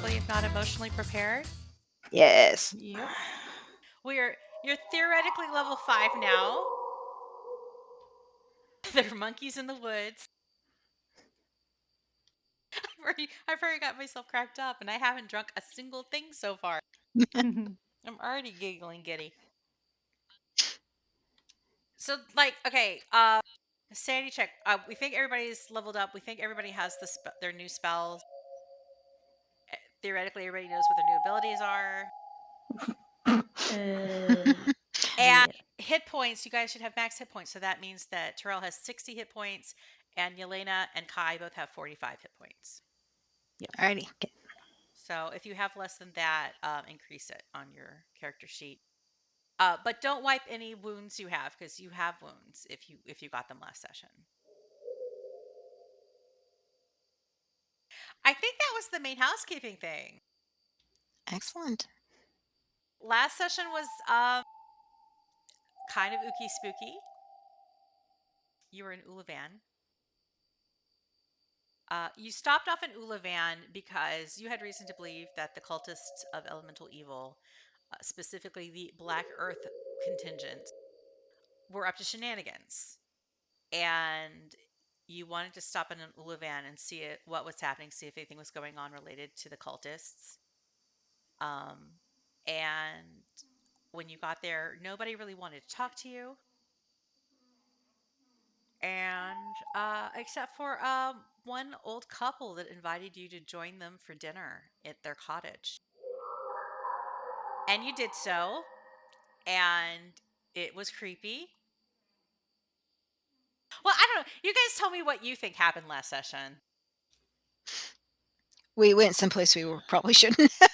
physically, if not emotionally prepared? Yes. Yep. You're theoretically level 5 now. There are monkeys in the woods. I've already got myself cracked up, and I haven't drunk a single thing so far. I'm already giggling giddy. So, like, okay, sanity check. We think everybody's leveled up. We think everybody has their new spells. Theoretically, everybody knows what their new abilities are. And hit points, you guys should have max hit points. So that means that Terrell has 60 hit points, and Yelena and Kai both have 45 hit points. Alrighty. So if you have less than that, increase it on your character sheet. But don't wipe any wounds you have, because you have wounds if you got them last session. I think that was the main housekeeping thing. Excellent. Last session was kind of ooky spooky. You were in Ulavan. You stopped off in Ulavan because you had reason to believe that the cultists of elemental evil, specifically the Black Earth contingent, were up to shenanigans. And you wanted to stop in Ulavan and see what was happening, see if anything was going on related to the cultists. And when you got there, nobody really wanted to talk to you. And except for one old couple that invited you to join them for dinner at their cottage. And you did so, and it was creepy. Well, I don't know. You guys tell me what you think happened last session. We went someplace we probably shouldn't have.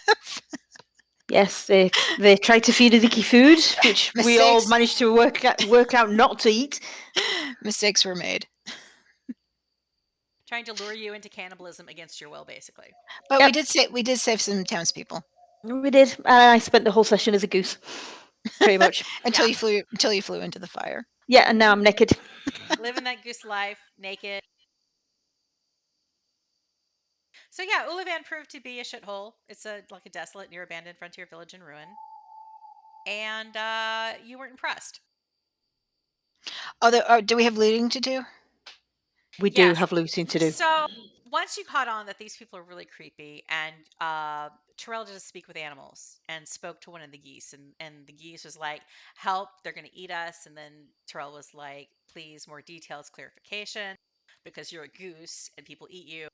Yes, they tried to feed us icky food, which we all Mistakes. managed to work out not to eat. Mistakes were made. Trying to lure you into cannibalism against your will, basically. But Yep. we did save some townspeople. We did. I spent the whole session as a goose, pretty much. until Yeah. you flew into the fire. Yeah, and now I'm naked. Living that goose life, naked. So yeah, Ulavan proved to be a shithole. It's like a desolate, near abandoned frontier village in ruin. And you weren't impressed. Do we have looting to do? We do Yes. have looting to do. So once you caught on that these people are really creepy, and Terrell just speak with animals and spoke to one of the geese, and the geese was like, "Help! They're going to eat us." And then Terrell was like, "Please, more details, clarification, because you're a goose and people eat you."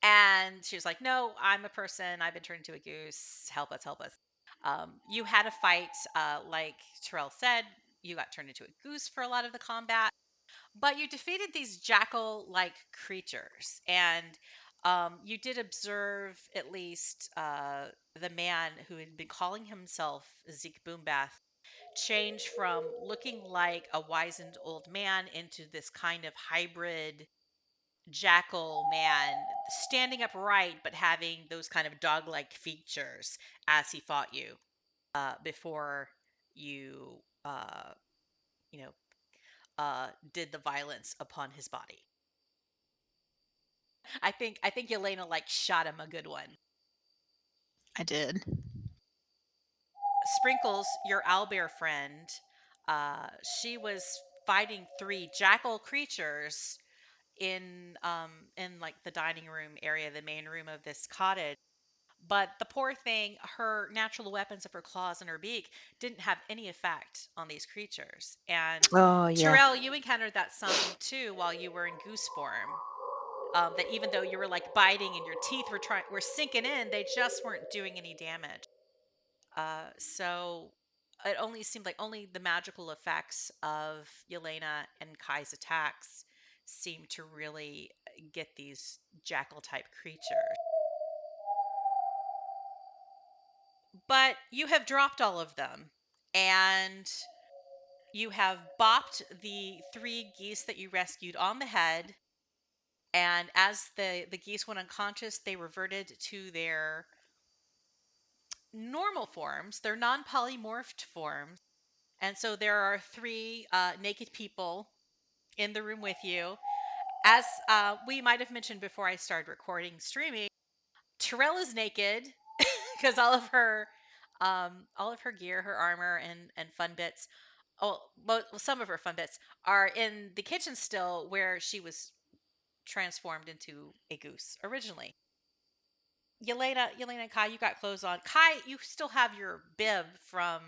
And she was like, "No, I'm a person. I've been turned into a goose. Help us, help us." You had a fight, like Terrell said. You got turned into a goose for a lot of the combat. But you defeated these jackal-like creatures, and you did observe at least the man who had been calling himself Zeke Boumbeth change from looking like a wizened old man into this kind of hybrid jackal man, standing upright but having those kind of dog-like features as he fought you before you, you know, did the violence upon his body. I think Yelena like shot him a good one. I did. Sprinkles, your owlbear friend, she was fighting 3 jackal creatures in like the dining room area, the main room of this cottage. But the poor thing, her natural weapons of her claws and her beak didn't have any effect on these creatures. And Oh yeah. Terrell, you encountered that some too while you were in goose form. That even though you were like biting and your teeth were sinking in, they just weren't doing any damage. So it only seemed like only the magical effects of Yelena and Kai's attacks seemed to really get these jackal type creatures. But you have dropped all of them, and you have bopped the 3 geese that you rescued on the head. And as the geese went unconscious, they reverted to their normal forms, their non-polymorphed forms. And so there are 3 naked people in the room with you. As we might have mentioned before I started recording streaming, Terrell is naked, because all of her gear, her armor, and fun bits. Oh, well, some of her fun bits are in the kitchen still, where she was transformed into a goose originally. Yelena and Kai, you got clothes on. Kai, you still have your bib from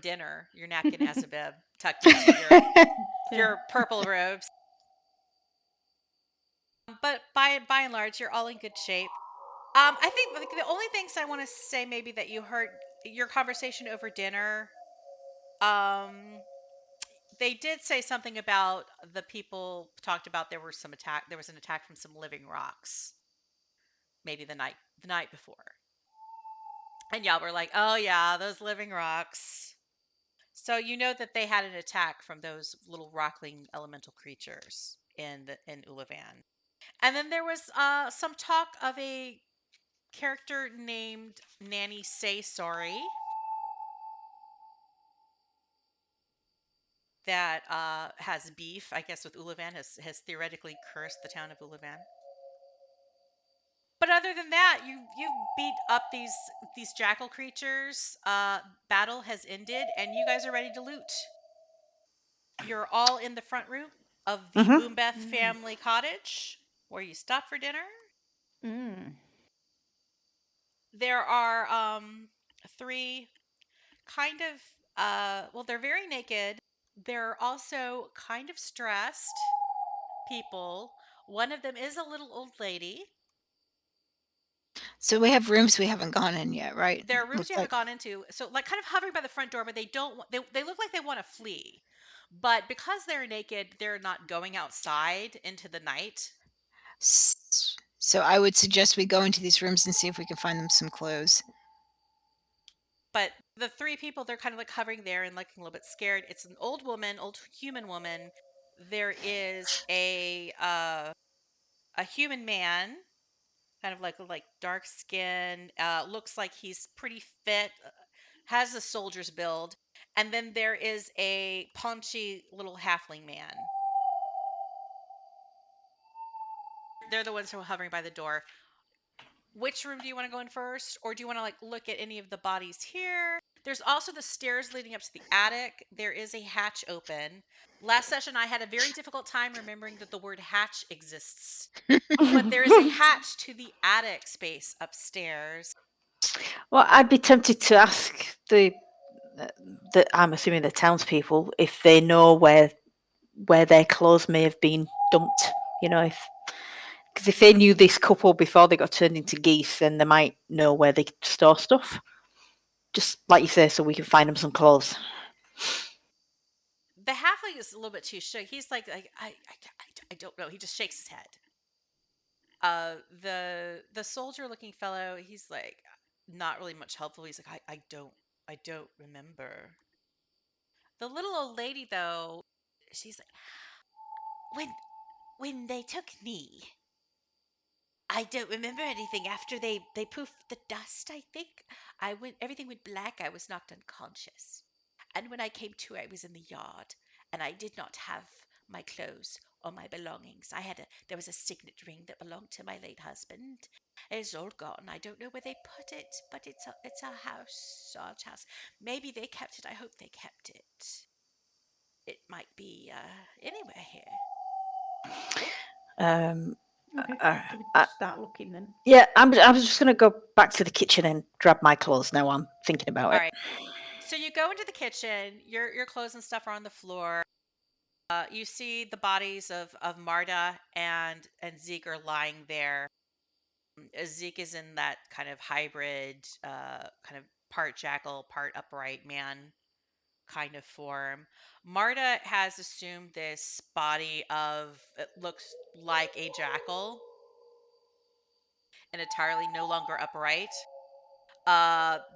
dinner, your napkin as a bib tucked into your purple robes. But by and large, you're all in good shape. I think like the only things I want to say maybe that you heard your conversation over dinner. Um, they did say something about the people talked about there was an attack from some living rocks maybe the night before. And y'all were like, "Oh yeah, those living rocks." So you know that they had an attack from those little rockling elemental creatures in Ulavan. And then there was some talk of a character named Nanny Say Sorry that has beef, I guess, with Ulavan, has theoretically cursed the town of Ulavan. But other than that, you beat up these jackal creatures. Battle has ended, and you guys are ready to loot. You're all in the front room of the Mhm. Boumbeth family cottage, where you stop for dinner. Mm. There are three kind of well, they're very naked. They're also kind of stressed people. One of them is a little old lady. So we have rooms we haven't gone in yet, right? There are rooms Looks you like. haven't gone into, so like kind of hovering by the front door, but they don't. They look like they want to flee, but because they're naked, they're not going outside into the night. So I would suggest we go into these rooms and see if we can find them some clothes. But the three people, they're kind of like hovering there and looking a little bit scared. It's an old woman, old human woman. There is a human man, kind of like dark skin, looks like he's pretty fit, has a soldier's build, and then there is a paunchy little halfling man. They're the ones who are hovering by the door. Which room do you want to go in first, or do you want to like look at any of the bodies here? There's also the stairs leading up to the attic. There is a hatch open. Last session I had a very difficult time remembering that the word hatch exists, but there is a hatch to the attic space upstairs. Well, I'd be tempted to ask the I'm assuming the townspeople if they know where their clothes may have been dumped. You know, because if they knew this couple before they got turned into geese, then they might know where they store stuff. Just like you say, so we can find them some clothes. The halfling is a little bit too shook. He's like I don't know. He just shakes his head. The soldier looking fellow, he's like not really much helpful. He's like I don't remember. The little old lady though, she's like when they took me, I don't remember anything after they poofed the dust, I think. Everything went black. I was knocked unconscious. And when I came to, I was in the yard, and I did not have my clothes or my belongings. There was a signet ring that belonged to my late husband. It's all gone. I don't know where they put it, but it's our house, our house. Maybe they kept it. I hope they kept it. It might be anywhere here. Um, Okay. uh, So we uh, start looking then. yeah, I was just going to go back to the kitchen and grab my clothes now. I'm thinking about All it. right. So you go into the kitchen. Your clothes and stuff are on the floor. You see the bodies of Marta and Zeke are lying there. Zeke is in that kind of hybrid, kind of part jackal, part upright man kind of form. Marta has assumed this body of it looks like a jackal and entirely no longer upright.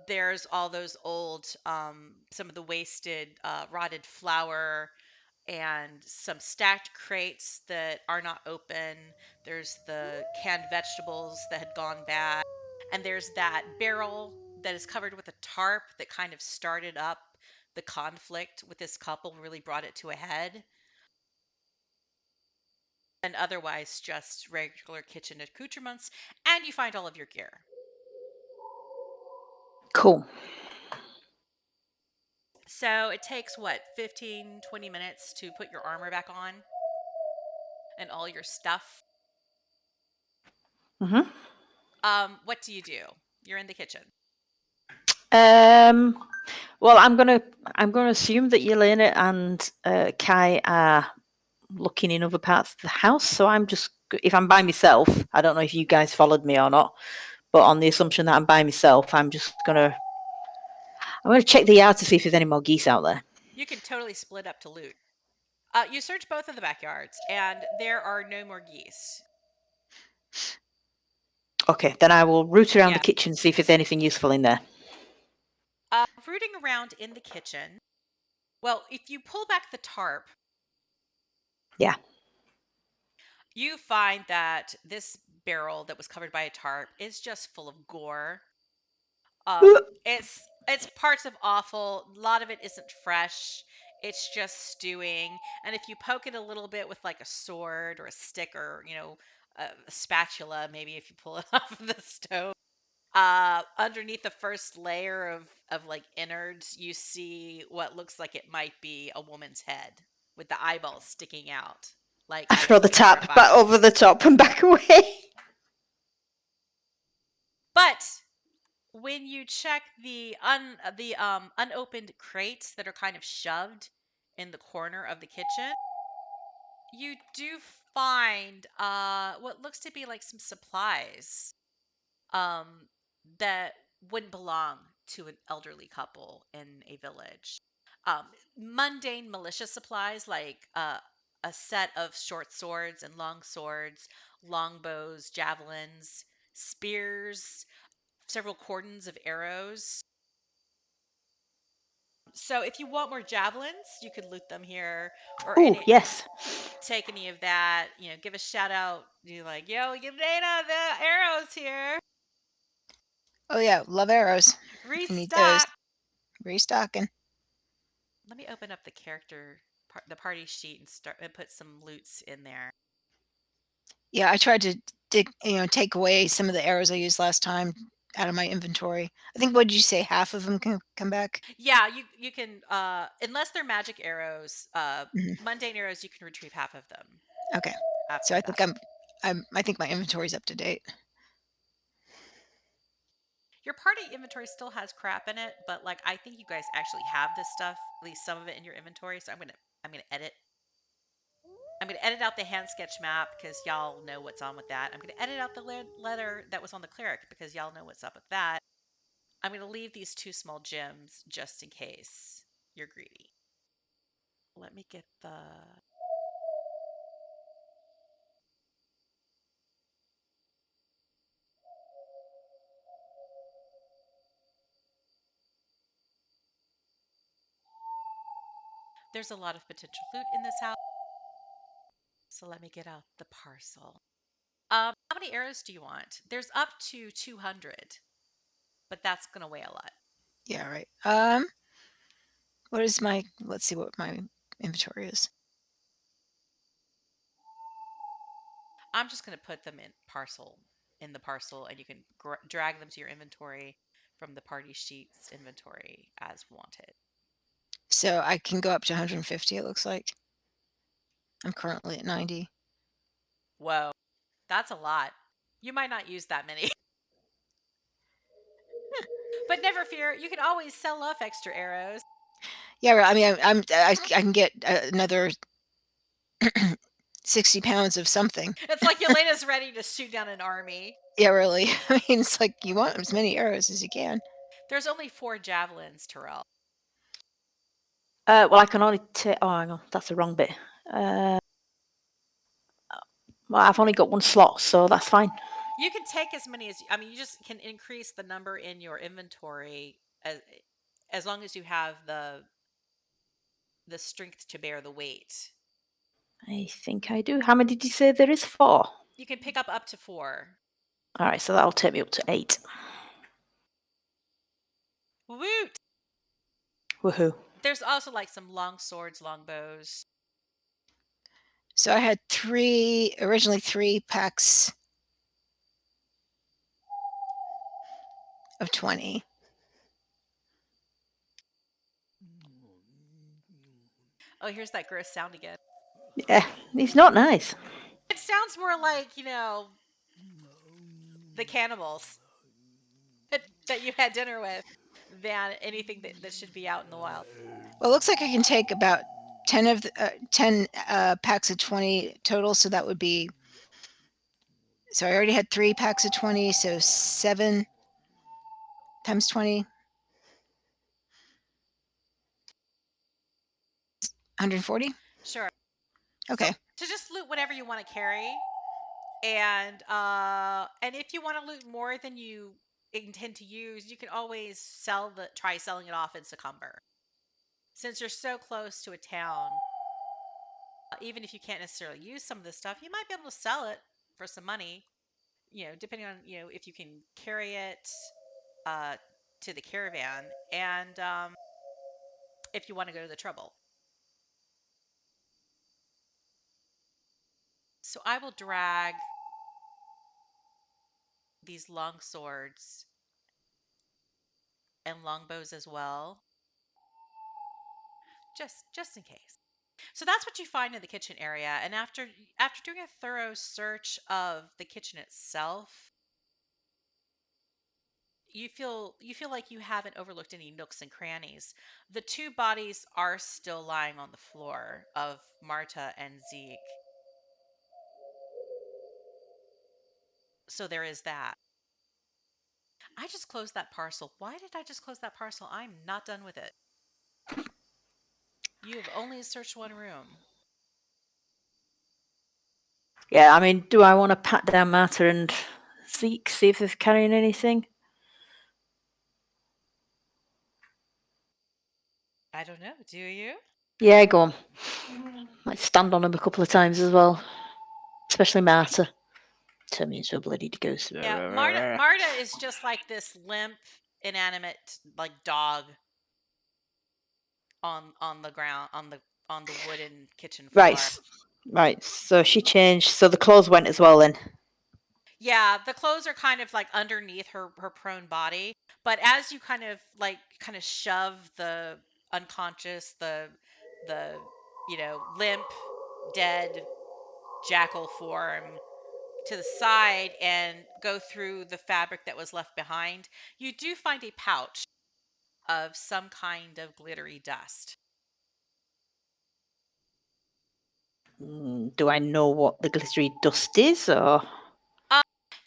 There's all those old, some of the wasted, rotted flour and some stacked crates that are not open. There's the canned vegetables that had gone bad. And there's that barrel that is covered with a tarp that kind of started up the conflict with this couple, really brought it to a head. And otherwise, just regular kitchen accoutrements. And you find all of your gear. Cool. So it takes what, 15, 20 minutes to put your armor back on and all your stuff. Mhm. What do? You're in the kitchen. Well, I'm gonna assume that Yelena and Kai are looking in other parts of the house. So if I'm by myself, I don't know if you guys followed me or not, but on the assumption that I'm by myself, I'm gonna check the yard to see if there's any more geese out there. You can totally split up to loot. You search both of the backyards, and there are no more geese. Okay, then I will root around Yeah. the kitchen and see if there's anything useful in there. Rooting around in the kitchen. Well, if you pull back the tarp, Yeah. you find that this barrel that was covered by a tarp is just full of gore. It's parts of offal. A lot of it isn't fresh. It's just stewing. And if you poke it a little bit with like a sword or a stick or a spatula, maybe if you pull it off of the stove, underneath the first layer of like innards, you see what looks like it might be a woman's head with the eyeballs sticking out. Like I eyes throw to the be tap terrified. back over the top and back away. But when you check the unopened crates that are kind of shoved in the corner of the kitchen, you do find what looks to be like some supplies um that wouldn't belong to an elderly couple in a village. Mundane militia supplies like a set of short swords and long swords, longbows, javelins, spears, several cordons of arrows. So if you want more javelins, you could loot them here, or Oh, yes. take any of that. Give a shout out. You like, yo, give Dana the arrows here. Oh yeah, love arrows. I need those. Restock. Restocking. Let me open up the party sheet, and put some loots in there. Yeah, I tried to take away some of the arrows I used last time out of my inventory. I think, what did you say, half of them can come back? Yeah, you can unless they're magic arrows, Mhm. mundane arrows, you can retrieve half of them. Okay. After So I that. think I think my inventory's up to date. Your party inventory still has crap in it, but like I think you guys actually have this stuff, at least some of it in your inventory. So I'm gonna edit out the hand sketch map because y'all know what's on with that. I'm gonna edit out the letter that was on the cleric because y'all know what's up with that. I'm gonna leave these 2 small gems just in case you're greedy. Let me get the There's a lot of potential loot in this house. So let me get out the parcel. How many arrows do you want? There's up to 200, but that's gonna weigh a lot. Yeah, right. Let's see what my inventory is. I'm just gonna put them in the parcel, and you can drag them to your inventory from the party sheet's inventory as wanted. So I can go up to 150, it looks like. I'm currently at 90. Whoa, that's a lot. You might not use that many. But never fear, you can always sell off extra arrows. Yeah, right. I mean, I can get another 60 pounds of something. It's like Yelena's ready to shoot down an army. Yeah, really. I mean, it's like you want as many arrows as you can. There's only 4 javelins, Terrell. Well, I can only take. Oh, hang on, that's the wrong bit. Well, I've only got 1 slot, so that's fine. You can take as many you just can increase the number in your inventory as long as you have the strength to bear the weight. I think I do. How many did you say there is? 4. You can pick up to 4. All right, so that'll take me up to 8. Woot! Woohoo! There's also like some long swords, long bows. So I had originally 3 packs of 20. Oh, here's that gross sound again. Yeah, it's not nice. It sounds more like, the cannibals that you had dinner with than anything that should be out in the wild. Well, it looks like I can take about 10 of the, 10 packs of 20 total, so that would be. So I already had 3 packs of 20, so 7 times 20. 140? Sure. Okay. So just loot whatever you want to carry, and if you want to loot more than you intend to use, you can always try selling it off in Succumber. Since you're so close to a town, even if you can't necessarily use some of this stuff, you might be able to sell it for some money. Depending on if you can carry it to the caravan, and if you want to go to the trouble. So I will drag these long swords and longbows as well, just in case. So that's what you find in the kitchen area, and after doing a thorough search of the kitchen itself, you feel like you haven't overlooked any nooks and crannies. The two bodies are still lying on the floor of Marta and Zeke. So there is that. I just closed that parcel. Why did I just close that parcel? I'm not done with it. You have only searched one room. Yeah, I mean, do I want to pat down Marta and Zeke, see if they're carrying anything? I don't know. Do you? Yeah, go on. Might stand on them a couple of times as well, especially Marta. Turn me into a bloody ghost. Yeah, Marta is just like this limp, inanimate, like dog on the ground on the wooden kitchen floor. Right. So she changed. So the clothes went as well then. Yeah, the clothes are kind of like underneath her prone body, but as you kind of shove the unconscious, the limp, dead jackal form to the side and go through the fabric that was left behind, you do find a pouch of some kind of glittery dust. Do I know what the glittery dust is, or?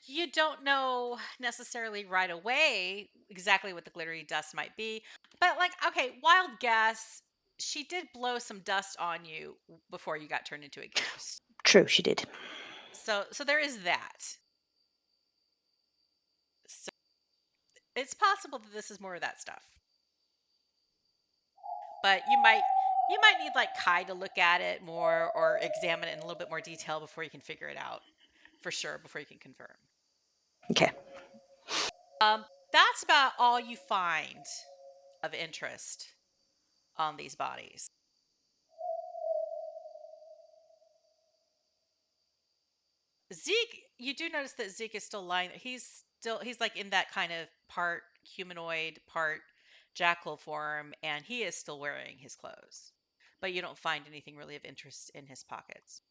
You don't know necessarily right away exactly what the glittery dust might be, but okay, wild guess. She did blow some dust on you before you got turned into a ghost. True, she did. So there is that. So it's possible that this is more of that stuff. But you might need like Kai to look at it more or examine it in a little bit more detail before you can figure it out for sure, before you can confirm. Okay. That's about all you find of interest on these bodies. Zeke, you do notice that Zeke is still lying. He's like in that kind of part humanoid, part jackal form, and he is still wearing his clothes. But you don't find anything really of interest in his pockets.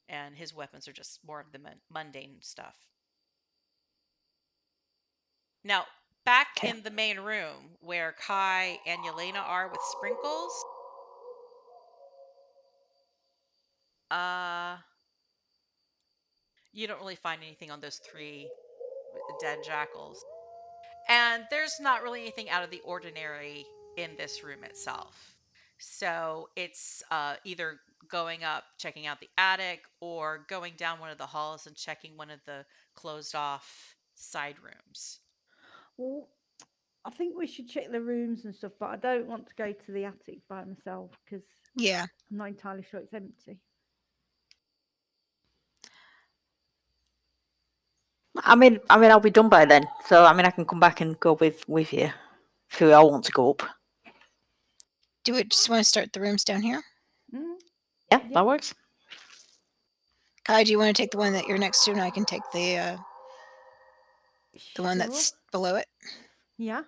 And his weapons are just more of the mundane stuff. Now, back Okay. in the main room where Kai and Yelena are with Sprinkles, you don't really find anything on those 3 dead jackals. And there's not really anything out of the ordinary in this room itself. So it's either going up, checking out the attic, or going down one of the halls and checking one of the closed off side rooms. Well, I think we should check the rooms and stuff, but I don't want to go to the attic by myself because Yeah. I'm not entirely sure it's empty. I mean, I'll be done by then. So I mean, I can come back and go with you if we all want to go up. Do we just want to start the rooms down here? Mm, Yeah, Yeah. that works. Kai, do you want to take the one that you're next to, and I can take the one sure. that's below it? Yeah.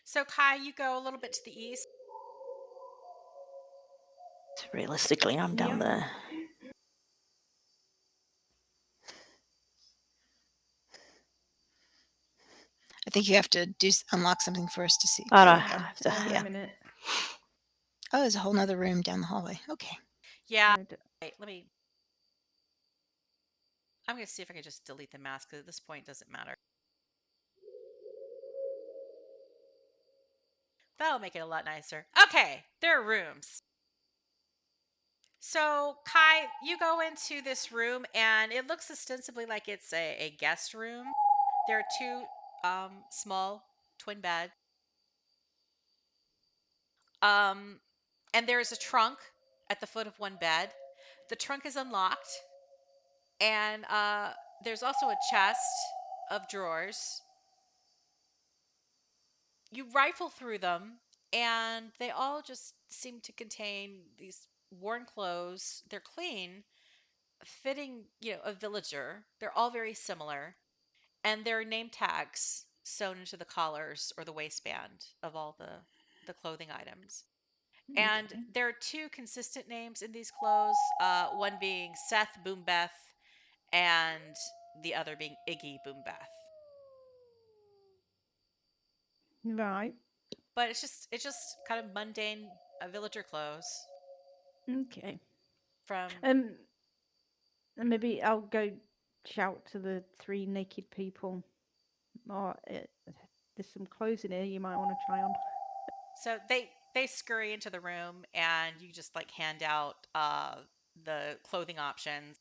So, Kai, you go a little bit to the east. So realistically, I'm down Yep. there. I think you have to unlock something first to see. Oh, There no, you go. I have to, Hang on Yeah. a minute. Oh, there's a whole nother room down the hallway. Okay. Yeah. No, Wait, let me. I'm gonna see if I can just delete the mask because at this point it doesn't matter. That'll make it a lot nicer. Okay, there are rooms. So, Kai, you go into this room and it looks ostensibly like it's a guest room. There are two small twin beds. Um, and there is a trunk at the foot of one bed. The trunk is unlocked, and there's also a chest of drawers. You rifle through them, and they all just seem to contain these worn clothes. They're clean, fitting, a villager. They're all very similar, and there are name tags sewn into the collars or the waistband of all the clothing items. And okay. there are two consistent names in these clothes, one being Seth Boumbeth and the other being Iggy Boumbeth. Right. But it's just kind of mundane villager clothes Okay. from. And maybe I'll go shout to the three naked people. Or there's some clothes in here you might want to try on. So they scurry into the room and you just like hand out the clothing options.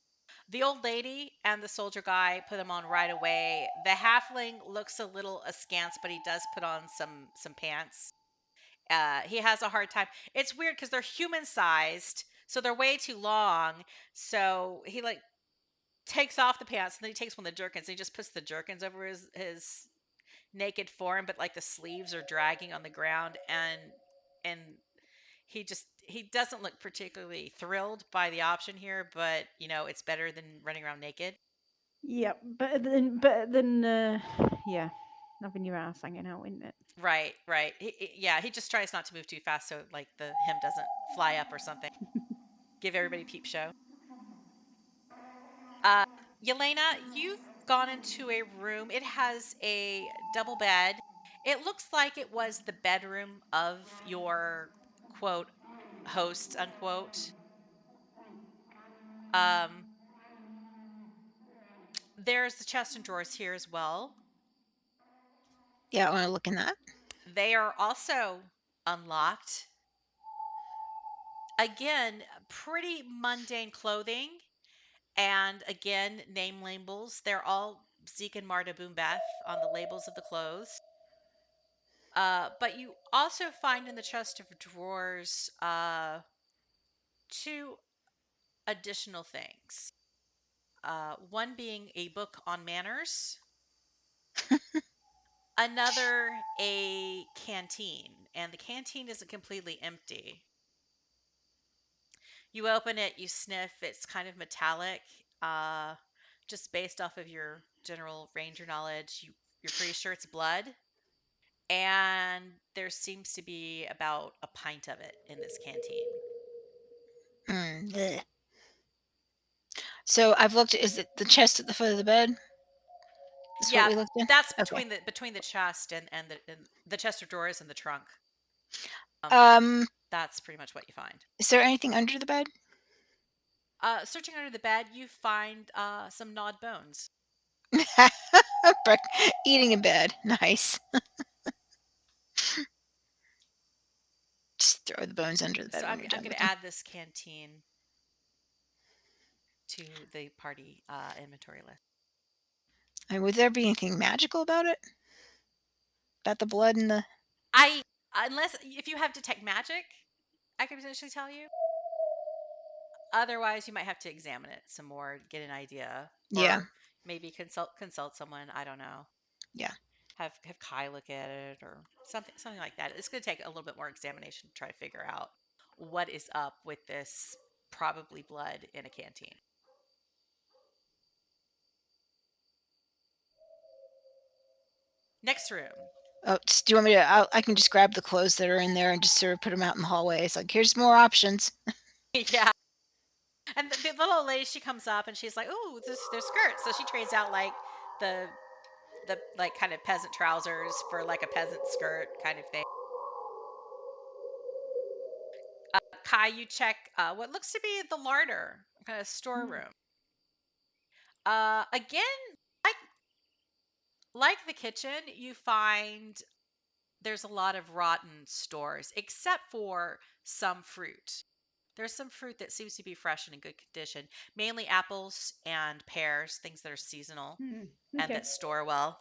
The old lady and the soldier guy put them on right away. The halfling looks a little askance, but he does put on some pants. He has a hard time. It's weird because they're human sized, so they're way too long. So he like takes off the pants and then he takes one of the jerkins and he just puts the jerkins over his naked form, but like the sleeves are dragging on the ground, and he doesn't look particularly thrilled by the option here, but it's better than running around naked. Yeah, better than yeah, having your ass hanging out, isn't it? Right, right. Yeah, he just tries not to move too fast so like the him doesn't fly up or something. Give everybody a peep show. Uh, Yelena, you've gone into a room. It has a double bed. It looks like it was the bedroom of your quote host unquote. Um, there's the chest and drawers here as well. Yeah, I want to look in that. They are also unlocked. Again, pretty mundane clothing, and again, name labels. They're all Zeke and Marta Boombeth on the labels of the clothes. But you also find in the chest of drawers two additional things. One being a book on manners, another a canteen, and the canteen isn't completely empty. You open it, you sniff, it's kind of metallic. Uh, just based off of your general ranger knowledge, you're pretty sure it's blood. And there seems to be about a pint of it in this canteen. Bleh. So I've looked. Is it the chest at the foot of the bed? Is what Yeah, we looked in? that's Okay. between the chest and the chest of drawers and the trunk. Um, Um, that's pretty much what you find. is there anything under the bed? Searching under the bed, you find some gnawed bones. Eating in bed. Nice. Just throw the bones under the bed So when I'm we're I'm done going with to them. add this canteen to the party inventory list. And would there be anything magical about it? About the blood and the? I Unless if you have detect magic, I could potentially tell you. Otherwise, you might have to examine it some more, get an idea, Yeah, or maybe consult someone. I don't know. yeah. Have Kai look at it or something like that. It's going to take a little bit more examination to try to figure out what is up with this probably blood in a canteen. Next room. Oh, do you want me to? I can just grab the clothes that are in there and just sort of put them out in the hallway. It's like here's more options. Yeah. And the little lady, she comes up and she's like, "Oh, there's skirts." So she trades out like the like kind of peasant trousers for like a peasant skirt kind of thing. Kai, you check what looks to be the larder, kind of Mm. storeroom. Again, like the kitchen, you find there's a lot of rotten stores, except for some fruit. There's some fruit that seems to be fresh and in good condition, mainly apples and pears, things that are seasonal Mm. and Okay. that store well.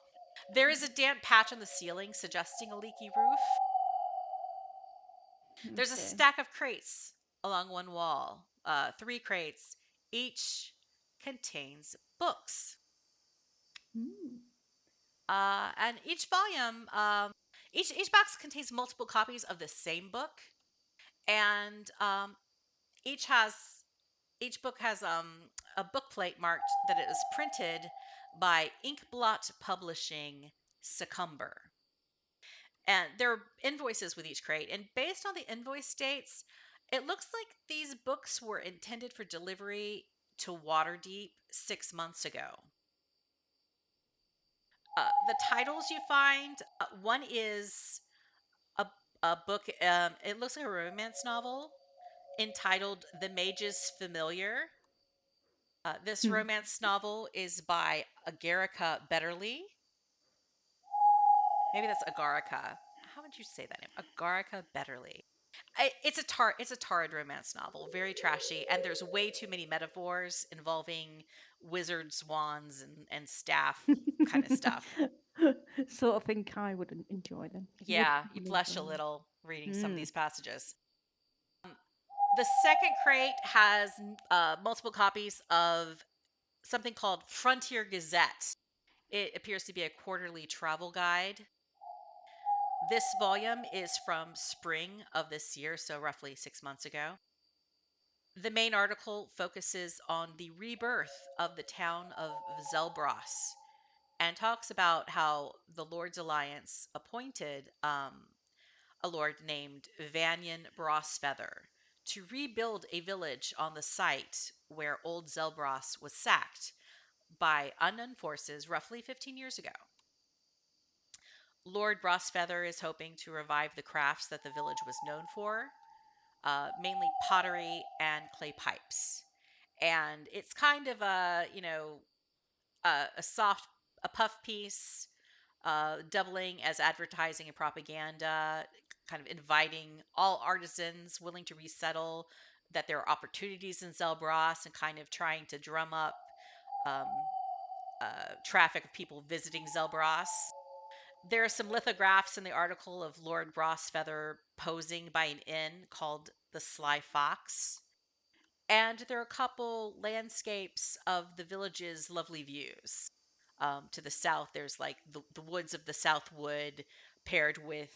There is a damp patch on the ceiling suggesting a leaky roof. There's a Okay. stack of crates along one wall, three crates. Each contains books. Mm. And each volume, each box contains multiple copies of the same book, and each has each book has a book plate marked that it was printed by Inkblot Publishing, Succumber. And there are invoices with each crate, and based on the invoice dates, it looks like these books were intended for delivery to Waterdeep 6 months ago. The titles you find, one is a, a book, it looks like a romance novel entitled The Mage's Familiar. This Hmm. romance novel is by Agarica Betterly. Maybe that's Agarica. How would you say that name? Agarica Betterly. It's a torrid romance novel, very trashy, and there's way too many metaphors involving wizards, wands, and staff kind of stuff. Sort of thing I would enjoy then. Would Yeah, you probably blush a enjoy. little reading some of Mm. these passages. The second crate has multiple copies of something called Frontier Gazette. It appears to be a quarterly travel guide. This volume is from spring of this year, so roughly 6 months ago. The main article focuses on the rebirth of the town of Zelbros and talks about how the Lord's Alliance appointed a lord named Vanyan Brosfeather to rebuild a village on the site where old Zelbros was sacked by unknown forces roughly 15 years ago. Lord Brosfeather is hoping to revive the crafts that the village was known for, mainly pottery and clay pipes. And it's kind of a soft, a puff piece, doubling as advertising and propaganda, kind of inviting all artisans willing to resettle that there are opportunities in Zelbros and kind of trying to drum up um, traffic of people visiting Zelbros. There are some lithographs in the article of Lord Rossfeather posing by an inn called the Sly Fox. And there are a couple landscapes of the village's lovely views. To the south, there's like the woods of the South Wood paired with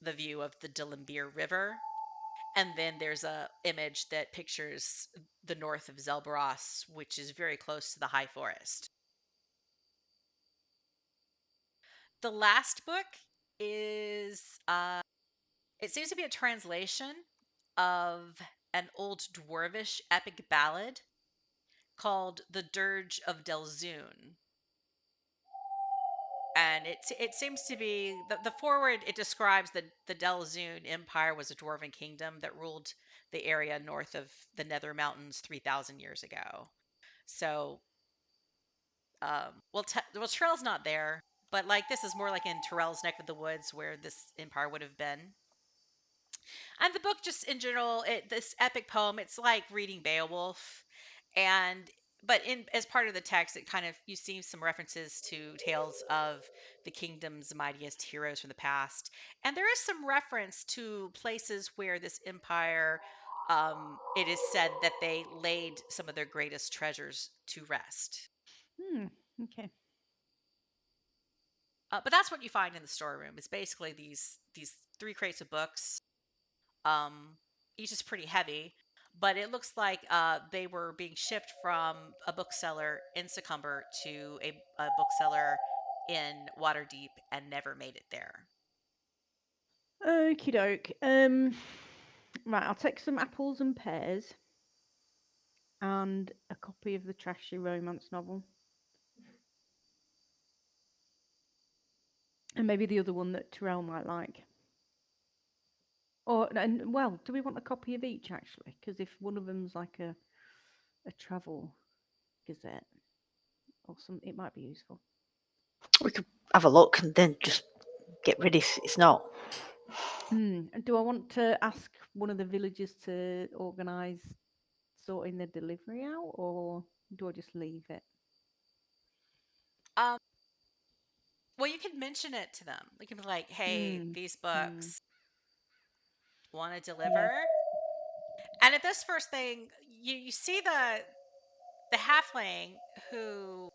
the view of the Dillenbeer River. And then there's a image that pictures the north of Zelbaros, which is very close to the high forest. The last book is it seems to be a translation of an old dwarvish epic ballad called The Dirge of Delzoun. And it seems to be the forward. It describes that the Delzoun Empire was a dwarven kingdom that ruled the area north of the Nether Mountains 3,000 years ago. So, well, Terrell's not there, but like this is more like in Terrell's neck of the woods where this empire would have been. And the book, just in general, this epic poem, it's like reading Beowulf, and but in as part of the text, it kind of you see some references to tales of the kingdom's mightiest heroes from the past, and there is some reference to places where this empire, it is said that they laid some of their greatest treasures to rest. Hmm. Okay. But that's what you find in the storeroom. It's basically these three crates of books. Um, each is pretty heavy, but it looks like they were being shipped from a bookseller in Succumber to a bookseller in Waterdeep and never made it there. Okie doke. Right, I'll take some apples and pears. and a copy of the trashy romance novel. And maybe the other one that Terrell might like. Or, and well, do we want a copy of each actually? Because if one of them's like a travel gazette or something, it might be useful. We could have a look and then just get rid if it's not. And do I want to ask one of the villagers to organise sorting the delivery out, or do I just leave it? Um, well, you can mention it to them. You can be like, "Hey, these books want to deliver." And at this first thing, you see the halfling who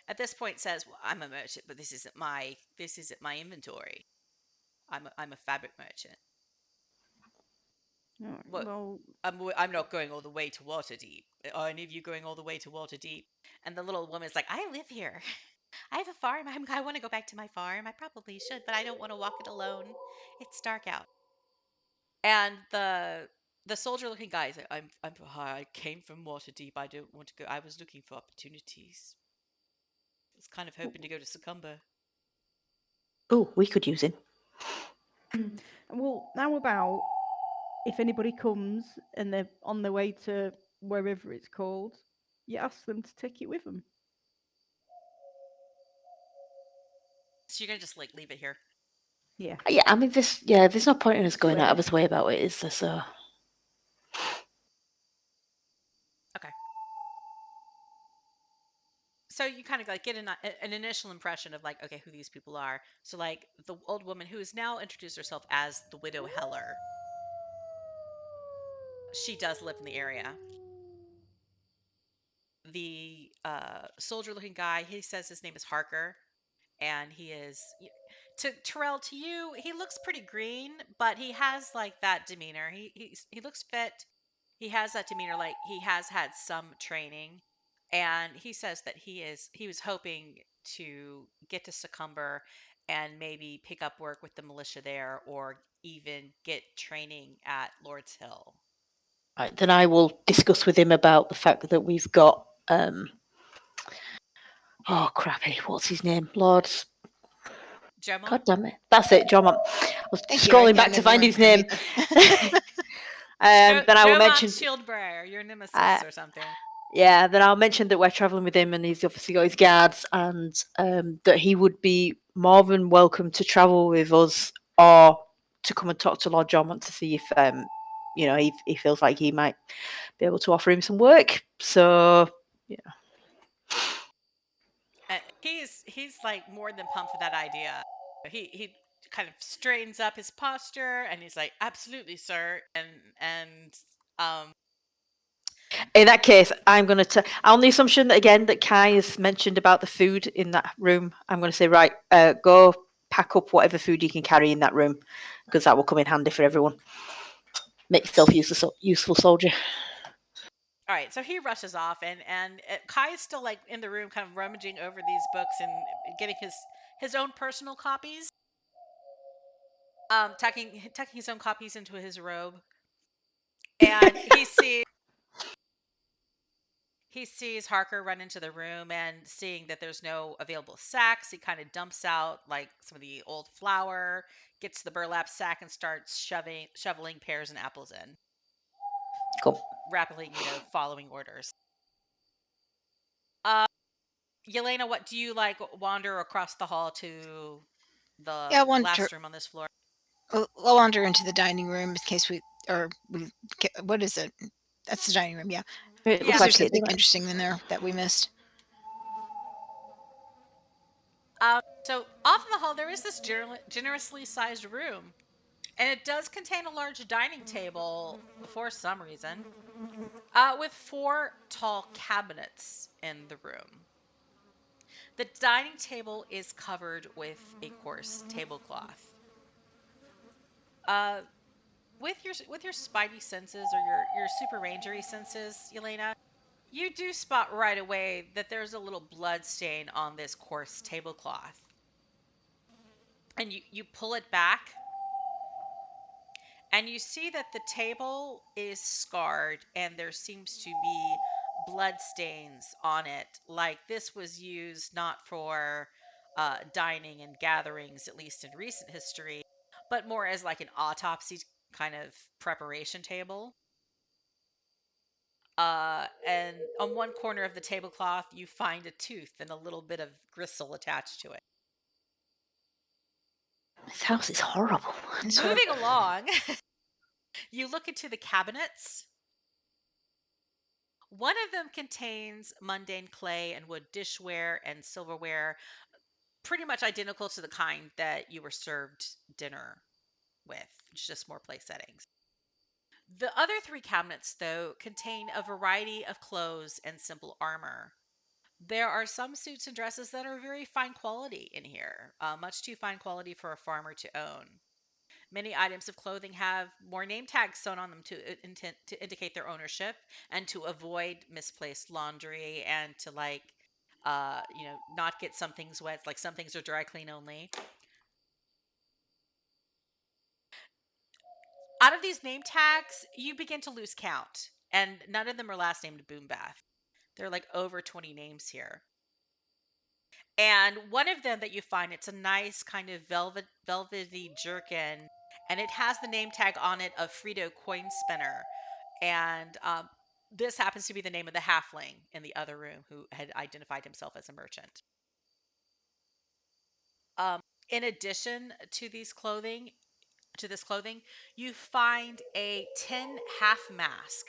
at this point says, "Well, I'm a merchant, but this isn't my inventory. I'm a fabric merchant. Alright, What? well, I'm not going all the way to Waterdeep. Are any of you going all the way to Waterdeep?" And the little woman's like, "I live here. I have a farm. I want to go back to my farm. I probably should, but I don't want to walk it alone. It's dark out." And the soldier-looking guy is like, I came from Waterdeep. I don't want to go. I was looking for opportunities. I was kind of hoping to go to Succumber." Oh, we could use him. well, how about if anybody comes and they're on their way to wherever it's called, you ask them to take it with them. So you're gonna just like leave it here. Yeah. Yeah, I mean, there's no point in us going out of his way about it, is there? So Okay. So you kind of like get an initial impression of like, okay, who these people are. So like the old woman who has now introduced herself as the widow Heller. She does live in the area. The soldier-looking guy, he says his name is Harker, and he is to Terrell, to you, he looks pretty green, but he has like that demeanor. He looks fit. He has that demeanor, like he has had some training, and he says that he was hoping to get to Succumber and maybe pick up work with the militia there, or even get training at Lord's Hill. right, then I will discuss with him about the fact that we've got oh crappy, what's his name? Lord's. Gemma? God damn it. That's it, John. I was Thank you. scrolling back to find his name. Then I will Jomont mention Shieldbriar, your uh, nemesis or something. yeah, then I'll mention that we're travelling with him and he's obviously got his guards and that he would be more than welcome to travel with us or to come and talk to Lord John to see if he feels like he might be able to offer him some work. So yeah. He's like more than pumped for that idea. He kind of straightens up his posture and he's like, "Absolutely, sir." And um In that case, I'm going to, on the assumption that again that Kai has mentioned about the food in that room, I'm going to say, right, go pack up whatever food you can carry in that room because that will come in handy for everyone. Make yourself useful soldier. all right, so he rushes off, and Kai is still like in the room, kind of rummaging over these books and getting his own personal copies. Tucking his own copies into his robe, and he sees Harker run into the room, and seeing that there's no available sacks, he kind of dumps out like some of the old flour, gets the burlap sack, and starts shoveling pears and apples in, Cool. rapidly, following orders. Uh, Yelena, what do you like? Wander across the hall to the Yeah, I wander. last room on this floor. I'll wander into the dining room in case what is it? That's the dining room. Yeah. It In looks Yeah. case there's like it, something doesn't it? interesting in there that we missed. So off in the hall, there is this generously sized room, and it does contain a large dining table for some reason, with 4 tall cabinets in the room. The dining table is covered with a coarse tablecloth. Uh, with your spidey senses, or your super rangery senses, Yelena, you do spot right away that there's a little blood stain on this coarse tablecloth. And you pull it back, and you see that the table is scarred, and there seems to be blood stains on it, like this was used not for dining and gatherings, at least in recent history, but more as like an autopsy kind of preparation table. And on one corner of the tablecloth, you find a tooth and a little bit of gristle attached to it. This house is horrible. It's Moving along, you look into the cabinets. One of them contains mundane clay and wood dishware and silverware, pretty much identical to the kind that you were served dinner with, just more place settings. The other three cabinets, though, contain a variety of clothes and simple armor. There are some suits and dresses that are very fine quality in here, much too fine quality for a farmer to own. Many items of clothing have more name tags sewn on them to indicate their ownership and to avoid misplaced laundry and to not get some things wet. Like some things are dry clean only. Out of these name tags, you begin to lose count, and none of them are last named Boumbeth. There are like over 20 names here. And one of them that you find, it's a nice kind of velvety jerkin, and it has the name tag on it of Frito Coin Spinner. And this happens to be the name of the halfling in the other room who had identified himself as a merchant. Um, in addition to this clothing, you find a tin half mask.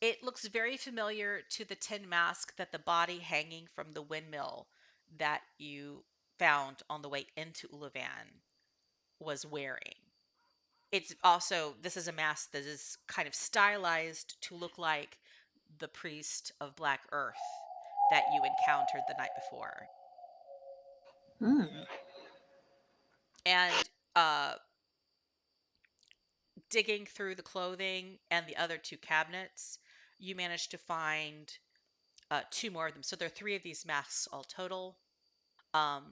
It looks very familiar to the tin mask that the body hanging from the windmill that you found on the way into Ulavan was wearing. This is a mask that is kind of stylized to look like the priest of Black Earth that you encountered the night before. Mm. And digging through the clothing and the other two cabinets, you managed to find two more of them. So there are three of these masks all total. Um,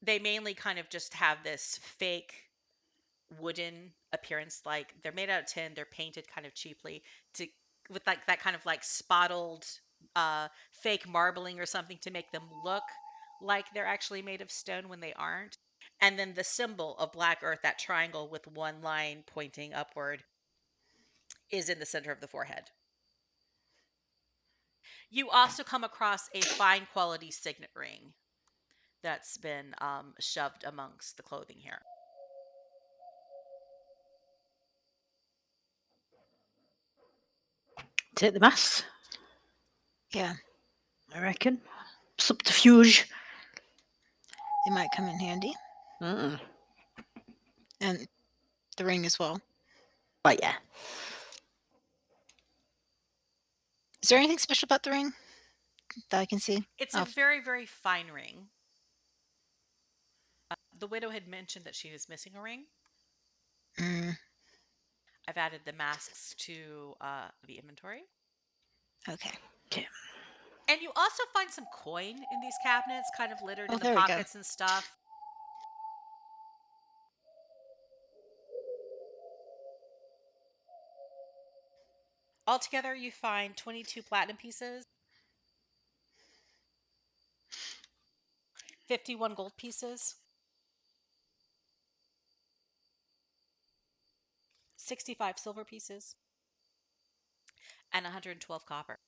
they mainly kind of just have this fake wooden appearance, like they're made out of tin, they're painted kind of cheaply to with like that kind of like spottled fake marbling or something to make them look like they're actually made of stone when they aren't. And then the symbol of Black Earth, that triangle with one line pointing upward, is in the center of the forehead. You also come across a fine quality signet ring that's been shoved amongst the clothing here. Take the mask, Yeah, I reckon. Subterfuge. it might come in handy. Mm. And the ring as well. But yeah. Is there anything special about the ring that I can see? It's a very, very fine ring. The widow had mentioned that she was missing a ring. Mm, I've added the masks to the inventory. okay. Okay. And you also find some coin in these cabinets, kind of littered Oh, in the there we go. pockets and stuff. Altogether, you find 22 platinum pieces, 51 gold pieces, 65 silver pieces, and 112 copper.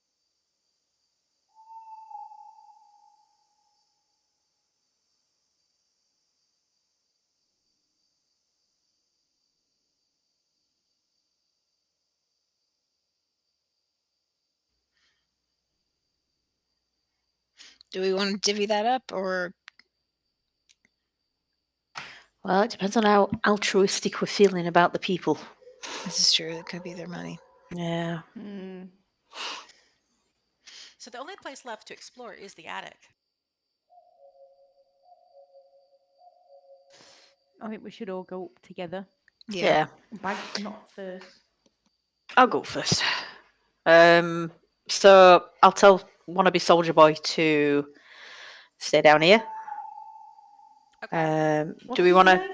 Do we want to divvy that up, or Well, it depends on how altruistic we're feeling about the people. this is true? It could be their money. Yeah. Hmm. So the only place left to explore is the attic. I think we should all go up together. Yeah. Bags not first. I'll go first. So I'll tell wannabe soldier boy to stay down here. Okay. Do we want to? name?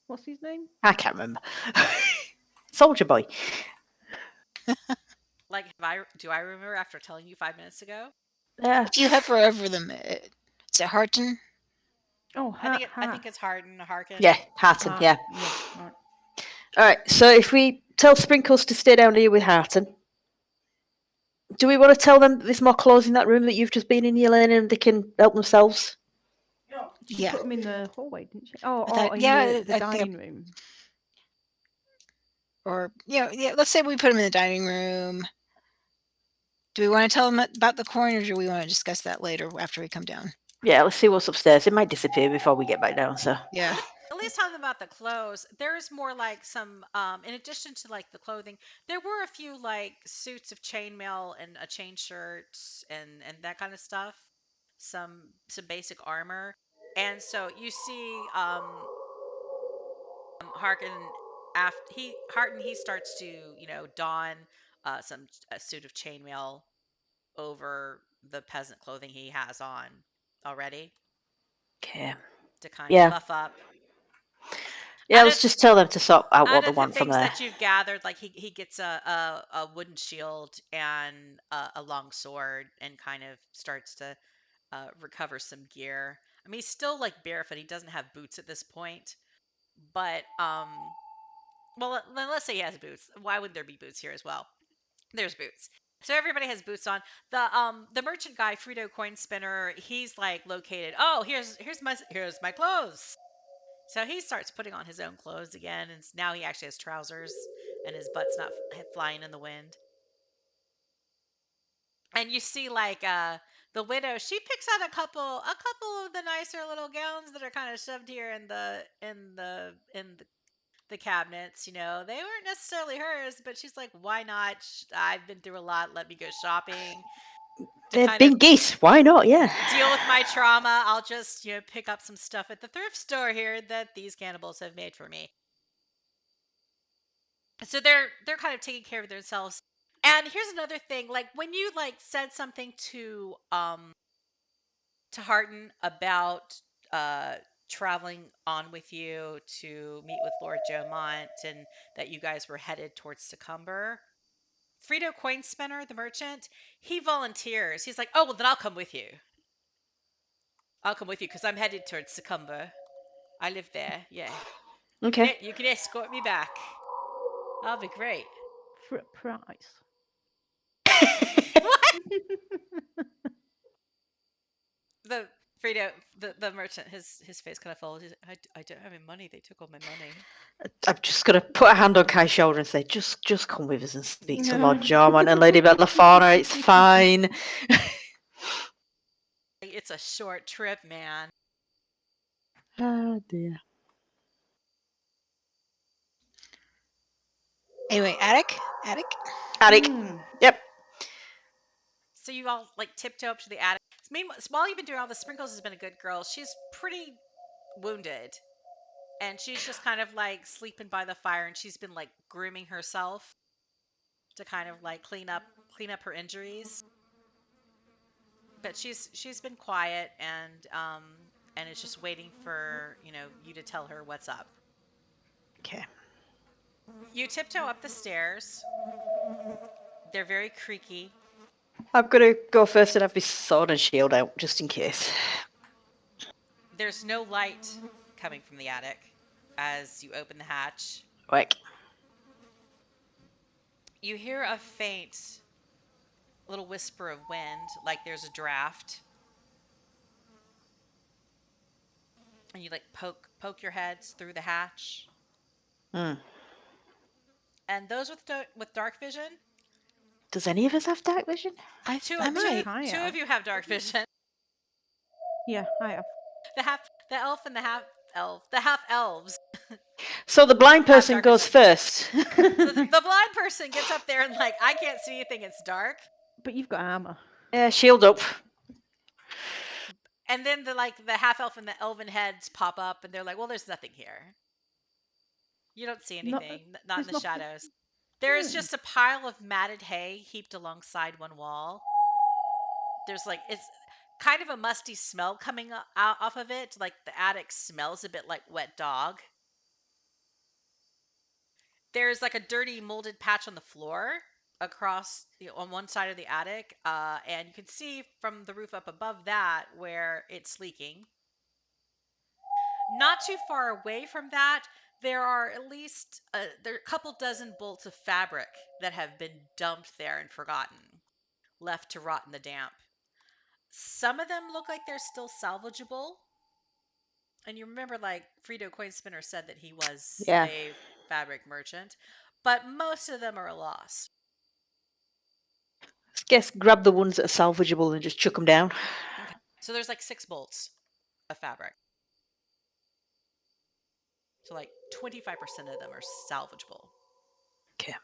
What's his name? I can't remember. Soldier boy. Like, do I remember after telling you 5 minutes ago? Yeah. Do you have her over the? Is it Harton? Oh, I think it's Harkin. Yeah, Harton, Heart. yeah. Yeah. Right. Alright, so if we tell Sprinkles to stay down here with Harton, do we want to tell them there's more clothes in that room that you've just been in, Elaine, and they can help themselves? She Yeah. put them in the hallway, didn't she? Oh, I thought, in yeah, the I think, dining room. or yeah. Let's say we put them in the dining room. Do we want to tell them about the coin, or do we want to discuss that later after we come down? Yeah, let's see what's upstairs. It might disappear before we get back down, so. Yeah. At least tell them about the clothes. There's more like some, in addition to like the clothing, there were a few like suits of chainmail and a chain shirt and that kind of stuff. Some basic armor. And so you see, Harkin after he starts to don a suit of chainmail over the peasant clothing he has on already Okay. to kind of Yeah. buff up. Yeah, Out of let's just tell them to sort out what out they of the want from things there. that you've gathered, like he gets a wooden shield and a long sword and kind of starts to recover some gear. I mean, he's still like barefoot. He doesn't have boots at this point, but well, then let's say he has boots. Why would there be boots here as well? There's boots. So everybody has boots on. The merchant guy, Frito Coin Spinner, he's like located. Oh, here's my clothes. So he starts putting on his own clothes again, and now he actually has trousers, and his butt's not flying in the wind. And you see like the widow, she picks out a couple of the nicer little gowns that are kind of shoved here in the cabinets. They weren't necessarily hers, but she's like, why not? I've been through a lot. Let me go shopping to They've kind of been geese. Why not? Yeah. deal with my trauma. I'll just pick up some stuff at the thrift store here that these cannibals have made for me. So they're kind of taking care of themselves. And here's another thing, like when you like said something to Harton about uh traveling on with you to meet with Lord Jomont and that you guys were headed towards Succumber. Frito Coinspinner, the merchant, he volunteers. He's like, "Oh, well then I'll come with you. I'll come with you because I'm headed towards Succumber. I live there. Yeah. Okay. You can escort me back. That'll be great." For a price. What? The Frito, the merchant, his face kind of falls. He's like, I don't have any money. They took all my money. I'm just gonna put a hand on Kai's shoulder and say, just come with us and speak to No. Lord Jormont and Lady Bellafauna. It's fine. It's a short trip, man. Oh dear. Anyway, attic. Attic. Mm. Yep. So you all like tiptoe up to the attic. Meanwhile, while you've been doing all this, Sprinkles has been a good girl. She's pretty wounded, and she's just kind of like sleeping by the fire, and she's been like grooming herself to kind of like clean up her injuries. But she's been quiet and is just waiting for you to tell her what's up. Okay. You tiptoe up the stairs. They're very creaky. I'm gonna go first and have my sword and shield out just in case. There's no light coming from the attic as you open the hatch. Quick. You hear a faint little whisper of wind, like there's a draft. And you like poke your heads through the hatch. Hmm. And those with dark vision, Does any of us have dark vision? I two I two might. I two have. of you have dark vision. Yeah, I have. The elf and the half elves So the blind have person dark goes vision. first. The blind person gets up there and like, I can't see anything. It's dark. But you've got armor. Yeah, shield up. And then the half elf and the elven heads pop up, and they're like, "Well, there's nothing here. You don't see Not. anything. Not in There's the nothing. shadows." There is Hmm. just a pile of matted hay heaped alongside one wall. There's like it's kind of a musty smell coming out off of it. Like the attic smells a bit like wet dog. There's like a dirty molded patch on the floor. across on one side of the attic, and you can see from the roof up above that where it's leaking. Not too far away from that, there are at least there are a couple dozen bolts of fabric that have been dumped there and forgotten, left to rot in the damp. Some of them look like they're still salvageable. And you remember, like, Frito Coinspinner said that he was Yeah. a fabric merchant, but most of them are lost. I guess grab the ones that are salvageable and just chuck them down. Okay. So there's like 6 bolts of fabric. So like 25% of them are salvageable. Okay.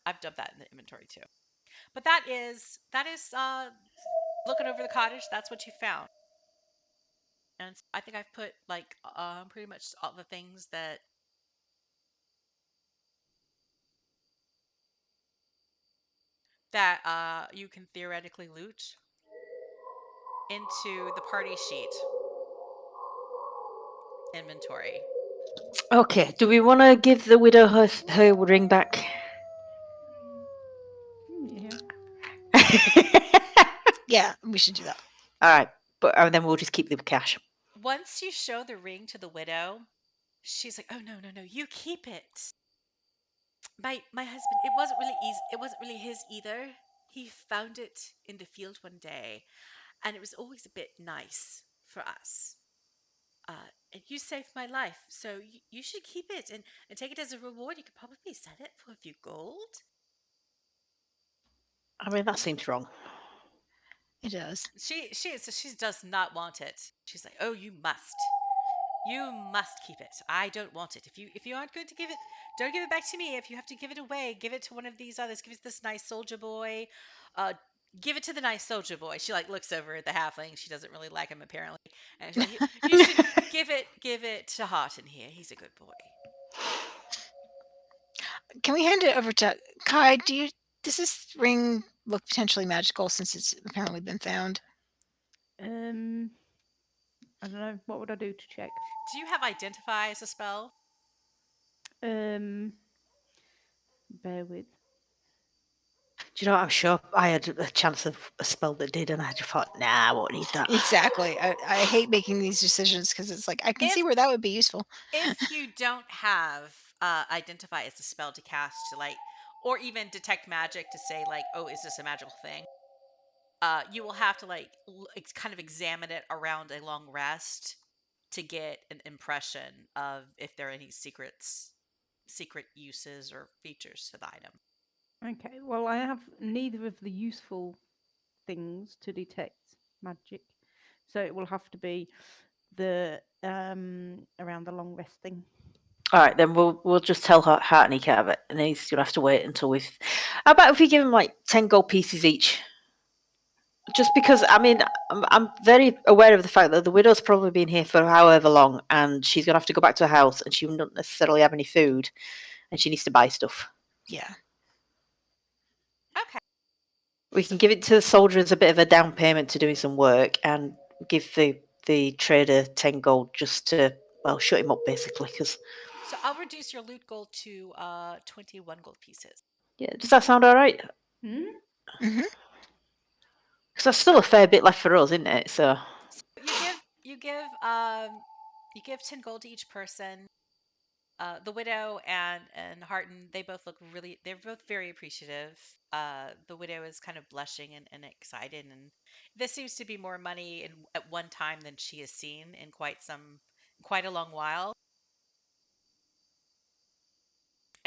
I've dumped that in the inventory too. But that is looking over the cottage. That's what you found. And I think I've put like pretty much all the things that you can theoretically loot into the party sheet inventory. Okay. Do we want to give the widow her ring back? Yeah. Yeah, we should do that. All right, but then we'll just keep the cash. Once you show the ring to the widow, she's like, "Oh no, no, no, you keep it. My husband, it wasn't really easy. It wasn't really his either. He found it in the field one day, and it was always a bit nice for us. And you saved my life, so you should keep it and take it as a reward. You could probably sell it for a few gold." I mean, that seems wrong. It does. She does not want it. She's like, "Oh, you must. You must keep it. I don't want it. If you aren't going to give it, don't give it back to me. If you have to give it away, give it to one of these others. Give it to this nice soldier boy. Uh, give it to the nice soldier boy." She like looks over at the halfling. She doesn't really like him apparently, and she's like, "You should give it to Harton here. He's a good boy." Can we hand it over to Kai? Does this ring look potentially magical since it's apparently been found? I don't know. What would I do to check? Do you have identify as a spell? Um, bear with. Do you know what? I'm sure I had a chance of a spell that did, and I just thought, nah, I won't need that. Exactly. I hate making these decisions because it's like I can see If where that would be useful. if you don't have identify as a spell to cast to like, or even detect magic to say like, "Oh, is this a magical thing?" You will have to like kind of examine it around a long rest to get an impression of if there are any secret uses or features to the item. Okay. Well, I have neither of the useful things to detect magic, so it will have to be the around the long rest thing. All right, then we'll just tell Hart and he can't have it, and he's gonna have to wait until we've. How about if we give him like 10 gold pieces each? Just because I mean, I'm very aware of the fact that the widow's probably been here for however long, and she's gonna have to go back to her house, and she wouldn't necessarily have any food, and she needs to buy stuff. Yeah. Okay. We can give it to the soldier as a bit of a down payment to doing some work, and give the trader 10 gold just to shut him up basically. Because So I'll reduce your loot gold to 21 gold pieces. yeah, does that sound all right? Hmm? Hmm. Because that's still a fair bit left for us, isn't it? So You give 10 gold to each person. The widow and Harton, they're both very appreciative. The widow is kind of blushing and excited, and this seems to be more money at one time than she has seen in quite a long while.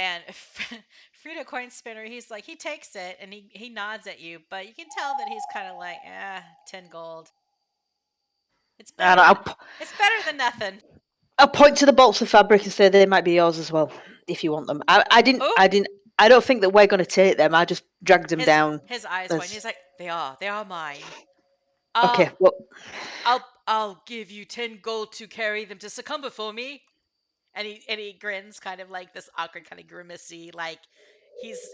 And Frida Coin Spinner, he's like, he takes it and he nods at you, but you can tell that he's kind of like, 10 gold. It's and better than it's better than nothing. I'll point to the bolts of fabric and say they might be yours as well if you want them. Oh, I don't think that we're going to take them. I just dragged them down. his eyes widen. He's like, they are mine. Okay, I'll well, I'll give you 10 gold to carry them to succumb for me. And he grins kind of like this awkward kind of grimacy, like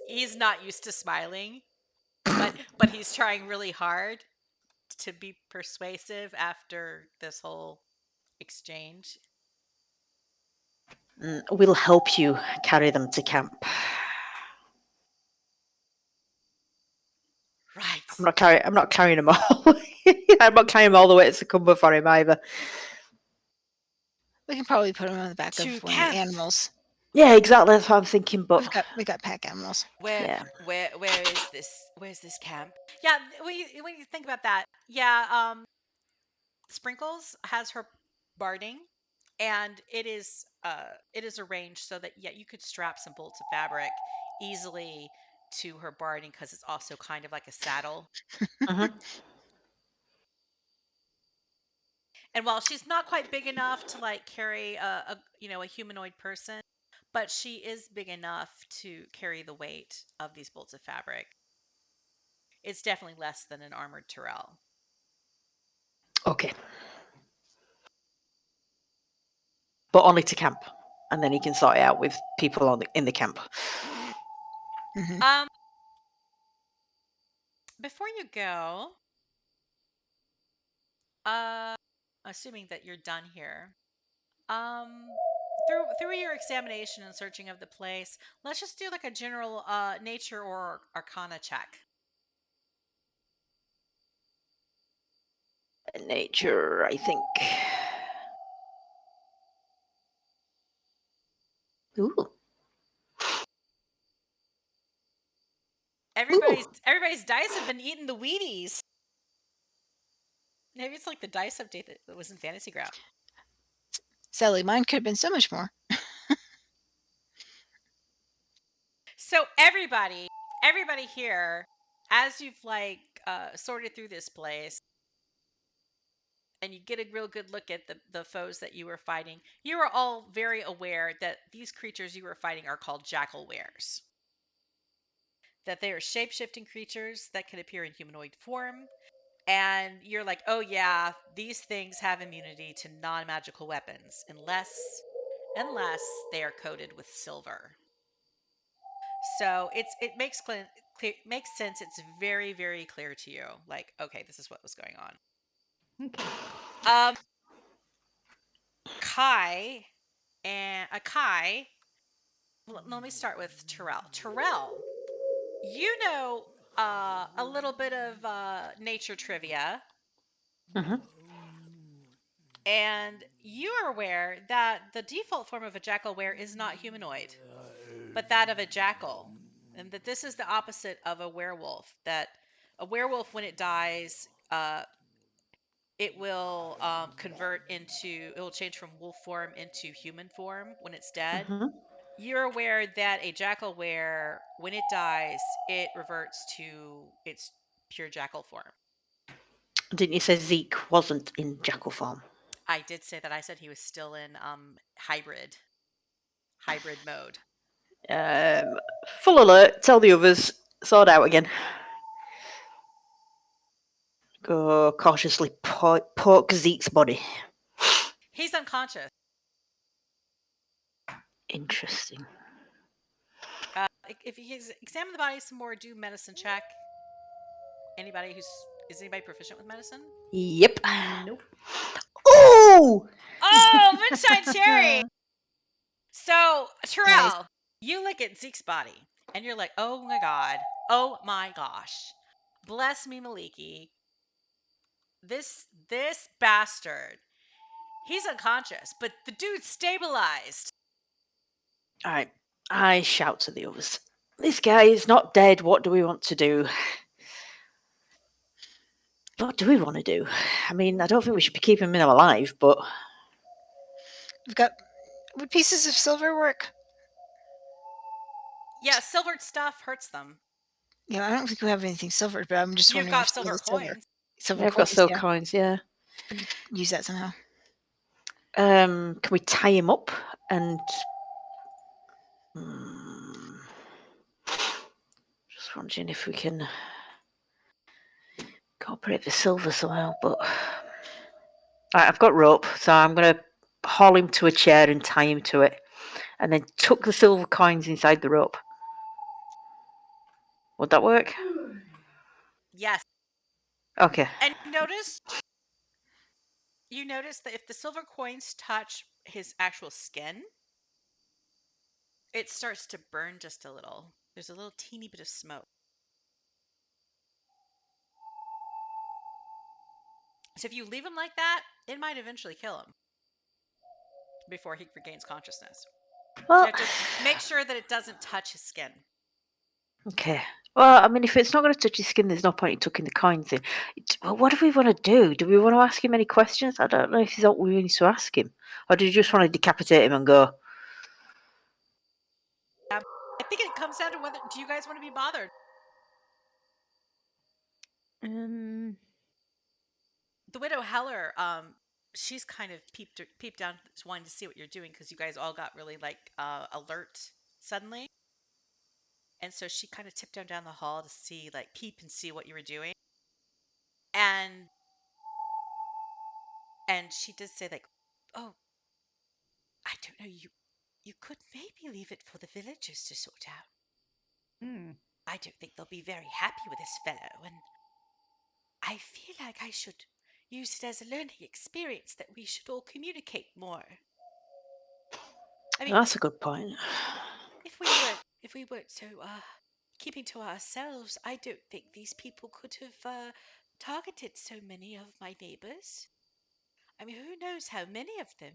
he's not used to smiling, but he's trying really hard to be persuasive after this whole exchange. we'll help you carry them to camp. I'm not carrying them all. I'm not carrying them all the way to Succumber for him either. We can probably put them on the back To of one of the camp. animals. Yeah, exactly. That's what I'm thinking. But We got pack animals. yeah. Where is this? Where's this camp? Yeah, when you think about that, yeah, Sprinkles has her barding, and it is arranged so that yeah, you could strap some bolts of fabric easily to her barding because it's also kind of like a saddle. Mhm. And while she's not quite big enough to like carry a you know a humanoid person, but she is big enough to carry the weight of these bolts of fabric. It's definitely less than an armored Tyrell. Okay. But only to camp, and then he can sort it out with people in the camp. Hmm. Before you go, uh, assuming that you're done here, um, through your examination and searching of the place, let's just do like a general nature or arcana check. Nature, I think. Ooh. Everybody's dice have been eating the Wheaties. Maybe it's like the dice update that was in Fantasy Ground. Sadly, mine could have been so much more. So everybody here, as you've like sorted through this place, and you get a real good look at the foes that you were fighting, you are all very aware that these creatures you were fighting are called jackal wares. That they are shape-shifting creatures that can appear in humanoid form, and you're like, oh yeah, these things have immunity to non-magical weapons unless they are coated with silver. So it makes makes sense. It's very clear to you. Like, okay, this is what was going on. Okay. Um, Kai Kai. Let me start with Terrell. Terrell, you know a little bit of nature trivia, Mhm. and you are aware that the default form of a jackal were is not humanoid, but that of a jackal, and that this is the opposite of a werewolf. That a werewolf, when it dies, it will it will change from wolf form into human form when it's dead. Mhm. You're aware that a jackal were, when it dies, it reverts to its pure jackal form. Didn't you say Zeke wasn't in jackal form? I did say that. I said he was still in hybrid mode. Um, Full alert. Tell the others. Sword out again. Go cautiously poke Zeke's body. He's unconscious. Interesting. If you examine the body some more, do medicine check. Is anybody proficient with medicine? Yep. Nope. Ooh! Oh, moonshine cherry! So, Nice. Terrell, you look at Zeke's body and you're like, oh my god, oh my gosh, bless me, Maliki. This bastard, he's unconscious, but the dude's stabilized. Alright. I shout to the others. This guy is not dead. What do we want to do? What do we want to do? I mean, I don't think we should be keeping him alive, but We've got. Would pieces of silver work? Yeah, silvered stuff hurts them. Yeah, I don't think we have anything silver, but I'm just You've wondering if got some of silver the silver, coins. silver I've got coins, silk yeah, coins. Yeah. we could use that somehow. Can we tie him up and? Hmm, just wondering if we can incorporate the silver somehow. But right, I've got rope, so I'm gonna haul him to a chair and tie him to it, and then tuck the silver coins inside the rope. Would that work? Yes. Okay. And you notice that if the silver coins touch his actual skin, it starts to burn just a little. There's a little teeny bit of smoke. So if you leave him like that, it might eventually kill him before he regains consciousness. So you Well, have to make sure that it doesn't touch his skin. okay. Well, I mean, if it's not going to touch his skin, there's no point in tucking the coins in. Well, what do we want to do? Do we want to ask him any questions? I don't know if he's what we need to ask him. Or do you just want to decapitate him and go? I think it comes down to whether do you guys want to be bothered. Um, The widow Heller, she's kind of peeped down, wanting to see what you're doing because you guys all got really like alert suddenly, and so she kind of tiptoed down the hall to see, like, peep and see what you were doing, and she did say, like, oh, I don't know, you could maybe leave it for the villagers to sort out. hmm. I don't think they'll be very happy with this fellow, and I feel like I should use it as a learning experience that we should all communicate more. I mean, That's a good point. if we weren't so keeping to ourselves, I don't think these people could have targeted so many of my neighbors. I mean, who knows how many of them?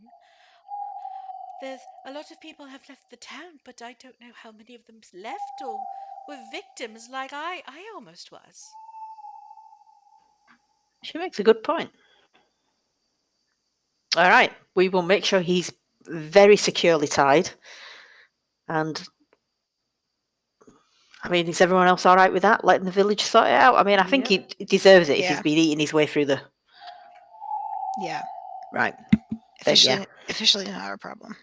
There's a lot of people have left the town, but I don't know how many of them left or were victims like I almost was. She makes a good point. All right, we will make sure he's very securely tied. And I mean, is everyone else all right with that? Letting the village sort it out? I mean, I think Yep. he deserves it if Yeah. he's been eating his way through the. Yeah. Right. Then, yeah. Officially not our problem.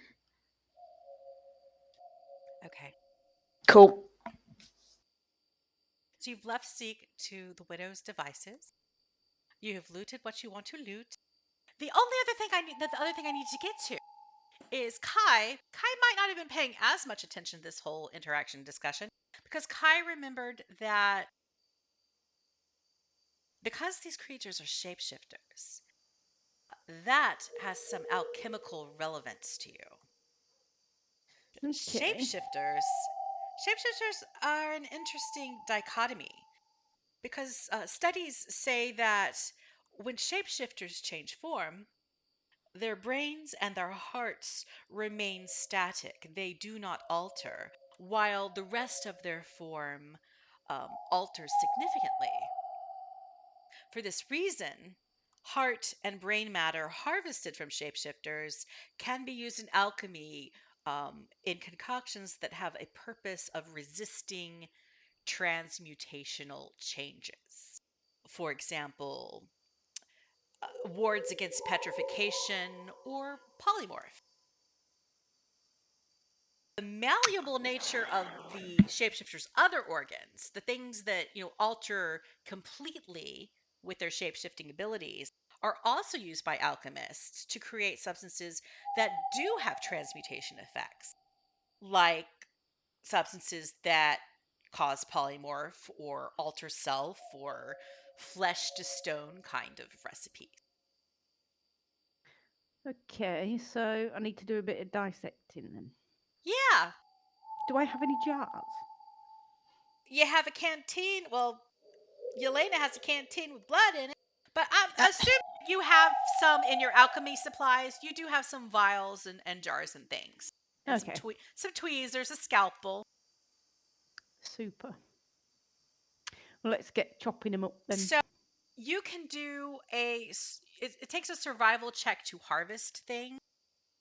Okay. Cool. So you've left Seek to the widow's devices. You have looted what you want to loot. The other thing I need to get to is Kai. Kai might not have been paying as much attention to this whole interaction discussion because Kai remembered that because these creatures are shapeshifters, that has some alchemical relevance to you. Okay. Shapeshifters are an interesting dichotomy because studies say that when shapeshifters change form, their brains and their hearts remain static. They do not alter, while the rest of their form alters significantly. For this reason, heart and brain matter harvested from shapeshifters can be used in alchemy in concoctions that have a purpose of resisting transmutational changes. For example, wards against petrification or polymorph. The malleable nature of the shapeshifter's other organs, the things that, alter completely with their shapeshifting abilities, are also used by alchemists to create substances that do have transmutation effects, like substances that cause polymorph or alter self or flesh to stone kind of recipe. Okay, so I need to do a bit of dissecting then. Yeah, Do I have any jars? you have a canteen. Well, Yelena has a canteen with blood in it, but I assume you have some in your alchemy supplies. You do have some vials and jars and things, and Okay. some tweezers, a scalpel. Super. Well, let's get chopping them up then. So you can do it takes a survival check to harvest things.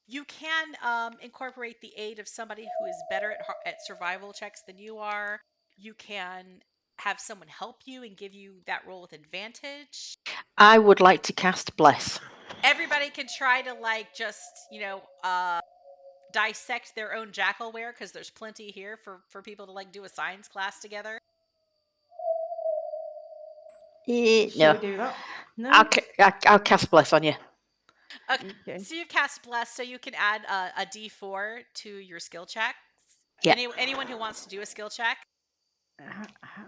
You can incorporate the aid of somebody who is better at survival checks than you are. You can have someone help you and give you that roll with advantage. I would like to cast Bless. Everybody can try to dissect their own jackalware because there's plenty here for people to do a science class together. Shall No. we do that? No. I'll cast Bless on you. Okay. So you've cast Bless, so you can add a D4 to your skill check. Yeah. Anyone who wants to do a skill check?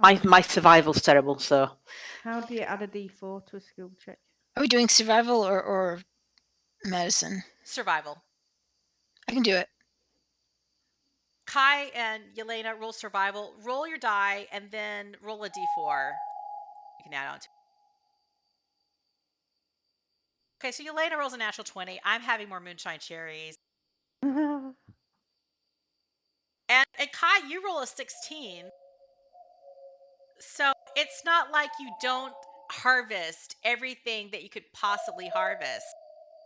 My survival's terrible, so. How do you add a D4 to a skill check? Are we doing survival or medicine? Survival. I can do it. Kai and Yelena roll survival. Roll your die and then roll a D4. You can add on to. Okay, so Yelena rolls a natural 20. I'm having more moonshine cherries. And Kai, you roll a 16. So it's not like you don't harvest everything that you could possibly harvest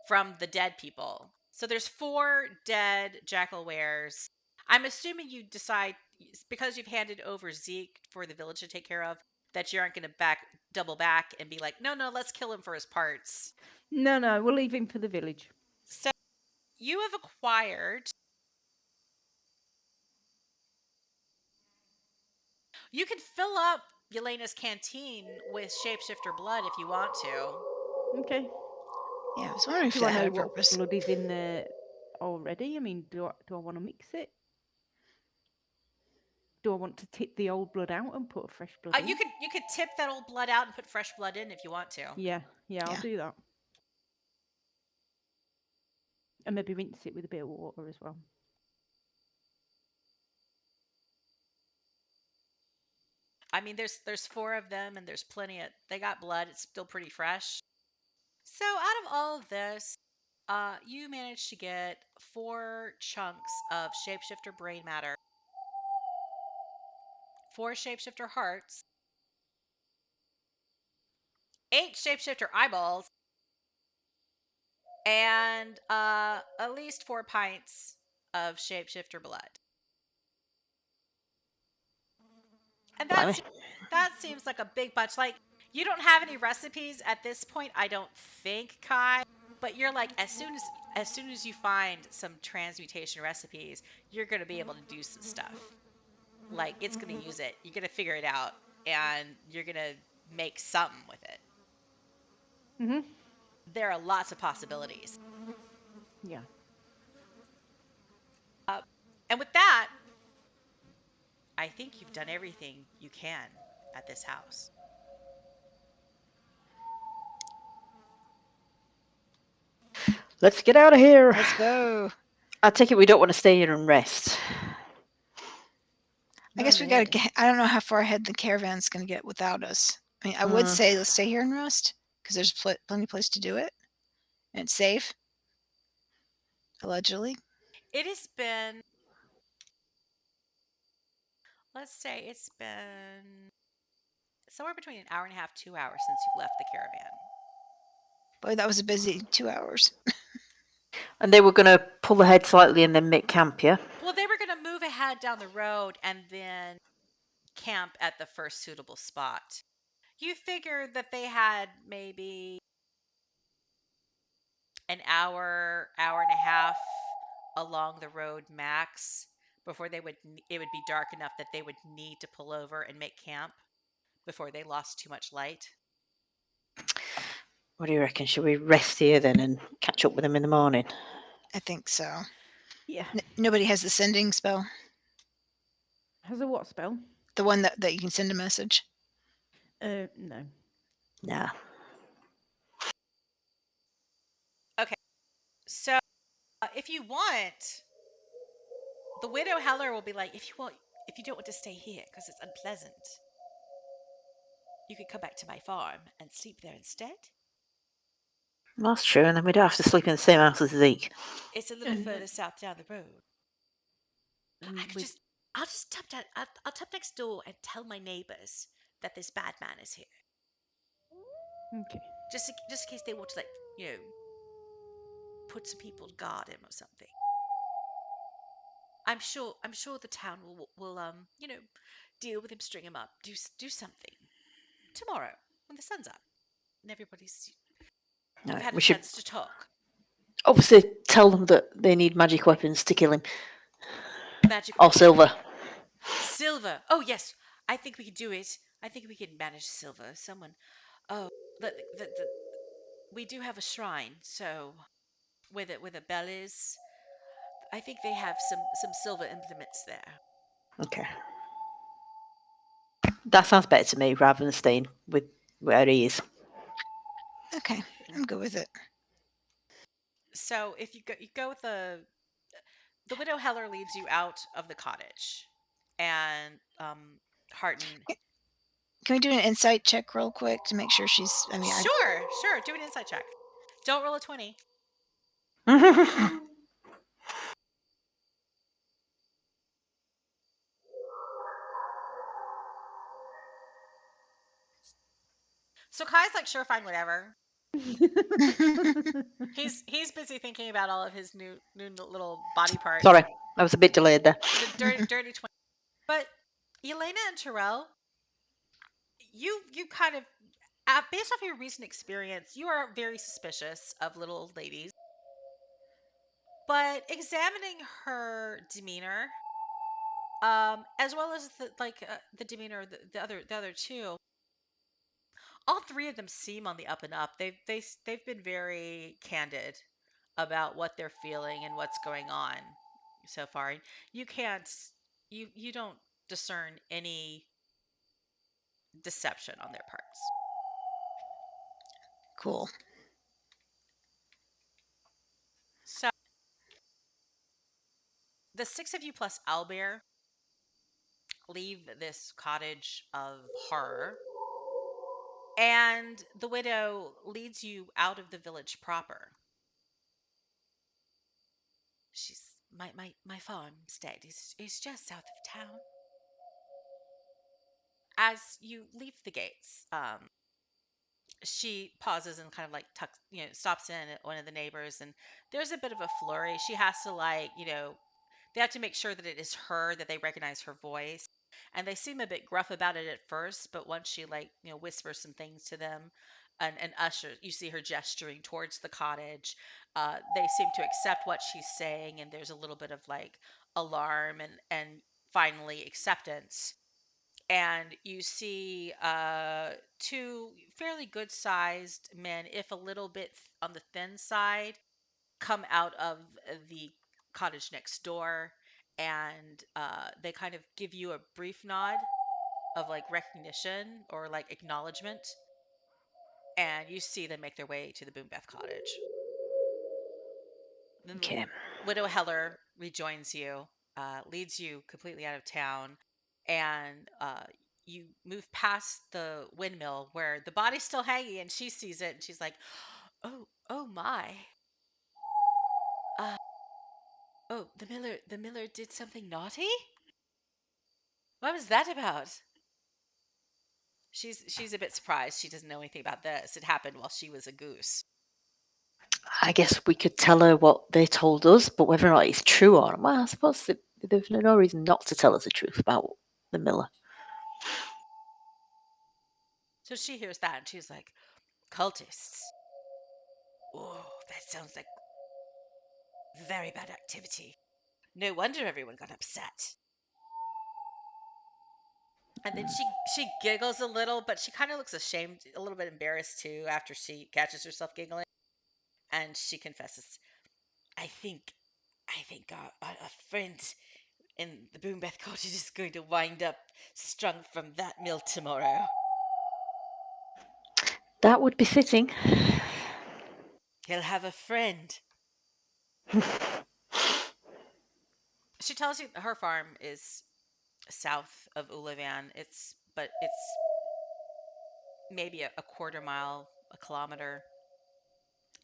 from the dead people. So there's 4 dead jackal wares. I'm assuming you decide, because you've handed over Zeke for the village to take care of, that you aren't going to double back and be like, no, let's kill him for his parts. No, we'll leave him for the village. So you have acquired. You can fill up Yelena's canteen with shapeshifter blood if you want to. Okay. Yeah, I was wondering if Do I that had know a what purpose. blood is in there already? I mean, do I want to mix it? Do I want to tip the old blood out and put fresh blood in? You could tip that old blood out and put fresh blood in if you want to. Yeah, I'll Yeah. do that. And maybe rinse it with a bit of water as well. I mean, there's 4 of them and there's plenty of. They got blood. It's still pretty fresh. So out of all of this, you managed to get 4 chunks of shapeshifter brain matter, 4 shapeshifter hearts, 8 shapeshifter eyeballs, and at least 4 pints of shapeshifter blood. And Blimey. that seems like a big bunch. Like, you don't have any recipes at this point, I don't think, Kai. But you're like, as soon as you find some transmutation recipes, you're gonna be able to do some stuff. Like, it's gonna use it. You're gonna figure it out, and you're gonna make something with it. Mhm. There are lots of possibilities. Yeah. Uh, and with that, I think you've done everything you can at this house. Let's get out of here. Let's go. I take it we don't want to stay here and rest. I No, guess we gotta no. get. I don't know how far ahead the caravan's gonna get without us. I mean, I would say let's stay here and rest because there's plenty of place to do it, and it's safe, allegedly. It has been, let's say, it's been somewhere between an hour and a half, 2 hours since you've left the caravan. Boy, that was a busy 2 hours. And they were going to pull ahead slightly and then make camp, yeah? Well, they were going to move ahead down the road and then camp at the first suitable spot. You figured that they had maybe an hour and a half along the road max before it would be dark enough that they would need to pull over and make camp before they lost too much light. What do you reckon? Should we rest here then and catch up with them in the morning? I think so. Yeah. Nobody has the sending spell, Has a what spell? the one that you can send a message. No. Nah. Okay, so if you want, the widow Heller will be like, if you don't want to stay here because it's unpleasant, you could come back to my farm and sleep there instead. That's true, and then we don't have to sleep in the same house as Zeke. It's a little And, further south down the road. I could we I'll just tap down. I'll tap next door and tell my neighbors that this bad man is here, okay. just in case they want to, like, put some people to guard him or something. I'm sure the town will deal with him, string him up, do something tomorrow when the sun's up and No, you've had a we should chance to talk. obviously tell them that they need magic weapons to kill him. Magic Or weapons. silver. Silver. Oh yes, I think we can do it. I think we can manage silver. Someone. Oh, the we do have a shrine, so where the bell is, I think they have some silver implements there. Okay. That sounds better to me rather than staying with where he is. Okay, I'm good with it. So if you go with the widow Heller leaves you out of the cottage, and Harton. Can we do an insight check real quick to make sure she's? I mean, Sure, do an insight check. Don't roll a 20. So Kai's like, sure, fine, whatever. He's busy thinking about all of his new little body parts. Sorry, I was a bit delayed there. The dirty 20. But Elena and Terrell, you kind of, based off your recent experience, you are very suspicious of little old ladies. But examining her demeanor, as well as the demeanor of the other two, all three of them seem on the up and up. They've been very candid about what they're feeling and what's going on so far. You can't you don't discern any deception on their parts. Cool. So the six of you plus Owlbear leave this cottage of horror, and the widow leads you out of the village proper. She's my farmstead is just south of town. As you leave the gates, she pauses and kind of like stops in at one of the neighbors, and there's a bit of a flurry. She has to they have to make sure that it is her, that they recognize her voice. And they seem a bit gruff about it at first, but once she whispers some things to them and ushers, you see her gesturing towards the cottage. They seem to accept what she's saying, and there's a little bit of like alarm and finally acceptance. And you see two fairly good sized men, if a little bit on the thin side, come out of the cottage next door, and they kind of give you a brief nod of like recognition or like acknowledgement, and you see them make their way to the Boumbeth Cottage. Then Okay. Widow Heller rejoins you, leads you completely out of town, and you move past the windmill where the body's still hanging, and she sees it, and she's like, "Oh my! Uh, oh, the miller did something naughty? What was that about?" She's a bit surprised. She doesn't know anything about this. It happened while she was a goose. I guess we could tell her what they told us, but whether or not it's true or not, well, I suppose there's no reason not to tell us the truth about the miller. So she hears that, and she's like, "Cultists. Oh, that sounds like very bad activity. No wonder everyone got upset." And then she giggles a little, but she kind of looks ashamed, a little bit embarrassed too, after she catches herself giggling, and she confesses, "I think a friend in the Boombeth Cottage is going to wind up strung from that mill tomorrow. That would be fitting. He'll have a friend." She tells you her farm is south of Ulavan. It's maybe a quarter mile, a kilometer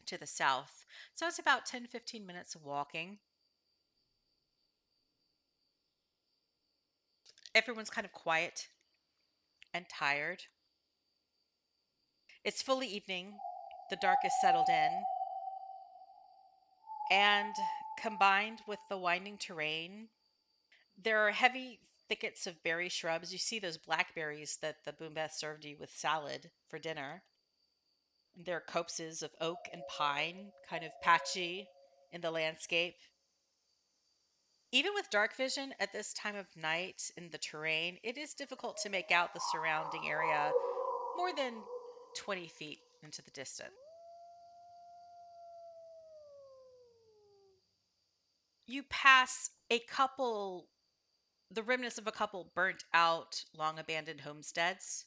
to the south. So it's about 10-15 minutes of walking. Everyone's kind of quiet and tired. It's fully evening. The dark is settled in, and combined with the winding terrain, there are heavy thickets of berry shrubs. You see those blackberries that the Boombeth served you with salad for dinner. There are copses of oak and pine, kind of patchy in the landscape. Even with dark vision at this time of night in the terrain, it is difficult to make out the surrounding area more than 20 feet into the distance. You pass the remnants of a couple burnt out, long abandoned homesteads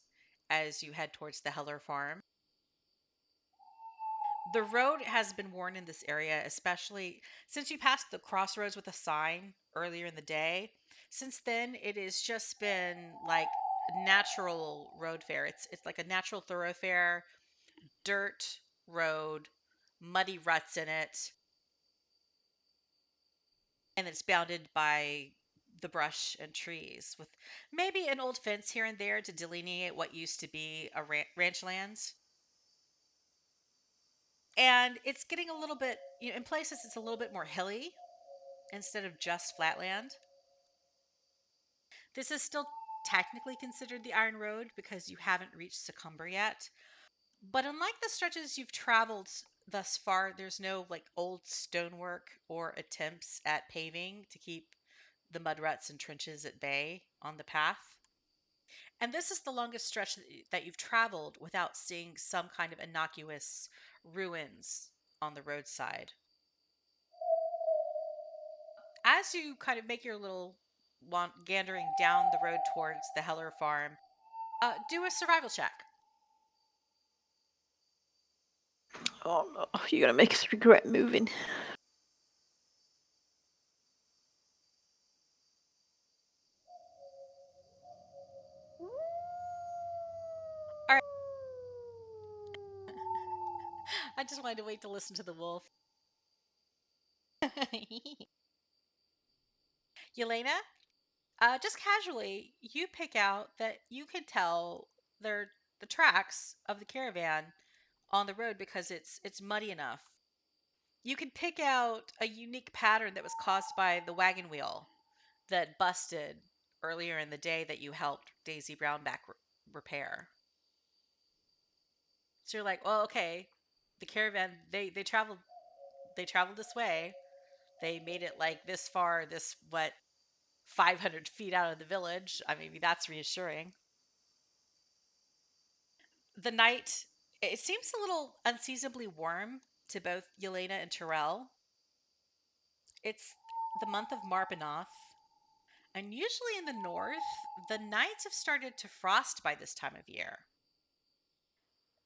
as you head towards the Heller farm. The road has been worn in this area, especially since you passed the crossroads with a sign earlier in the day. Since then, it has just been like natural road fare. It's like a natural thoroughfare, dirt road muddy ruts in it, and it's bounded by the brush and trees with maybe an old fence here and there to delineate what used to be a ranch lands. And it's getting a little bit, in places it's a little bit more hilly instead of just flatland. This is still technically considered the Iron Road because you haven't reached Succumber yet. But unlike the stretches you've traveled thus far, there's no like old stonework or attempts at paving to keep the mud ruts and trenches at bay on the path. And this is the longest stretch that you've traveled without seeing some kind of innocuous ruins on the roadside. As you kind of make your little gandering down the road towards the Heller farm, do a survival check. Oh no, you're gonna make us regret moving. All right. I just wanted to wait to listen to the wolf. Yelena, just casually, you pick out that you can tell they're the tracks of the caravan on the road because it's muddy enough. You can pick out a unique pattern that was caused by the wagon wheel that busted earlier in the day that you helped Daisy Brownback repair. So you're like, well, okay, the caravan they traveled this way. They made it like this far, this what 500 feet out of the village. I mean, maybe that's reassuring. The night, it seems a little unseasonably warm to both Yelena and Terrell. It's the month of Marbinoth, and usually in the north, the nights have started to frost by this time of year.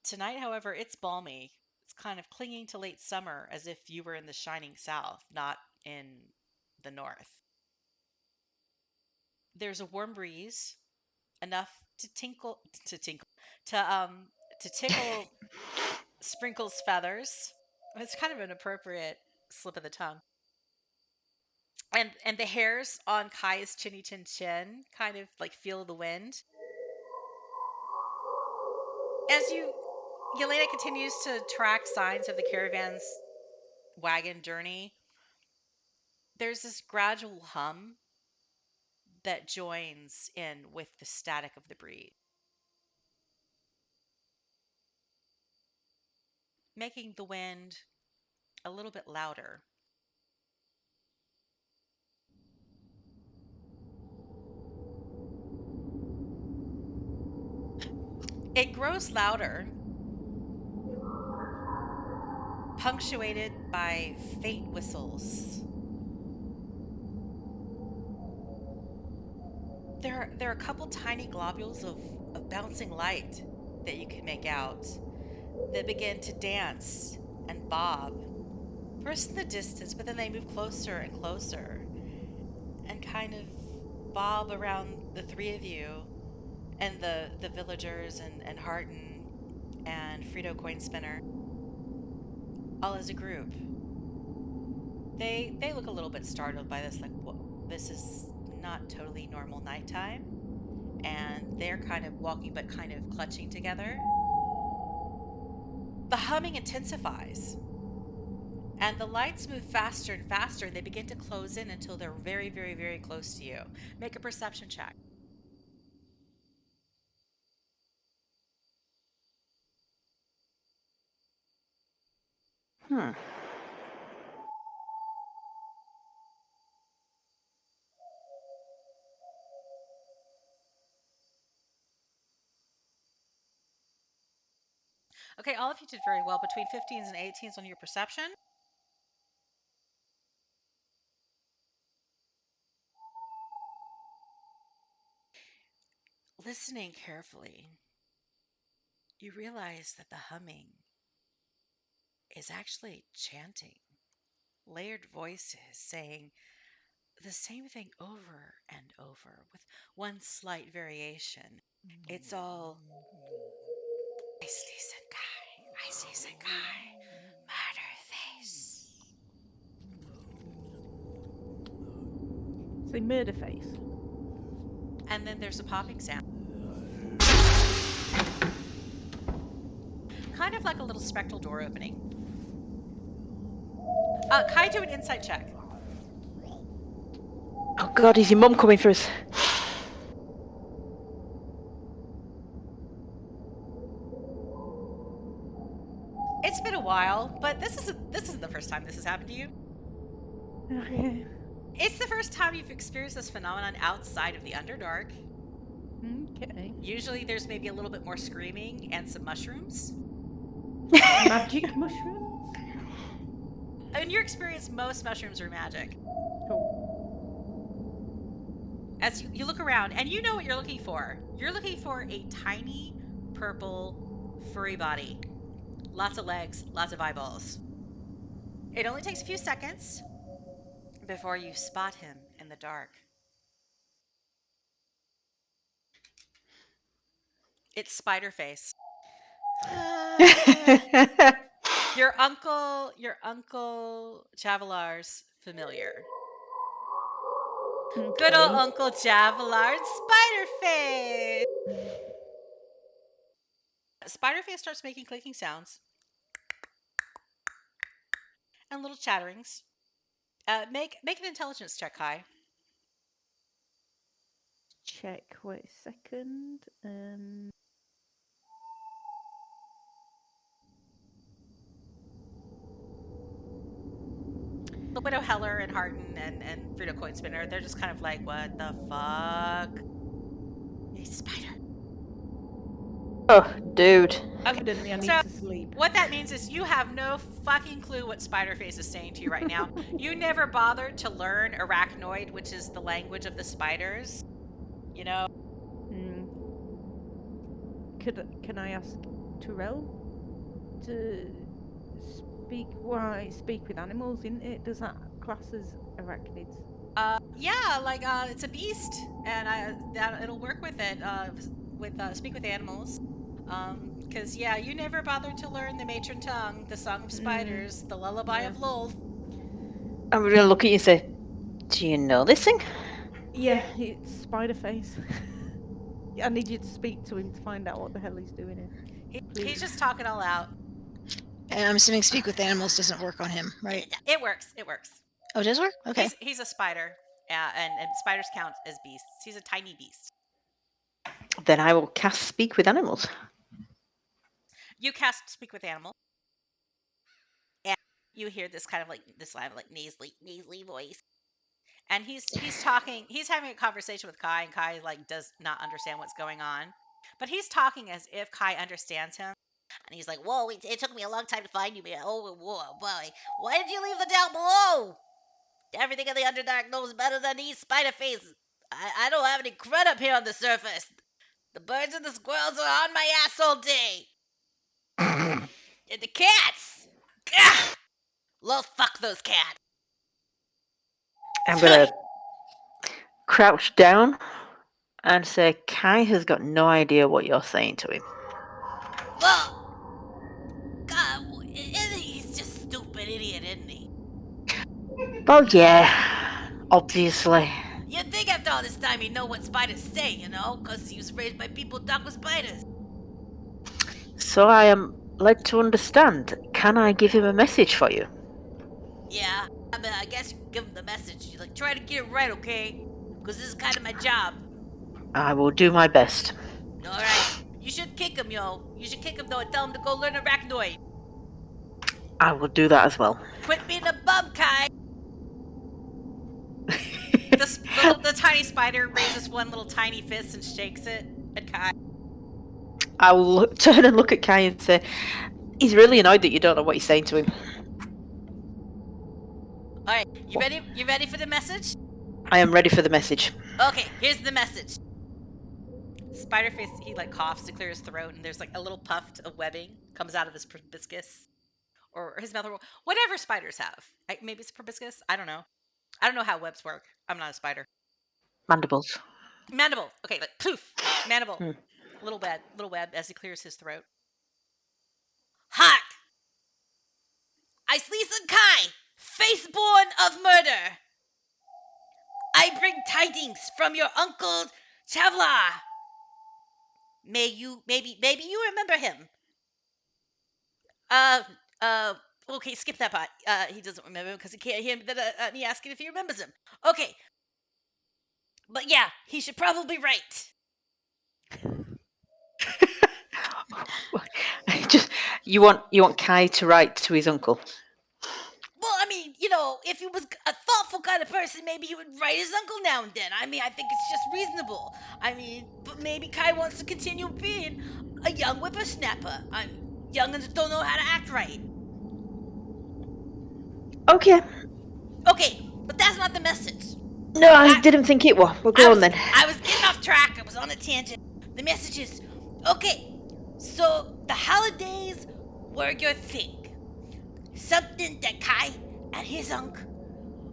Tonight, however, it's balmy. It's kind of clinging to late summer as if you were in the shining south, not in the north. There's a warm breeze, enough to to tickle Sprinkle's feathers. It's kind of an appropriate slip of the tongue. And the hairs on Kai's chinny chin kind of like feel the wind. As Yelena continues to track signs of the caravan's wagon journey, there's this gradual hum that joins in with the static of the breeze, making the wind a little bit louder. It grows louder, punctuated by faint whistles. There are a couple tiny globules of bouncing light that you can make out that begin to dance and bob, first in the distance, but then they move closer and closer and kind of bob around the three of you and the villagers and Harton and Frito Coin Spinner, all as a group. They look a little bit startled by this, like, whoa, this is not totally normal nighttime. And they're kind of walking but kind of clutching together. The humming intensifies, and the lights move faster and faster, and they begin to close in until they're very, very, very close to you. Make a perception check. Hmm. Okay, all of you did very well, between 15s and 18s on your perception. Listening carefully, you realize that the humming is actually chanting, layered voices saying the same thing over and over with one slight variation. It's all, I see Senkai, I see Senkai, murder Say murder face. And then there's a popping sound. Kind of like a little spectral door opening. Kai, do an insight check. Oh God, is your mum coming for us? It's been a while, but this isn't the first time this has happened to you. Okay. It's the first time you've experienced this phenomenon outside of the Underdark. Okay. Usually there's maybe a little bit more screaming and some mushrooms. Magic mushrooms. In your experience, most mushrooms are magic. Cool. As you look around, and you know what you're looking for. You're looking for a tiny, purple, furry body. Lots of legs, lots of eyeballs. It only takes a few seconds before you spot him in the dark. It's Spiderface. Your uncle Javelar's familiar. Good old Okay. Uncle Javelard, Spiderface. Spiderface starts making clicking sounds and little chatterings. Make an intelligence check, Kai. Check. Wait a second. The Widow Heller and Harton and Frito Coinspinner, they're just kind of like, what the fuck? A spider. Oh, dude. Okay, Evidently, I need so to sleep. what that means is you have no fucking clue what Spiderface is saying to you right now. You never bothered to learn Arachnoid, which is the language of the spiders. You know, Hmm. Can I ask Tyrell to speak with animals? In it, does that class as arachnids? yeah, like it's a beast, and it'll work with it. With speak with animals. Because yeah, you never bothered to learn the matron tongue, the song of spiders, the lullaby Yeah. of Lolth. I'm going to look at you and say, do you know this thing? Yeah, it's Spiderface. I need you to speak to him to find out what the hell he's doing here. Please. He's just talking all out. And I'm assuming speak with animals doesn't work on him, right? It works. It works. Oh, it does work? Okay. He's a spider, and spiders count as beasts. He's a tiny beast. Then I will cast Speak with Animals. You cast speak with animal, and you hear this kind of like this loud, like nasally voice, and he's talking. He's having a conversation with Kai, and Kai like does not understand what's going on, but he's talking as if Kai understands him. And he's like, "Whoa, it took me a long time to find you, man. Oh, whoa, boy, why did you leave the down below? Everything in the Underdark knows better than these spider faces. I don't have any crud up here on the surface. The birds and the squirrels are on my ass all day. And the cats! Gah! Well, fuck those cats. I'm going to crouch down and say, Kai has got no idea what you're saying to him. Well, God, he's just a stupid idiot, isn't he? Well, yeah, obviously. You'd think after all this time he'd know what spiders say, you know, because he was raised by people who talk with spiders. So I am led to understand. Can I give him a message for you? Yeah, I mean, I guess you can give him the message. You like, try to get it right, okay? Because this is kind of my job. I will do my best. All right. You should kick him, yo. You should kick him, though, and tell him to go learn Arachnoid. I will do that as well. Quit being a bum, Kai. The tiny spider raises one little tiny fist and shakes it at Kai. I will turn and look at Kai and say, he's really annoyed that you don't know what he's saying to him. All right, you ready? You ready for the message? I am ready for the message. Okay, here's the message. Spiderface, he like coughs to clear his throat, and there's like a little puff of webbing comes out of his proboscis or his mouth, or whatever spiders have. Maybe it's proboscis. I don't know. I don't know how webs work. I'm not a spider. Mandibles. Mandible. Okay, like poof. Mandible. Hmm. Little web as he clears his throat. Hark! I Sleason Kai, faceborn of murder. I I bring tidings from your uncle Traveler. Maybe you remember him. Uh, okay, skip that part. He doesn't remember him because he can't hear me asking if he remembers him. Okay, but yeah, he should probably write. Just you want Kai to write to his uncle. Well, I mean, if he was a thoughtful kind of person, maybe he would write his uncle now and then. I mean, I think it's just reasonable. I mean, but maybe Kai wants to continue being a young whippersnapper. Youngins don't know how to act right. Okay. Okay, but that's not the message. No, I didn't think it was. Well, go on then. I was getting off track. I was on a tangent. The message is, okay, so the holidays were your thing. Something that Kai and his uncle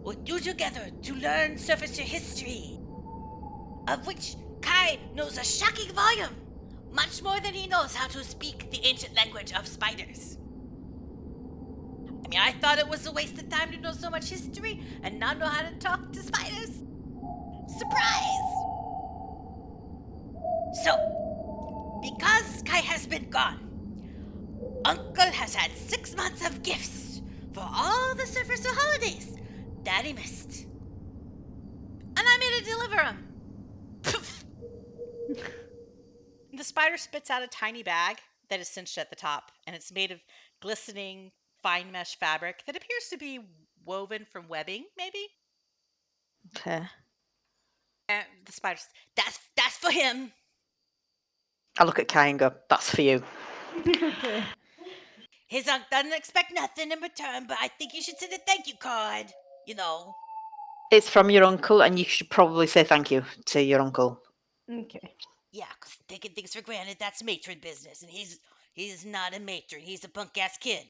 would do together to learn surface history, of which Kai knows a shocking volume, much more than he knows how to speak the ancient language of spiders. I mean, I thought it was a waste of time to know so much history and not know how to talk to spiders. Surprise! So, because Kai has been gone, Uncle has had 6 months of gifts for all the surface holidays that he missed. And I'm here to deliver them. The spider spits out a tiny bag that is cinched at the top, and it's made of glistening fine mesh fabric that appears to be woven from webbing, maybe. Okay. And the spider says, that's for him. I look at Kai and go, "That's for you." Okay. His uncle doesn't expect nothing in return, but I think you should send a thank you card. It's from your uncle, and you should probably say thank you to your uncle. Okay. Yeah, 'cause taking things for granted, that's matron business, and he's not a matron. He's a punk-ass kid.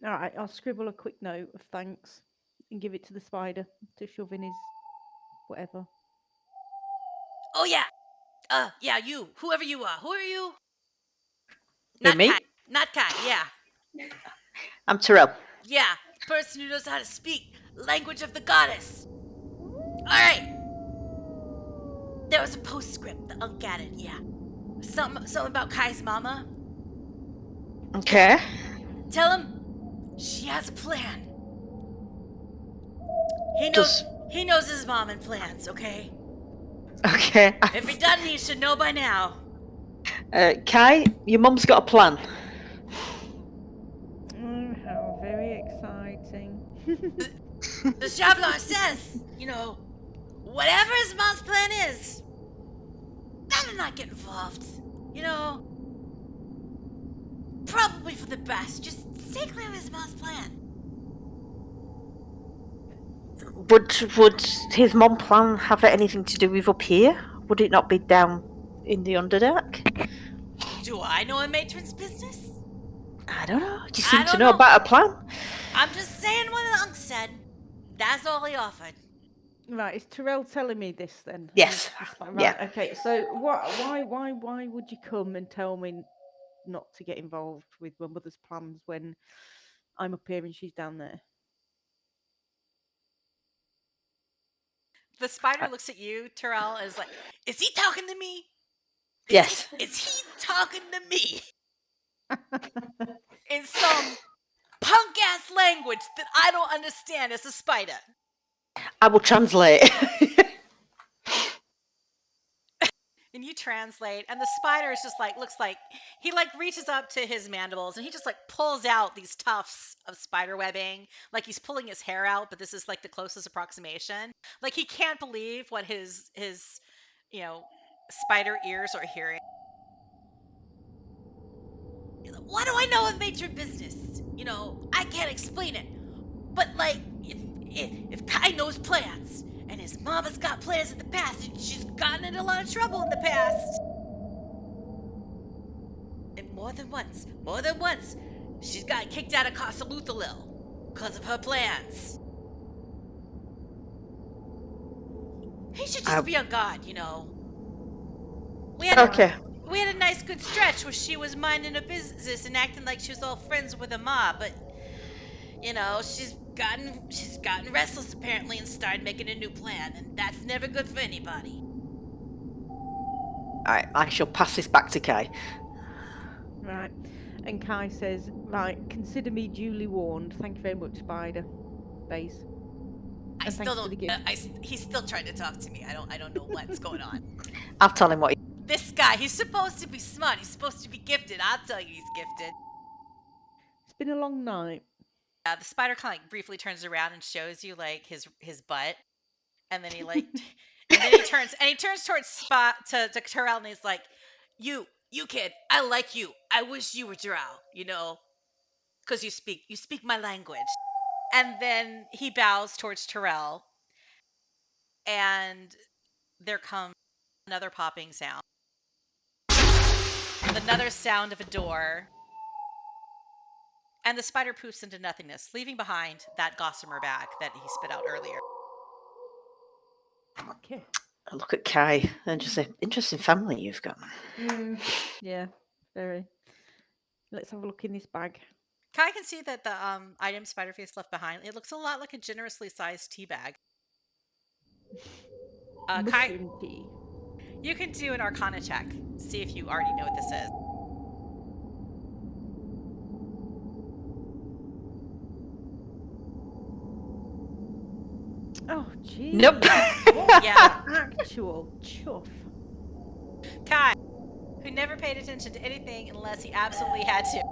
All right. I'll scribble a quick note of thanks and give it to the spider to shove in his whatever. Oh, yeah. Yeah, you. Whoever you are. Who are you? Who, me? Kai. Not Kai, yeah. I'm Terrell. Yeah, person who knows how to speak language of the goddess. Alright. There was a postscript the Unk added, yeah. Something about Kai's mama. Okay. Tell him she has a plan. He Does knows his mom and plans, okay? okay. If he doesn't, he should know by now. Kai, your mum's got a plan. How very exciting. The Shavlar says, whatever his mom's plan is, better not get involved. Probably for the best. Just stay clear of his mom's plan. Would his mum plan have anything to do with up here? Would it not be down in the underdeck? Do I know a matron's business? I don't know. You I seem to don't know know. about a plan. I'm just saying what the uncle said. That's all he offered. Right, is Terrell telling me this then? Yes. Right. Yeah. Okay. So why would you come and tell me not to get involved with my mother's plans when I'm up here and she's down there? The spider looks at you, Terrell, and is like, is he talking to me? Yes. Is he talking to me? In some punk-ass language that I don't understand as a spider. I will translate. And you translate, and the spider is just looks like he reaches up to his mandibles and he just pulls out these tufts of spider webbing, like he's pulling his hair out, but this is the closest approximation. Like he can't believe what his spider ears are hearing. What do I know of matron business? I can't explain it. But if Kai knows plans, and his mama's got plans in the past, and she's gotten in a lot of trouble in the past. And more than once, she's got kicked out of Casa Luthalil because of her plans. He should just be on guard, We had a nice good stretch where she was minding her business and acting like she was all friends with her ma, but she's gotten restless apparently and started making a new plan, and that's never good for anybody. I shall pass this back to Kai. Right. And Kai says, right, consider me duly warned. Thank you very much, Spiderface. I And still thanks for don't. the gift. He's still trying to talk to me. I don't know what's going on. I'll tell him what. This guy, he's supposed to be smart. He's supposed to be gifted. I'll tell you, he's gifted. It's been a long night. The spider kind of like briefly turns around and shows you like his butt, and then he like, and then he turns towards Spot to Terrell, and he's like, you kid, I like you. I wish you were Drow, because you speak my language. And then he bows towards Terrell, and there comes another popping sound, another sound of a door, and the spider poofs into nothingness, leaving behind that gossamer bag that he spit out earlier. Okay. I look at Kai and just say, interesting family you've got. Yeah, very. Let's have a look in this bag. Kai can see that the item Spiderface left behind, it looks a lot like a generously sized tea bag. Kai, Mushroom tea. you can do an Arcana check. See if you already know what this is. Oh, gee. Nope. Yeah. Actual chuff. Kai, who never paid attention to anything unless he absolutely had to.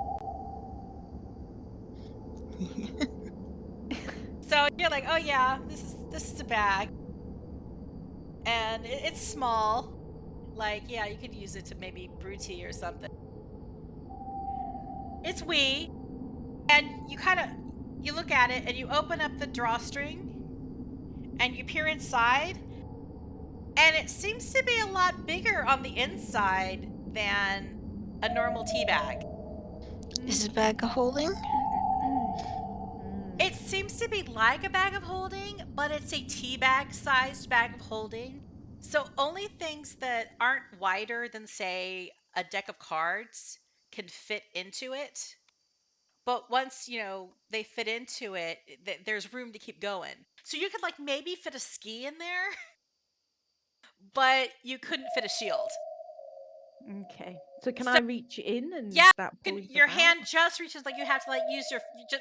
So you're like, oh yeah, this is a bag, and it's small. Like, yeah, you could use it to maybe brew tea or something. It's wee, and you look at it and you open up the drawstring and you peer inside, and it seems to be a lot bigger on the inside than a normal tea bag. Is it a bag of holding? It seems to be like a bag of holding, but it's a tea bag sized bag of holding. So only things that aren't wider than, say, a deck of cards can fit into it. But once, they fit into it, there's room to keep going. So you could like maybe fit a ski in there, but you couldn't fit a shield. Okay. So can So I reach in and yeah, start pulling your stuff hand out? just reaches, like you have to like use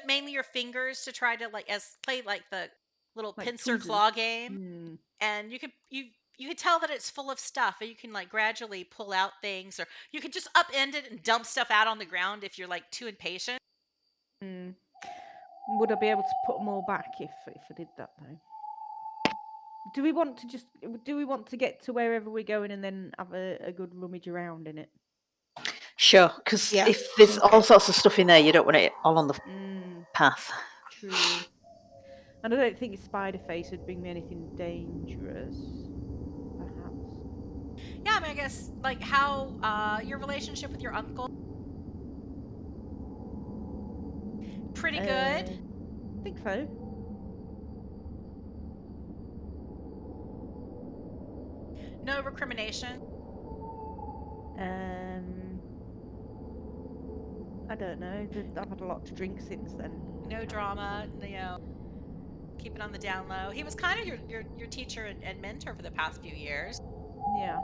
mainly your fingers to try to like play like the little Like pincer tweezers. claw game. And you could tell that it's full of stuff, and you can like gradually pull out things, or you could just upend it and dump stuff out on the ground if you're like too impatient. Would I be able to put them all back if I did that though? Do we want to get to wherever we're going and then have a good rummage around in it? Sure, because Yeah. if there's all sorts of stuff in there, you don't want it all on the path. True. And I don't think Spiderface would bring me anything dangerous. Perhaps. Yeah, I mean, I guess like how your relationship with your uncle, pretty good. I think so. No recrimination. I don't know. I've had a lot to drink since then. No drama. Keep it on the down low. He was kind of your teacher and mentor for the past few years. Yeah.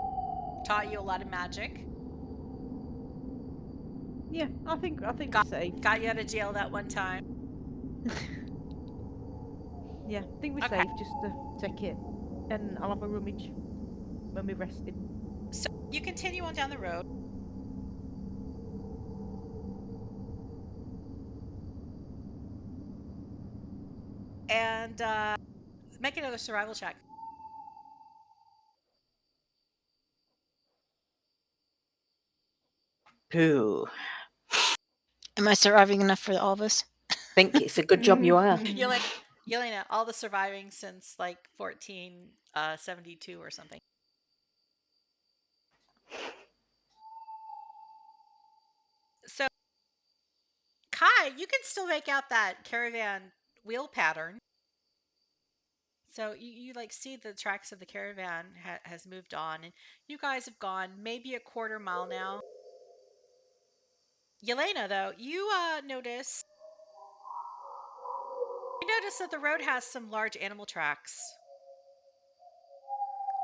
Taught you a lot of magic. Yeah, I think we're safe. Got you out of jail that one time. Yeah, I think we're Okay. safe. Just to check it, and I'll have a rummage when we're resting. So you continue on down the road. And make another survival check. Ooh, Am I surviving enough for all of us? think it's a good job you are. Yelena, all the surviving since like 1472 or something. So, Kai, you can still make out that caravan wheel pattern. So you like see the tracks of the caravan has moved on, and you guys have gone maybe a quarter mile now. Yelena, though, you notice You notice that the road has some large animal tracks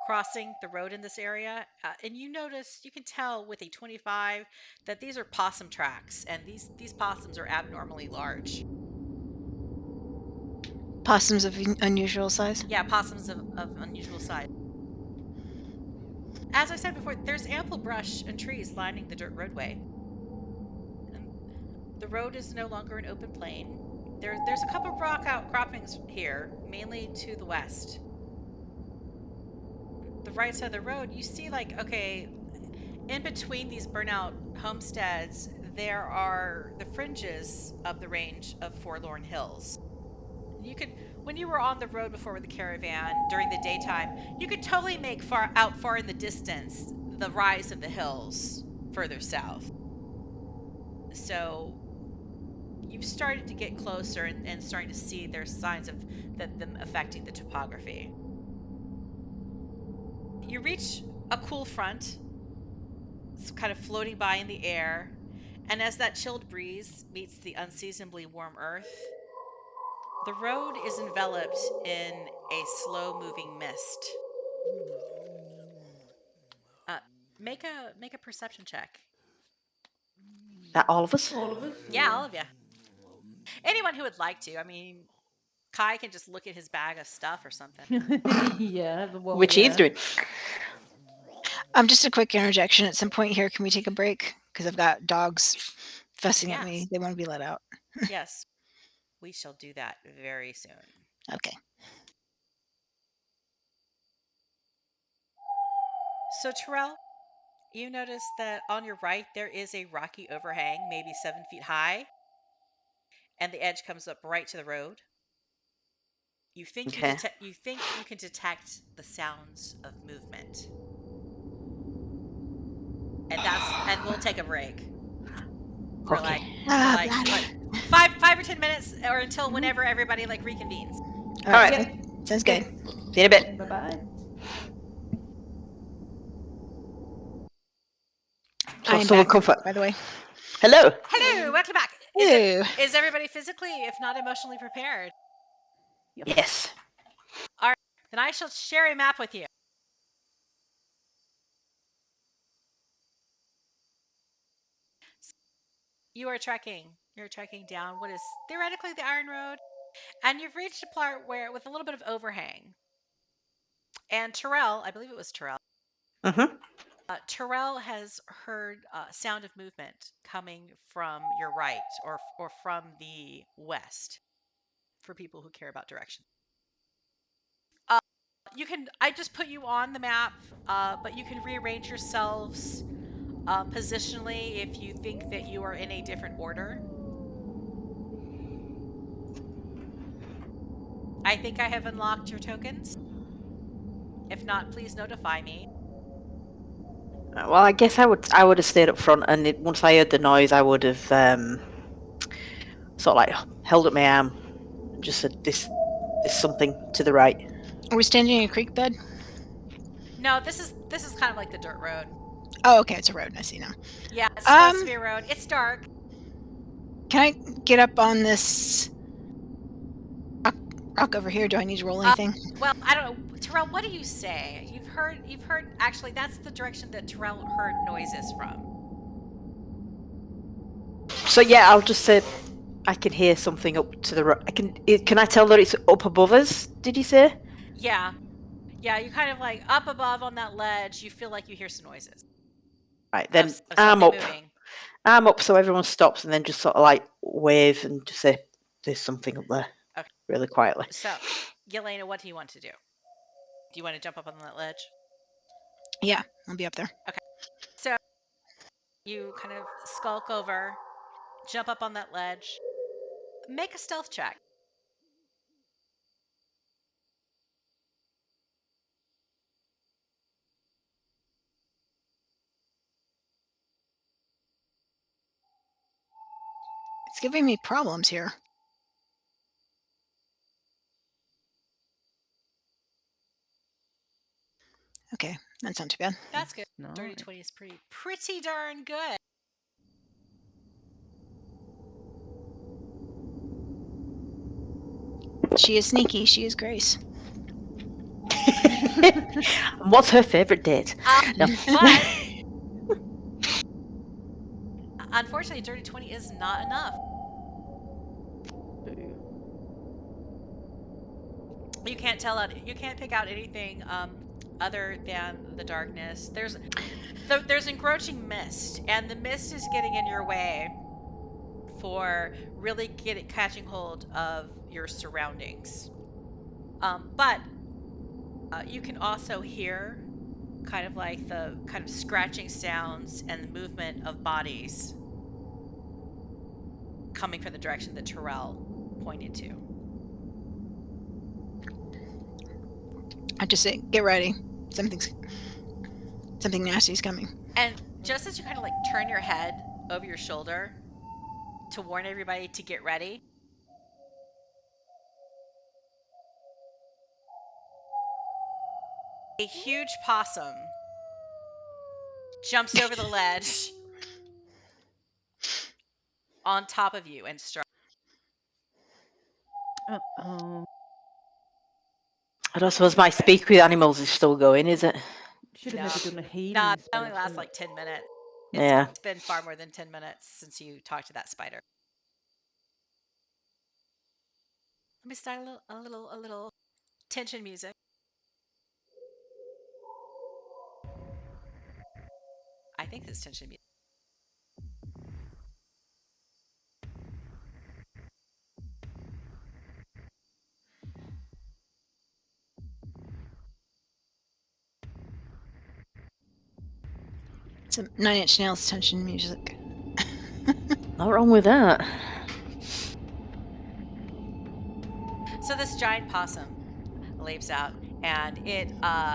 crossing the road in this area, and you can tell with a 25 that these are possum tracks, and these possums are abnormally large. Possums of unusual size. Yeah, possums of unusual size. As I said before, there's ample brush and trees lining the dirt roadway, and the road is no longer an open plain. There's a couple of rock outcroppings here, mainly to the west. The right side of the road, you see, like, okay, in between these burnout homesteads, there are the fringes of the range of forlorn hills. You could, when you were on the road before with the caravan during the daytime, you could totally make far in the distance the rise of the hills further south. So you've started to get closer and starting to see there's signs of them affecting the topography. You reach a cool front. It's kind of floating by in the air, and as that chilled breeze meets the unseasonably warm earth, the road is enveloped in a slow-moving mist. Uh, make a perception check. That all of us? Yeah, all of you. Anyone who would like to. I mean, Kai can just look at his bag of stuff or something. Yeah, well, Which he's doing. Just a quick interjection. At some point here, can we take a break? Because I've got dogs fussing at me. Yes. They want to be let out. Yes, we shall do that very soon. Okay. So, Terrell, you notice that on your right there is a rocky overhang, maybe 7 feet high, and the edge comes up right to the road. You think Okay. you think you can detect the sounds of movement, and we'll take a break for Okay. like 5 or 10 minutes, or until whenever everybody like reconvenes. All right. right. Sounds good. See you in a bit. Bye-bye. So I'm someone back, comfort. by the way. Hello. Hello, welcome back. Hello. Is everybody physically, if not emotionally, prepared? Yes. All right, then I shall share a map with you. You're trekking down what is theoretically the Iron Road, and you've reached a part where with a little bit of overhang. And Terrell, I believe it was Terrell. Mm-hmm. Terrell has heard sound of movement coming from your right or from the west. For people who care about direction, I just put you on the map, but you can rearrange yourselves positionally if you think that you are in a different order. I think I have unlocked your tokens. If not, please notify me. Well, I guess I would have stayed up front, and once I heard the noise, I would have sort of like held up my arm and just said, "This something to the right." Are we standing in a creek bed? No, this is kind of like the dirt road. Oh, okay. It's a road. I see now. Yeah, it's supposed to be a road. It's dark. Can I get up on this rock over here? Do I need to roll anything? Well, I don't know, Terrell. What do you say? You've heard. Actually, that's the direction that Terrell heard noises from. So yeah, I'll just say I can hear something up to the right. Can I tell that it's up above us? Did you say? Yeah, you kind of like up above on that ledge. You feel like you hear some noises Right then, of arm something up. moving. Arm up, so everyone stops, and then just sort of like wave and just say, "There's something up there," Okay. really quietly. So, Yelena, what do you want to do? Do you want to jump up on that ledge? Yeah, I'll be up there. Okay. So you kind of skulk over, jump up on that ledge, make a stealth check. It's giving me problems here. Okay, that's not too bad. That's good. Nice. Dirty 20 is pretty darn good. She is sneaky. She is Grace. What's her favourite date? No. But unfortunately, dirty 20 is not enough. You can't tell out. You can't pick out anything other than the darkness. There's encroaching mist, and the mist is getting in your way for really catching hold of your surroundings. But you can also hear kind of like the kind of scratching sounds and the movement of bodies coming from the direction that Terrell pointed to. I just say, get ready. Something nasty's coming. And just as you kind of like turn your head over your shoulder to warn everybody to get ready, a huge possum jumps over the ledge on top of you and strikes. Oh, I don't suppose my speak with animals is still going, is it? should have never done a healing Nah, it spell. only lasts like 10 minutes. Yeah. It's been far more than 10 minutes since you talked to that spider. Let me start a little tension music. I think it's tension music. It's a 9 Inch Nails tension music. Not wrong with that. So this giant possum leaps out, and it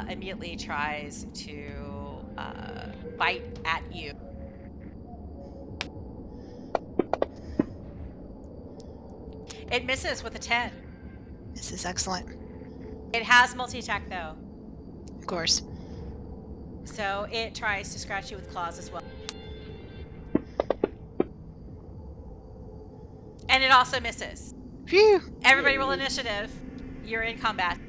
immediately tries to bite at you. It misses with a 10. This is excellent. It has multi-attack though, Of course. so it tries to scratch you with claws as well. And it also misses. Phew. Everybody roll initiative. You're in combat.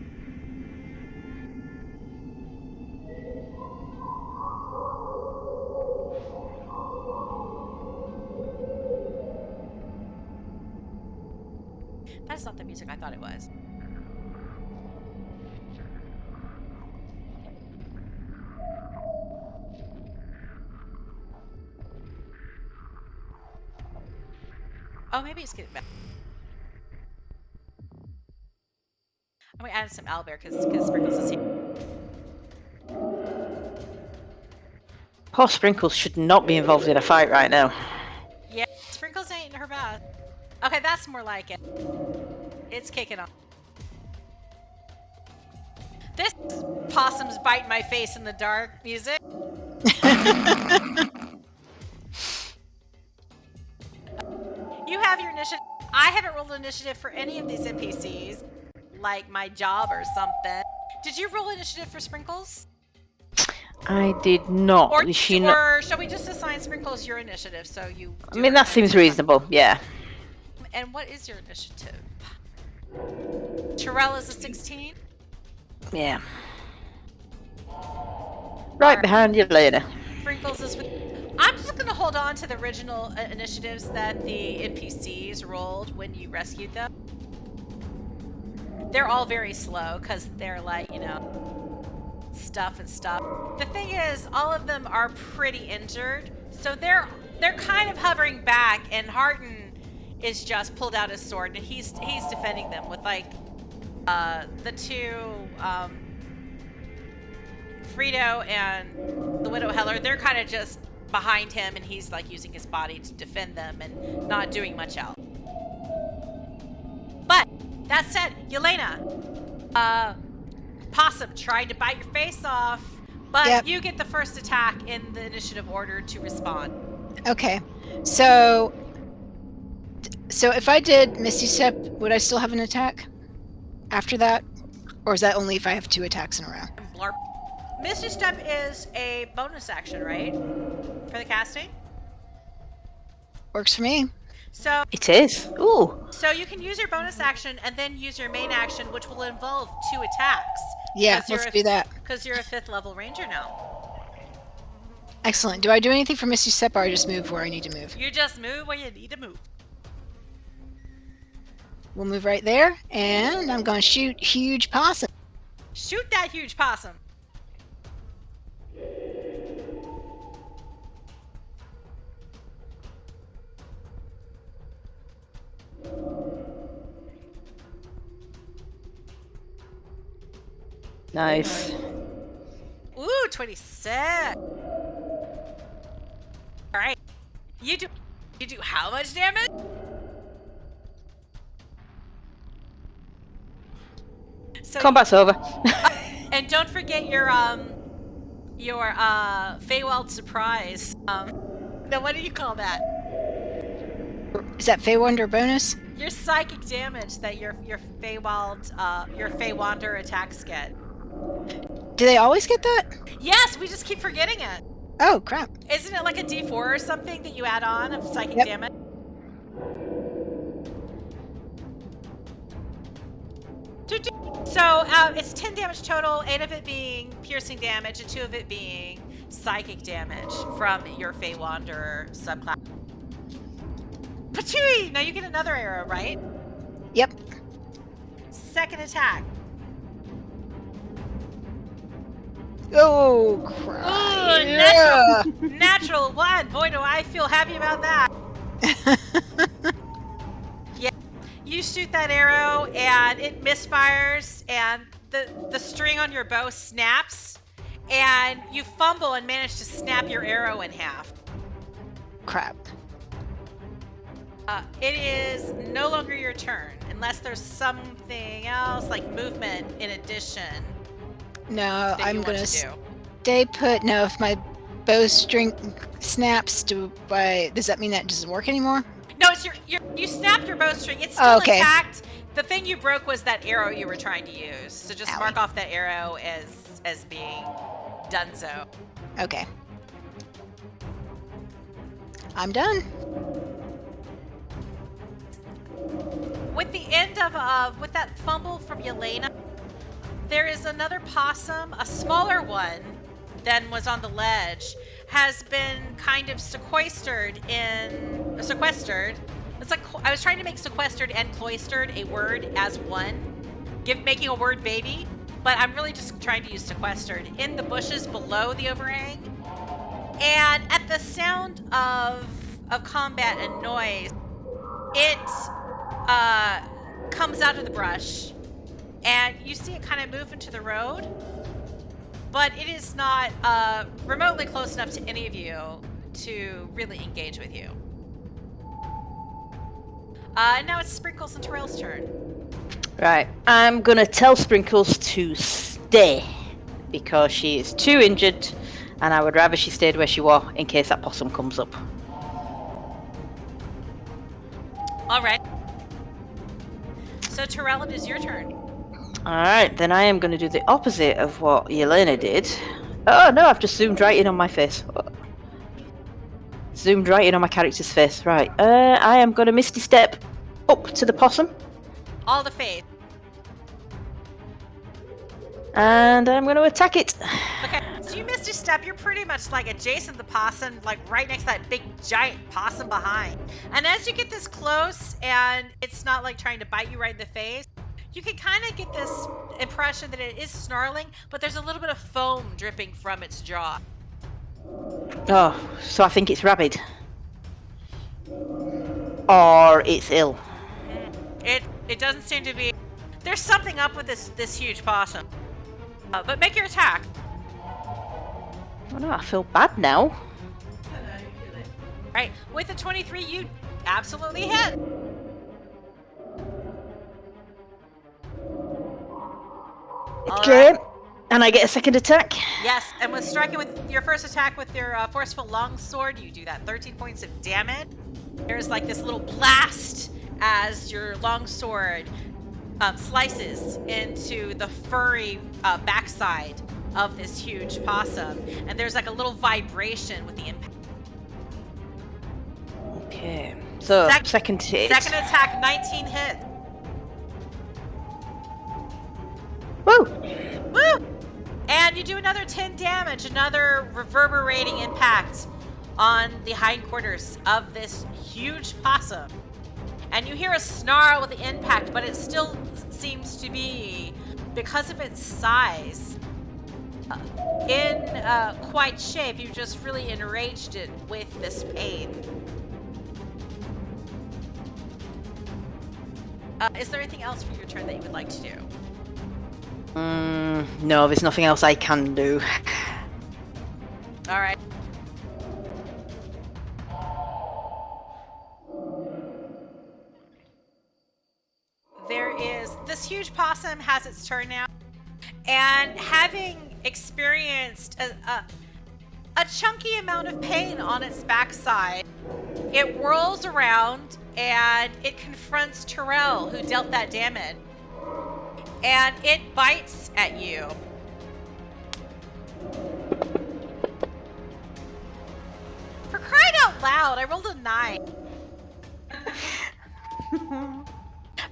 That's not the music I thought it was. Oh, maybe it's getting back. I'm gonna add some owlbear because Sprinkles is here. Poor Sprinkles should not be involved in a fight right now. Yeah, Sprinkles ain't her best. Okay, that's more like it. It's kicking off. This possum's biting my face in the dark music. You have your initiative. I haven't rolled initiative for any of these NPCs, like my job or something. Did you roll initiative for Sprinkles? I did not. Or, Is she not? or shall we just assign Sprinkles your initiative so you? I mean, that seems reasonable. Yeah. And what is your initiative? Terrell is a 16. Yeah. Right behind you, lady. Sprinkles is with. I'm just gonna hold on to the original initiatives that the NPCs rolled when you rescued them. They're all very slow because they're like, you know, stuff and stuff. The thing is, all of them are pretty injured, so they're kind of hovering back, and Harton is just pulled out his sword and he's defending them with like the two Frito and the Widow Heller. They're kind of just behind him, and he's like using his body to defend them and not doing much else. But that said, Yelena, Possum tried to bite your face off, but Yep. you get the first attack in the initiative order to respond. Okay. So if I did Misty Step, would I still have an attack after that? Or is that only if I have 2 attacks in a row? Blarp. Misty Step is a bonus action, right? For the casting? Works for me. So It is. Ooh. So you can use your bonus action and then use your main action, which will involve 2 attacks. Yeah, let's do that. Because you're a 5th level ranger now. Excellent. Do I do anything for Misty Step, or I just move where I need to move? You just move where you need to move. We'll move right there, and I'm going to shoot huge possum. Shoot that huge possum. Nice. Ooh, 26. All right. You do how much damage? So Combat's over. And don't forget your Feywild surprise. Now what do you call that? Is that Feywonder bonus? Your psychic damage that your Feywild your Feywander attacks get. Do they always get that? Yes, we just keep forgetting it. Oh, crap. Isn't it like a D4 or something that you add on of psychic Yep. damage? So it's 10 damage total, 8 of it being piercing damage and 2 of it being psychic damage from your Feywander subclass. Patooey! Now you get another arrow, right? Yep. Second attack. Oh, crap. Ooh, Yeah. Natural 1. Boy, do I feel happy about that. Yeah. You shoot that arrow and it misfires and the string on your bow snaps and you fumble and manage to snap your arrow in half. Crap. It is no longer your turn unless there's something else like movement in addition. No, that I'm you going want to to do. stay put. No, if my bowstring snaps, does that mean that doesn't work anymore? No, it's you snapped your bowstring. It's still Okay. intact. The thing you broke was that arrow you were trying to use. So just Owie. mark off that arrow as being done so. Okay. I'm done. With the end of with that fumble from Yelena, there is another possum, a smaller one than was on the ledge, has been kind of sequestered. It's like I was trying to make sequestered and cloistered a word as one, making a word baby, but I'm really just trying to use sequestered in the bushes below the overhang. And at the sound of combat and noise, it comes out of the brush, and you see it kind of move into the road, but it is not remotely close enough to any of you to really engage with you. Now it's Sprinkles and Terrell's turn. Right. I'm going to tell Sprinkles to stay because she is too injured and I would rather she stayed where she was in case that possum comes up. All right. So Terrell, it is your turn. Alright, then I am going to do the opposite of what Yelena did. Oh no, I've just zoomed right in on my face. Zoomed right in on my character's face. Right, I am going to Misty Step up to the possum. All the faith. And I'm going to attack it. Okay, so you missed your step. You're pretty much like adjacent to the possum, like right next to that big giant possum behind. And as you get this close and it's not like trying to bite you right in the face, you can kind of get this impression that it is snarling, but there's a little bit of foam dripping from its jaw. Oh, so I think it's rabid. Or it's ill. It doesn't seem to be. There's something up with this huge possum. But make your attack. Oh no, I feel bad now. Right, with a 23, you absolutely hit. All Okay. right. And I get a second attack. Yes, and with striking with your first attack with your forceful longsword, you do that 13 points of damage. There's like this little blast as your longsword slices into the furry backside of this huge possum, and there's like a little vibration with the impact. Okay. So, second hit. Second attack, 19 hits. Woo! Woo! And you do another 10 damage, another reverberating impact on the hindquarters of this huge possum. And you hear a snarl with the impact, but it still seems to be, because of its size, in quite shape. You just really enraged it with this pain. Is there anything else for your turn that you would like to do? No, there's nothing else I can do. All right. There is this huge possum has its turn now, and having experienced a chunky amount of pain on its backside, it whirls around and it confronts Terrell, who dealt that damage, and it bites at you. For crying out loud, I rolled a 9.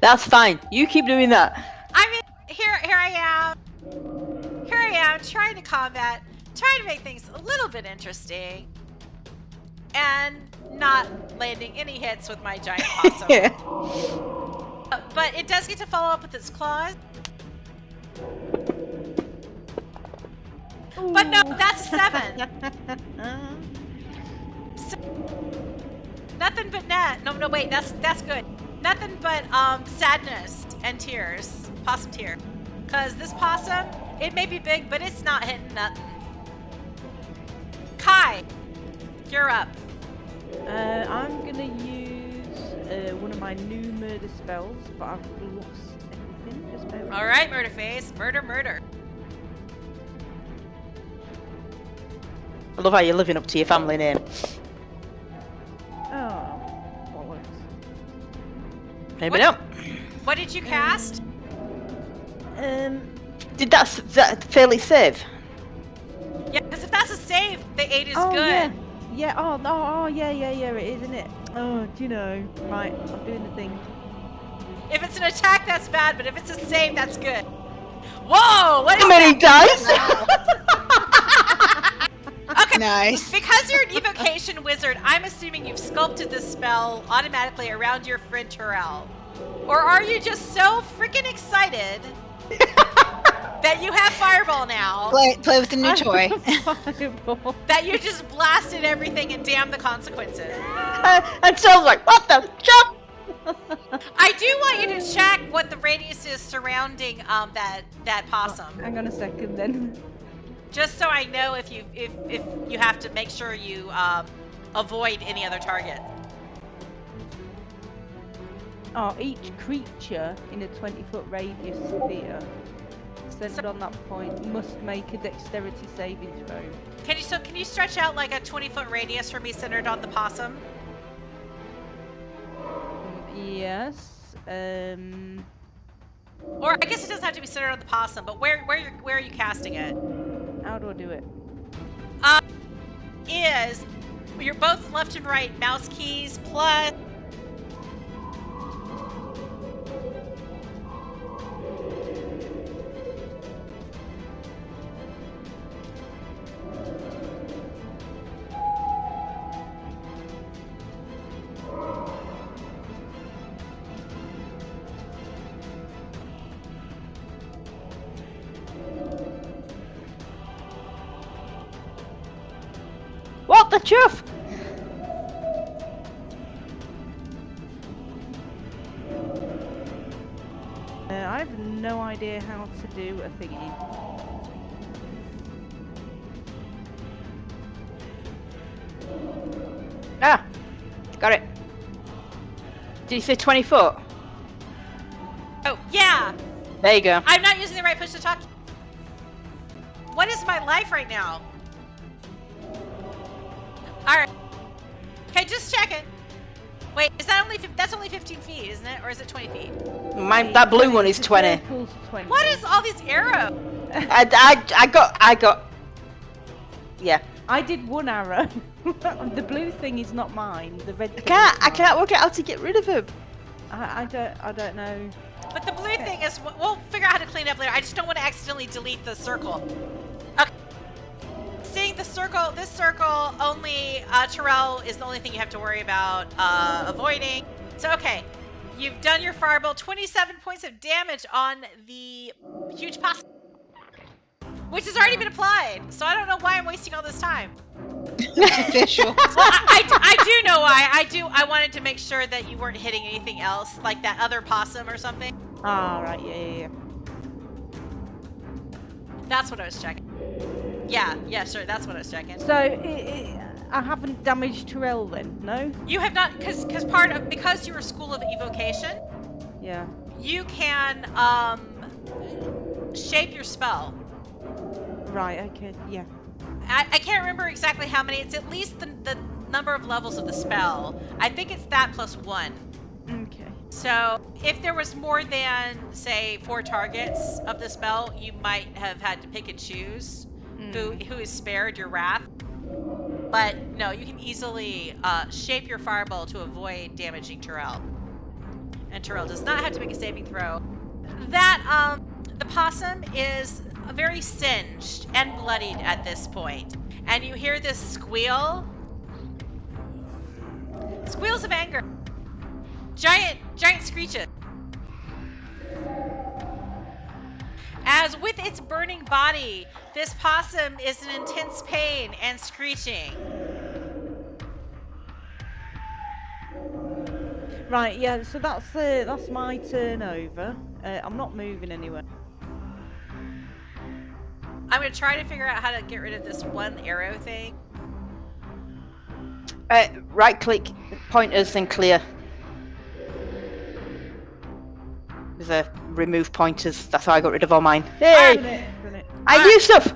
That's fine. You keep doing that. I mean, here I am trying to combat, trying to make things a little bit interesting, and not landing any hits with my giant possum. But it does get to follow up with its claws. Ooh. But no, that's a 7. So, nothing but no, wait, that's good. Nothing but sadness and tears, possum tear. Cause this possum, it may be big, but it's not hitting nothing. Kai, you're up. I'm gonna use one of my new murder spells, but I've lost everything. Just bear with me. All right, Murderface, murder. I love how you're living up to your family name. Oh, bollocks. Maybe not. What did you cast? Did that fairly save? Yeah, because if that's a save, the 8 is Oh good. yeah, yeah. Oh no, oh yeah, it is, isn't it? Oh, do you know? Right, I'm doing the thing. If it's an attack, that's bad, but if it's a save, that's good. Whoa! What is How many dice? Okay. Nice. Because you're an evocation wizard, I'm assuming you've sculpted this spell automatically around your friend Terrell. Or are you just so freaking excited that you have Fireball now? Play with the new toy. Fireball. That you just blasted everything and damn the consequences. And Sal's like, what the chuck? I do want you to check what the radius is surrounding that possum. Hang on a second then. Just so I know if you have to make sure you avoid any other target. Oh, each creature in a 20-foot radius sphere centered on that point must make a dexterity saving throw. Can you stretch out like a 20-foot radius for me centered on the possum? Yes. Or I guess it doesn't have to be centered on the possum, but where are you casting it? How do I do it? Is you're both left and right mouse keys plus What the chuff? I have no idea how to do a thingy. Ah, got it. Did you say 20 foot? Oh yeah! There you go. I'm not using the right push to talk. What is my life right now? Alright. Okay, just check it. Wait, is that that's only 15 feet, isn't it? Or is it 20 feet? That blue one is The 20. circle's 20. What is all these arrows? I got. Yeah. I did one arrow. The blue thing is not mine. The red. I can't work out how to get rid of him. I don't know. But the blue thing is, we'll figure out how to clean it up later. I just don't want to accidentally delete the circle. Okay. Seeing this circle, only Terrell is the only thing you have to worry about avoiding. So, okay. You've done your fireball, 27 points of damage on the huge possum, which has already been applied. So I don't know why I'm wasting all this time. Official. Well, I do know why. I wanted to make sure that you weren't hitting anything else, like that other possum or something. Ah, right, yeah. That's what I was checking. Yeah, sure, that's what I was checking. So I haven't damaged Terrell then, no? You have not, because you're a school of evocation, Yeah. you can shape your spell. Right. Okay. Yeah. I can't remember exactly how many. It's at least the number of levels of the spell. I think it's that plus 1. Okay. So if there was more than, say, 4 targets of the spell, you might have had to pick and choose who is spared your wrath. But no, you can easily shape your fireball to avoid damaging Terrell. And Terrell does not have to make a saving throw. That the possum is very singed and bloodied at this point, and you hear this squeals of anger, giant screeches, as with its burning body, this possum is in intense pain and screeching. Right. Yeah. So that's my turn over. I'm not moving anywhere. I'm going to try to figure out how to get rid of this one arrow thing. Right click, pointers, and clear. There's a remove pointers. That's how I got rid of all mine. Hey! I do stuff!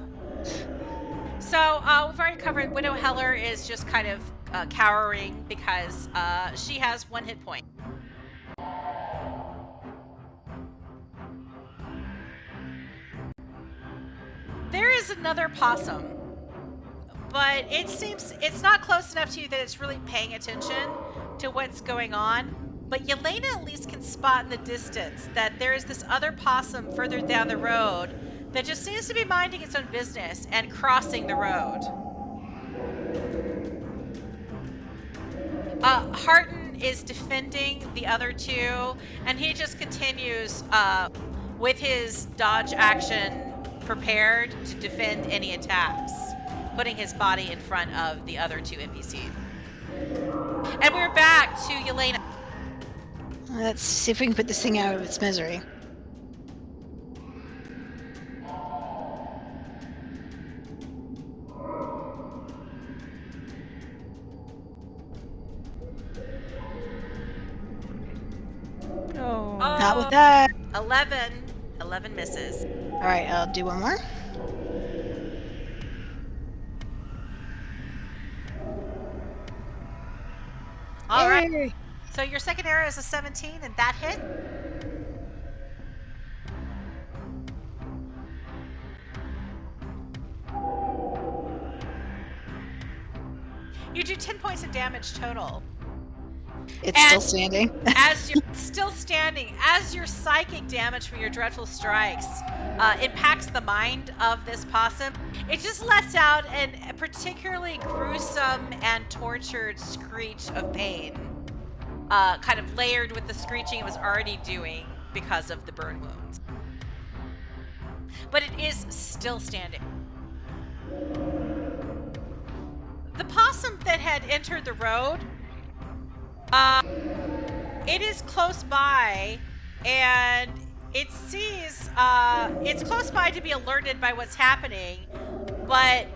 So we've already covered Widow Heller is just kind of cowering because she has 1 hit point. There is another possum, but it seems it's not close enough to you that it's really paying attention to what's going on. But Yelena at least can spot in the distance that there is this other possum further down the road that just seems to be minding its own business and crossing the road. Harton is defending the other 2, and he just continues with his dodge action prepared to defend any attacks, putting his body in front of the other 2 NPCs. And we're back to Yelena. Let's see if we can put this thing out of its misery. Oh. Not with that. 11 misses. All right, I'll do one more. All right. Yay. So your second arrow is a 17, and that hit. You do 10 points of damage total. It's still standing. As you're still standing, as your psychic damage from your dreadful strikes impacts the mind of this possum, it just lets out a particularly gruesome and tortured screech of pain, kind of layered with the screeching it was already doing because of the burn wounds. But it is still standing. The possum that had entered the road, it is close by, and it sees, it's close by to be alerted by what's happening, but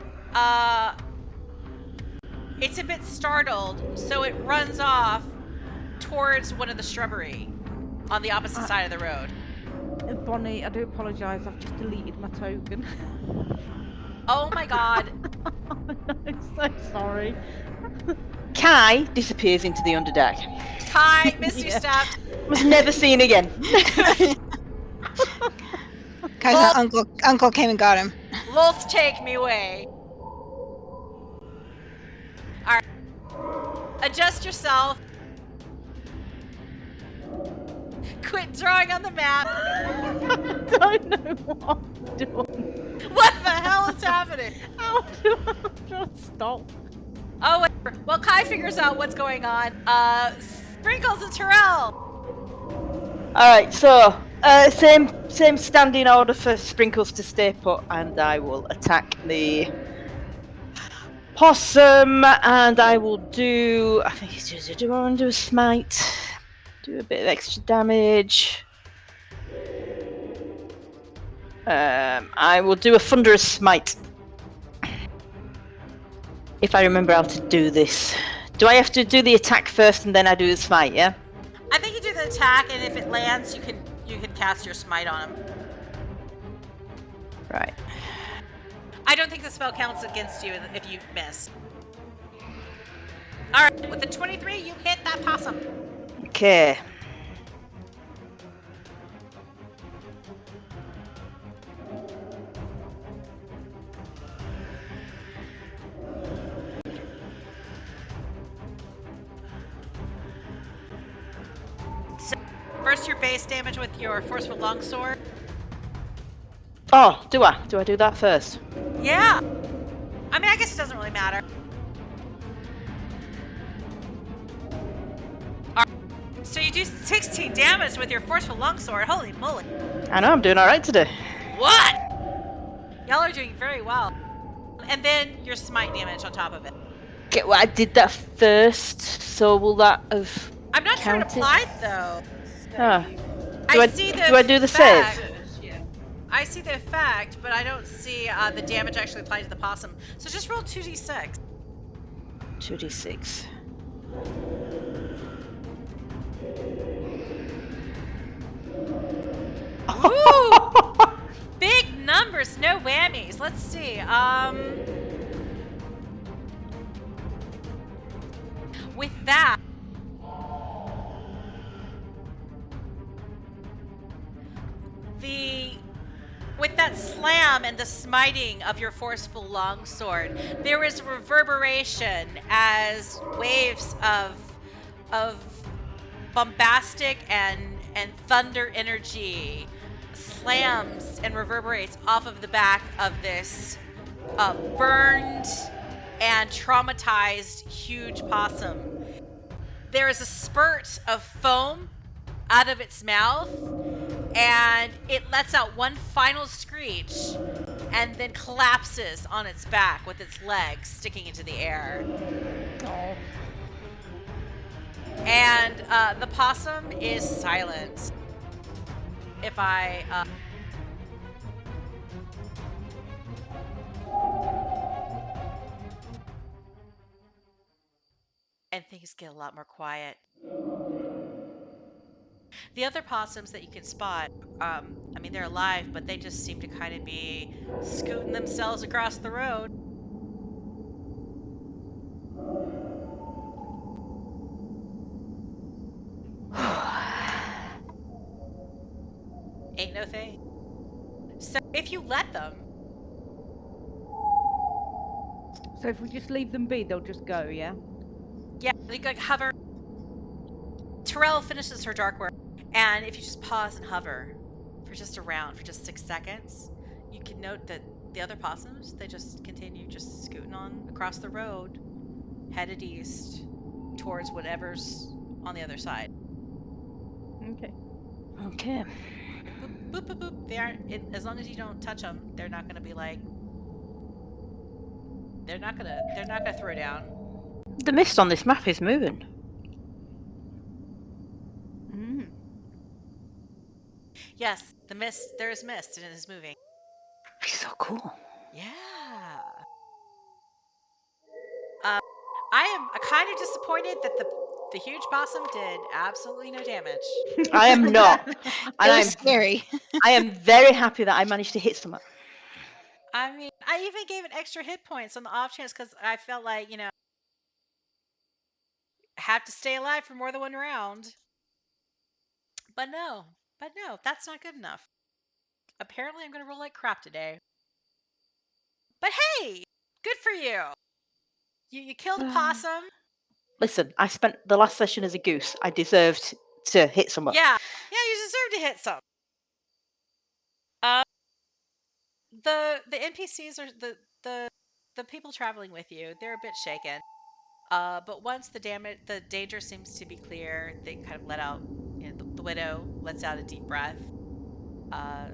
it's a bit startled, so it runs off towards one of the shrubbery on the opposite side of the road. Bonnie, I do apologise. I've just deleted my token. Oh my god. I'm so sorry. Kai disappears into the Underdark. Kai, Misty Yeah. step. Was never seen again. Kai's uncle came and got him. Lolth, take me away. Adjust yourself. Quit drawing on the map. I don't know what I'm doing. What the hell is happening? How do I stop? Oh, whatever. Well, Kai figures out what's going on. Sprinkles and Terrell. Alright, so same standing order for Sprinkles to stay put, and I will attack the Possum, and I will do. I think it's just. Do I want to do a smite? Do a bit of extra damage. I will do a thunderous smite. If I remember how to do this. Do I have to do the attack first and then I do the smite, yeah? I think you do the attack, and if it lands, you can cast your smite on him. Right. I don't think the spell counts against you if you miss. Alright, with the 23, you hit that possum. Okay. So, first your base damage with your forceful longsword. Oh, do I? Do I do that first? Yeah. I mean, I guess it doesn't really matter. Alright, so you do 16 damage with your forceful longsword. Holy moly. I know, I'm doing alright today. What? Y'all are doing very well. And then your smite damage on top of it. Okay, well, I did that first, so will that have I'm not sure it counted? applied though. Ah. I Do I do the save? I see the effect, but I don't see the damage actually applied to the possum. So just roll 2d6. 2d6. Ooh! Big numbers, no whammies. Let's see. With that, with that slam and the smiting of your forceful longsword, there is reverberation as waves of bombastic and thunder energy slams and reverberates off of the back of this burned and traumatized huge possum. There is a spurt of foam out of its mouth, and it lets out one final screech and then collapses on its back with its legs sticking into the air. Oh. And the possum is silent. If I and things get a lot more quiet. The other possums that you can spot, I mean, they're alive, but they just seem to kind of be scooting themselves across the road. Ain't no thing. So if you let them, So if we just leave them be, they'll just go, yeah? yeah, you can hover. Terrell finishes her dark work, and if you just pause and hover for just a round, for just 6 seconds, you can note that the other possums, they just continue just scooting on across the road, headed east towards whatever's on the other side. Okay. Okay. Boop, boop, boop, boop. They aren't, as long as you don't touch them, they're not going to be like, they're not going to throw down. The mist on this map is moving. Mm. Yes, the mist, there is mist and it is moving. It's so cool. Yeah. I am kind of disappointed that the huge possum did absolutely no damage. I am not. It And was scary. I am very happy that I managed to hit someone. I mean, I even gave it extra hit points on the off chance because I felt like, have to stay alive for more than one round. But no, that's not good enough. Apparently, I'm going to roll like crap today. But hey, good for you. You killed a possum. Listen, I spent the last session as a goose. I deserved to hit someone. Yeah, you deserve to hit some. The NPCs are the people traveling with you. They're a bit shaken. But once the danger seems to be clear, they kind of let out. The widow lets out a deep breath. Uh,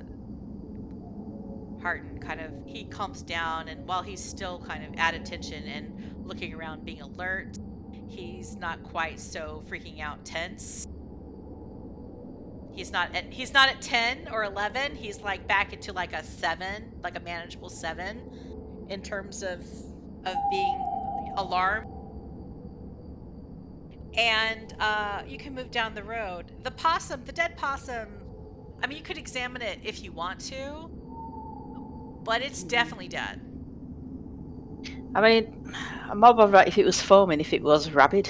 Harton he calms down, and while he's still kind of at attention and looking around, being alert, he's not quite so freaking out tense. He's not at 10 or 11. He's like back into like a 7, like a manageable 7 in terms of being alarmed. And you can move down the road. The dead possum, I mean, you could examine it if you want to, but it's definitely dead. I mean, I'm more bothered if it was foaming, if it was rabid.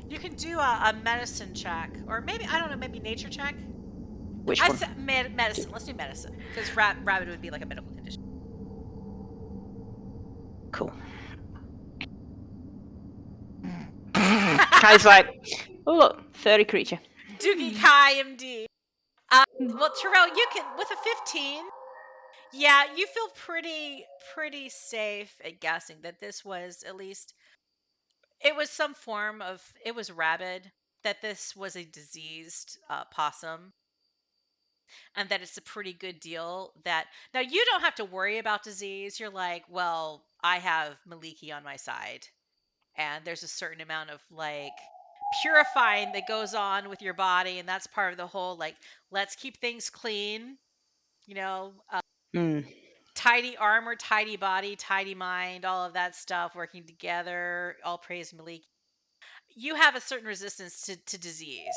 You can do a medicine check, or maybe, I don't know, maybe nature check. Which one? Medicine. Let's do medicine, because rabid would be like a medical condition. Cool. Kai's like, oh look, 30 creature. Doogie Kai MD. Well, Terrell, you can with a 15. Yeah, you feel pretty safe at guessing that this was at least it was some form of it was rabid, that this was a diseased possum, and that it's a pretty good deal that now you don't have to worry about disease. You're like, well, I have Maliki on my side, and there's a certain amount of like purifying that goes on with your body, and that's part of the whole like let's keep things clean, you know, tidy armor, tidy body, tidy mind, all of that stuff working together. All praise Maliki. You have a certain resistance to disease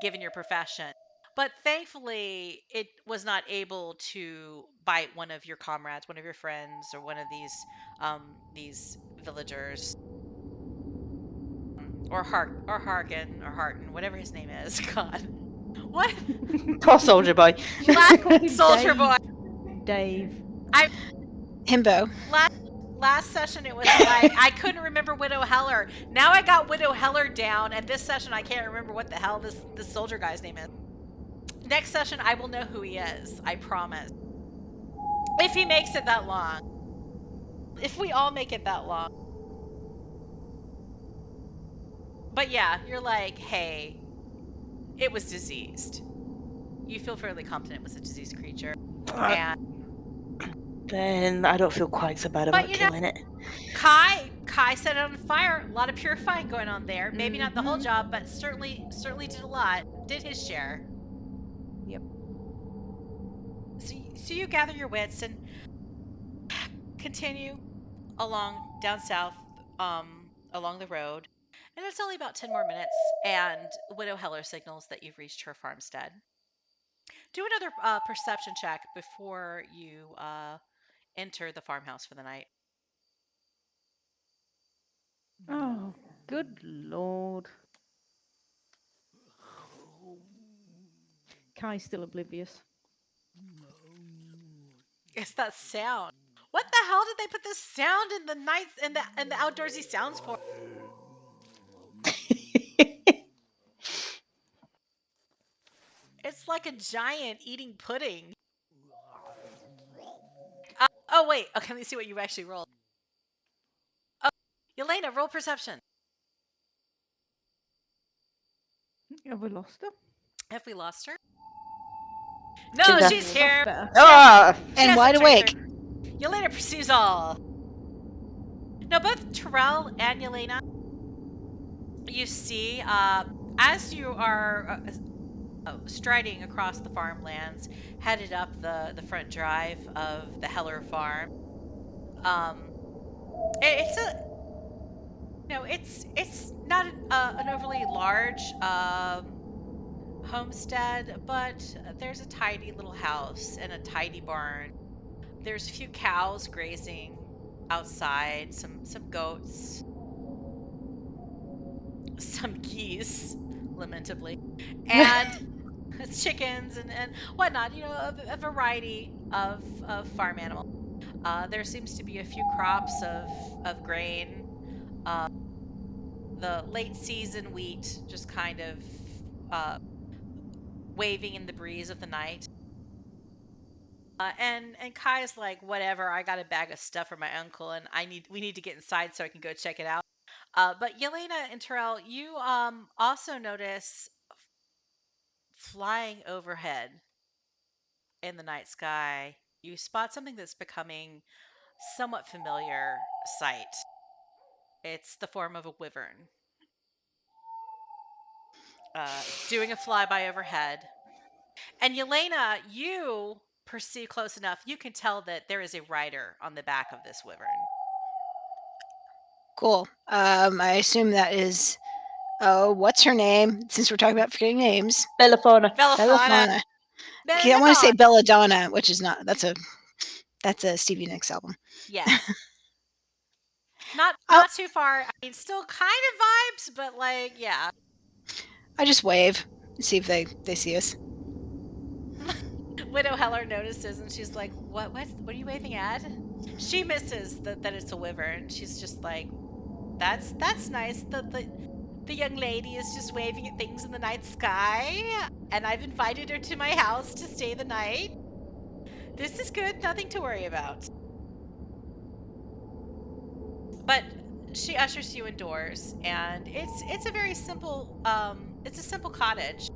given your profession. But thankfully, it was not able to bite one of your comrades, one of your friends, or one of these villagers, or Harkin, whatever his name is. God, what? Poor soldier boy. Soldier boy. Dave. Himbo. Last session it was like I couldn't remember Widow Heller. Now I got Widow Heller down, and this session I can't remember what the hell this soldier guy's name is. Next session I will know who he is. I promise. If he makes it that long. If we all make it that long. But yeah, you're like, hey, it was diseased. You feel fairly confident it was a diseased creature. And then I don't feel quite so bad about killing it. Kai set it on fire. A lot of purifying going on there. Maybe not the whole job, but certainly did a lot. Did his share. Yep. So you gather your wits and continue along down south, along the road, and it's only about 10 more minutes. And Widow Heller signals that you've reached her farmstead. Do another perception check before you enter the farmhouse for the night. Oh, good lord. Kai's still oblivious. It's that sound. What the hell did they put this sound in the night in the outdoorsy sounds for? It's like a giant eating pudding. Oh wait, okay, let me see what you actually rolled. Oh, Elena, roll perception. Have we lost her? Have we lost her? No, she's here. And wide awake. Yelena pursues all. Now, both Terrell and Yelena, you see, as you are striding across the farmlands, headed up the front drive of the Heller farm, it's a it's not an overly large homestead, but there's a tidy little house and a tidy barn. There's a few cows grazing outside, some goats, some geese, lamentably, and chickens and whatnot. A variety of farm animals. There seems to be a few crops of grain. the late season wheat just kind of waving in the breeze of the night. And Kai's like, whatever, I got a bag of stuff for my uncle, and we need to get inside so I can go check it out. But Yelena and Terrell, you also notice flying overhead in the night sky, you spot something that's becoming somewhat familiar sight. It's the form of a wyvern, doing a flyby overhead. And Yelena, you perceive close enough, you can tell that there is a rider on the back of this wyvern. Cool. I assume that is. Oh, what's her name? Since we're talking about forgetting names, Belafona. Belafana. Okay, I want to say Belladonna, which is not. That's a Stevie Nicks album. Yes. Not too far. I mean, still kind of vibes, but like, yeah. I just wave, see if they see us. Widow Heller notices, and she's like, what are you waving at? She misses that it's a wyvern. She's just like, that's nice. The young lady is just waving at things in the night sky, and I've invited her to my house to stay the night. This is good, nothing to worry about. But she ushers you indoors, and it's a very simple it's a simple cottage.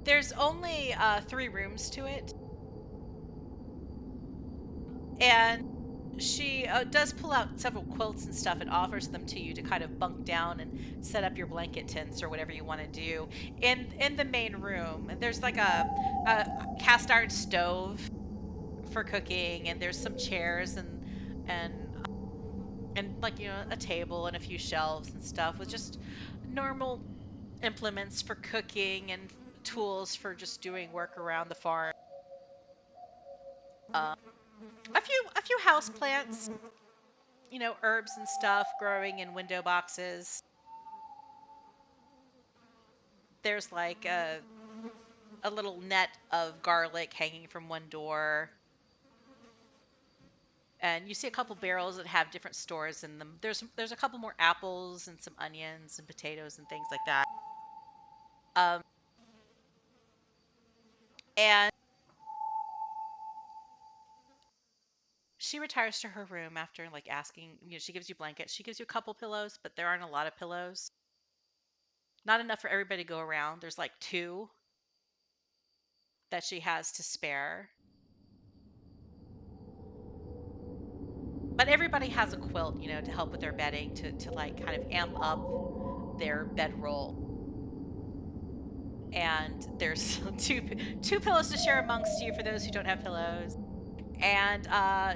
There's only 3 rooms to it, and she does pull out several quilts and stuff and offers them to you to kind of bunk down and set up your blanket tents or whatever you want to do in the main room. There's like a cast iron stove for cooking, and there's some chairs and and like, you know, a table and a few shelves and stuff with just normal implements for cooking and tools for just doing work around the farm. A few house plants, you know, herbs and stuff growing in window boxes. There's like a little net of garlic hanging from one door. And you see a couple barrels that have different stores in them. There's a couple more apples and some onions and potatoes and things like that. Um, and she retires to her room after like asking, you know, she gives you blankets. She gives you a couple pillows, but there aren't a lot of pillows. Not enough for everybody to go around. There's like 2 that she has to spare. But everybody has a quilt, you know, to help with their bedding, to like kind of amp up their bedroll. And there's two pillows to share amongst you for those who don't have pillows. And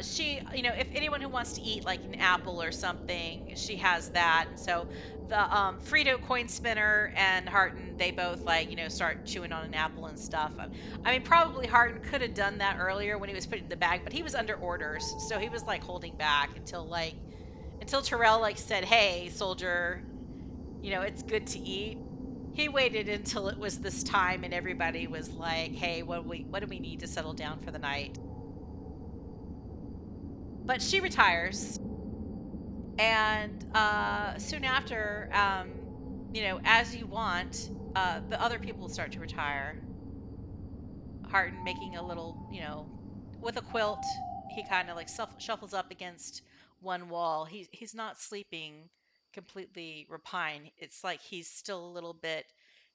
she, you know, if anyone who wants to eat like an apple or something, she has that. And so the Frito coin spinner and Harton, they both like, you know, start chewing on an apple and stuff. I mean, probably Harton could have done that earlier when he was putting in the bag, but he was under orders, so he was like holding back until Terrell like said, "Hey, soldier, you know, it's good to eat." He waited until it was this time and everybody was like, "Hey, what do we need to settle down for the night?" But she retires, and soon after, you know, as you want, the other people start to retire. Harton making a little, you know, with a quilt, he kind of like shuffles up against one wall. He's not sleeping completely repine. It's like he's still a little bit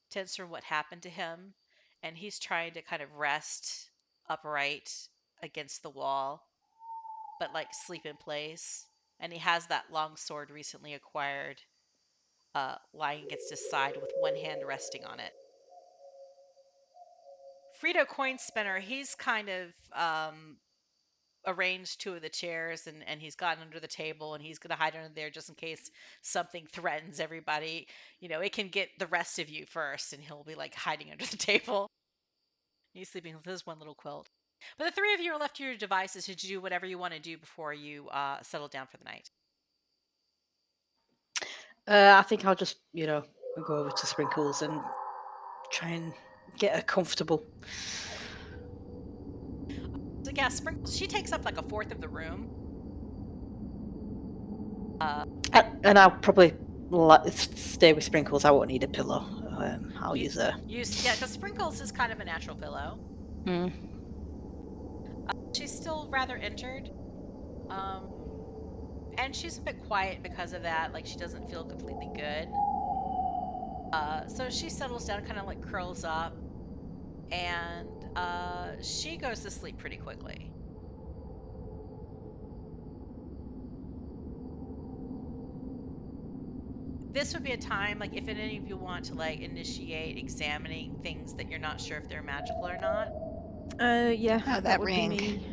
tense from what happened to him, and he's trying to kind of rest upright against the wall, but like sleep in place. And he has that long sword recently acquired, lying against his side with one hand resting on it. Frito Coin Spinner, he's kind of arranged 2 of the chairs, and he's gotten under the table, and he's going to hide under there just in case something threatens everybody. You know, it can get the rest of you first, and he'll be like hiding under the table. He's sleeping with his one little quilt. But the 3 of you are left to your devices to do whatever you want to do before you settle down for the night. I think I'll just, you know, go over to Sprinkles and try and get her comfortable. So yeah, Sprinkles, she takes up like a 1/4 of the room. And I'll probably stay with Sprinkles. I won't need a pillow. I'll use her. Yeah, because Sprinkles is kind of a natural pillow. Mm. She's still rather injured. And she's a bit quiet because of that. Like, she doesn't feel completely good. So she settles down, kind of like curls up, and she goes to sleep pretty quickly. This would be a time, like, if any of you want to, like, initiate examining things that you're not sure if they're magical or not. Yeah, Oh, that that would ring. be me.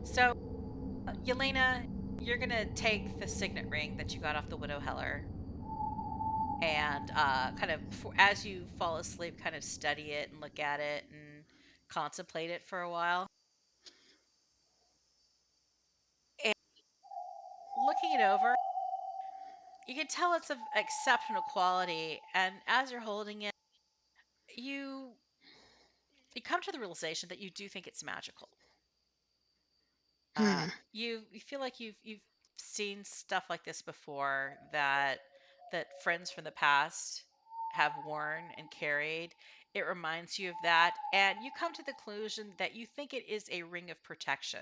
So, Yelena, you're going to take the signet ring that you got off the Widow Heller and kind of, as you fall asleep, kind of study it and look at it and contemplate it for a while. And looking it over, you can tell it's of exceptional quality. And as you're holding it, you come to the realization that you do think it's magical. Hmm. You feel like you've seen stuff like this before, that friends from the past have worn and carried. It reminds you of that, and you come to the conclusion that you think it is a ring of protection.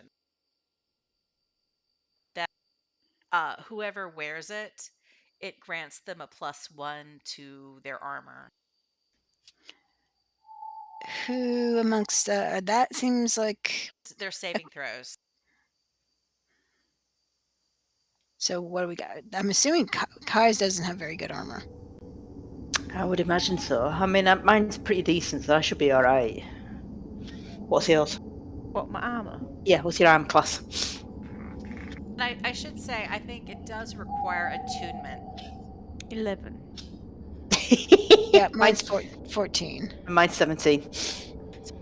That whoever wears it, it grants them a +1 to their armor. Who amongst that seems like. Their saving throws. So what do we got? I'm assuming Kai's doesn't have very good armor. I would imagine so. I mean, mine's pretty decent, so I should be all right. What's yours? What, my armor? Yeah, what's your arm class? And I should say, I think it does require attunement. 11. Yeah, mine's mine's 14. 17.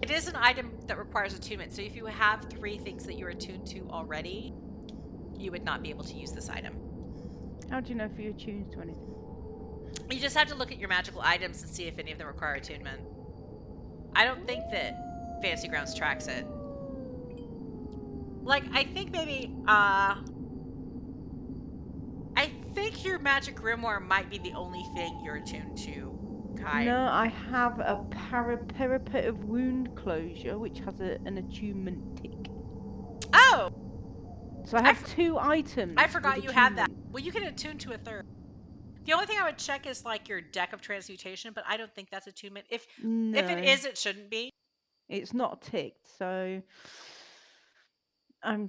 It is an item that requires attunement. So if you have 3 things that you're attuned to already, you would not be able to use this item. How do you know if you're attuned to anything? You just have to look at your magical items and see if any of them require attunement. I don't think that Fantasy Grounds tracks it. Like, I think maybe, I think your magic grimoire might be the only thing you're attuned to, Kai. No, I have a parapet of wound closure, which has an attunement tick. Oh! So I have 2 items. I forgot with you had that. attunement. Well, you can attune to a third. The only thing I would check is, like, your deck of transmutation, but I don't think that's attunement. If it is, it shouldn't be. It's not ticked, so I'm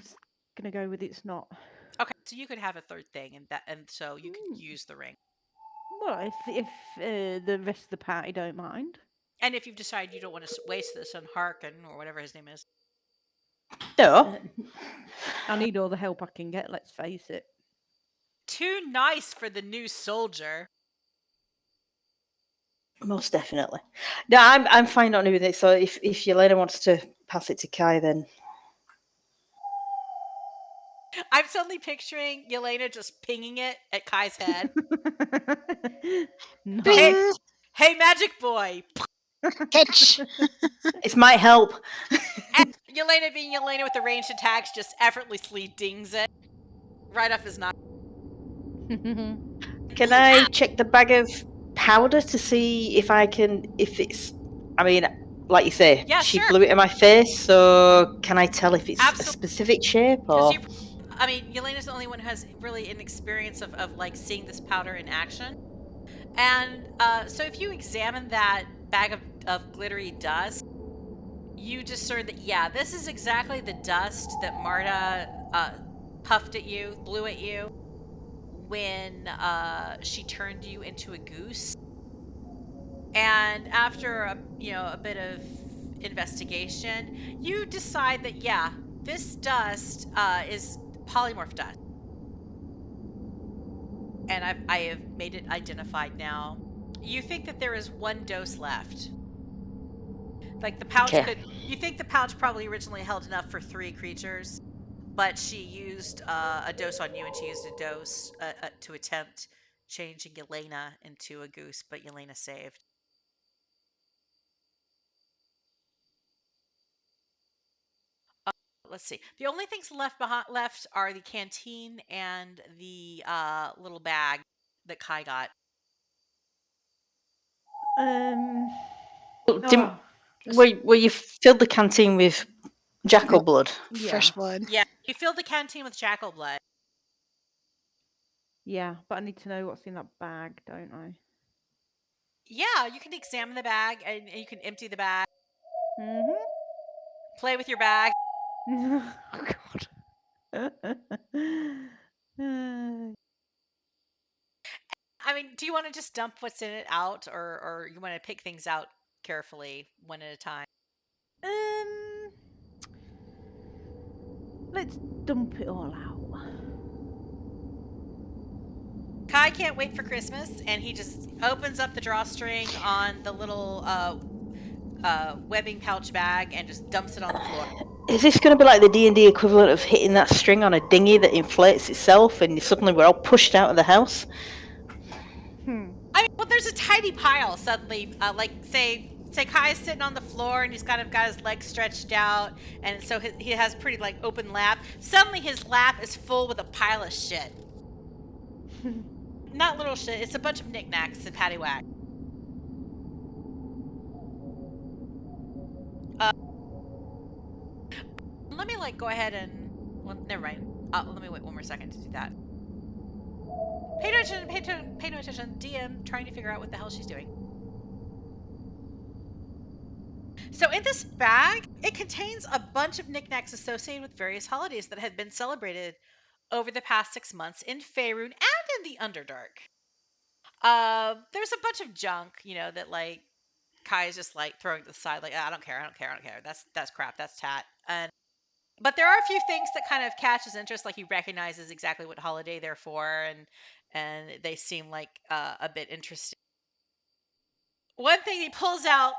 gonna go with it's not. Okay, so you could have a third thing, and so you could use the ring. Well, if the rest of the party don't mind. And if you've decided you don't want to waste this on Harkin or whatever his name is. No. I need all the help I can get, let's face it. Too nice for the new soldier. Most definitely. No, I'm fine not doing it. So if Yelena wants to pass it to Kai, then I'm suddenly picturing Yelena just pinging it at Kai's head. No. Bing! Hey, magic boy! Catch! it might help. And Yelena, being Yelena with the ranged attacks, just effortlessly dings it right off his knob. Can I check the bag of powder to see if it's? I mean, like you say, Yeah, she sure. blew it in my face. So can I tell if it's Absolutely. a specific shape or? I mean, Yelena's the only one who has really an experience of like seeing this powder in action. And so if you examine that bag of glittery dust, you discern that, yeah, this is exactly the dust that Marta puffed at you, blew at you when she turned you into a goose. And after a bit of investigation, you decide that, yeah, this dust is polymorph dust. And I have made it identified now. You think that there is 1 dose left. Like, the pouch you think the pouch probably originally held enough for 3 creatures, but she used a dose on you, and she used a dose to attempt changing Yelena into a goose, but Yelena saved. Let's see. The only things left are the canteen and the little bag that Kai got. Didn't, Oh, were you filled the canteen with jackal blood? yeah. Fresh blood. Yeah, you filled the canteen with jackal blood. Yeah, but I need to know what's in that bag, don't I? Yeah, you can examine the bag and you can empty the bag, Mm-hmm. play with your bag. Oh God. I mean, do you want to just dump what's in it out, or you want to pick things out carefully one at a time? Um, let's dump it all out. Kai can't wait for Christmas, and he just opens up the drawstring on the little webbing pouch bag and just dumps it on the floor. Is this going to be like the D&D equivalent of hitting that string on a dinghy that inflates itself and suddenly we're all pushed out of the house? I mean, well, there's a tidy pile suddenly. Like say Kai's sitting on the floor and he's kind of got his legs stretched out, and so he has pretty like open lap. Suddenly his lap is full with a pile of shit. Not little shit. It's a bunch of knickknacks and paddywhack. Let me like go ahead and well, never mind. Let me wait one more second to do that. Pay no attention. Pay no attention. DM trying to figure out what the hell she's doing. So in this bag, it contains a bunch of knickknacks associated with various holidays that had been celebrated over the past 6 months in Faerun and in the Underdark. There's a bunch of junk, that like Kai is just like throwing to the side, like I don't care. That's crap. That's tat. But there are a few things that kind of catch his interest, like he recognizes exactly what holiday they're for, and they seem like a bit interesting. One thing he pulls out,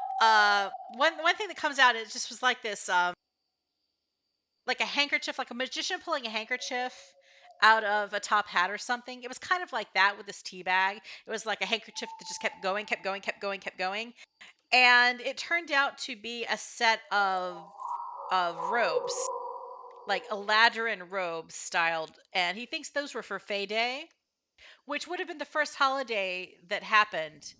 one thing that comes out, it just was like this, like a handkerchief, like a magician pulling a handkerchief out of a top hat or something. It was kind of like that with this tea bag. It was like a handkerchief that just kept going, kept going, kept going, kept going. And it turned out to be a set of robes, like Eladrin robes styled. And he thinks those were for Fay Day, which would have been the first holiday that happened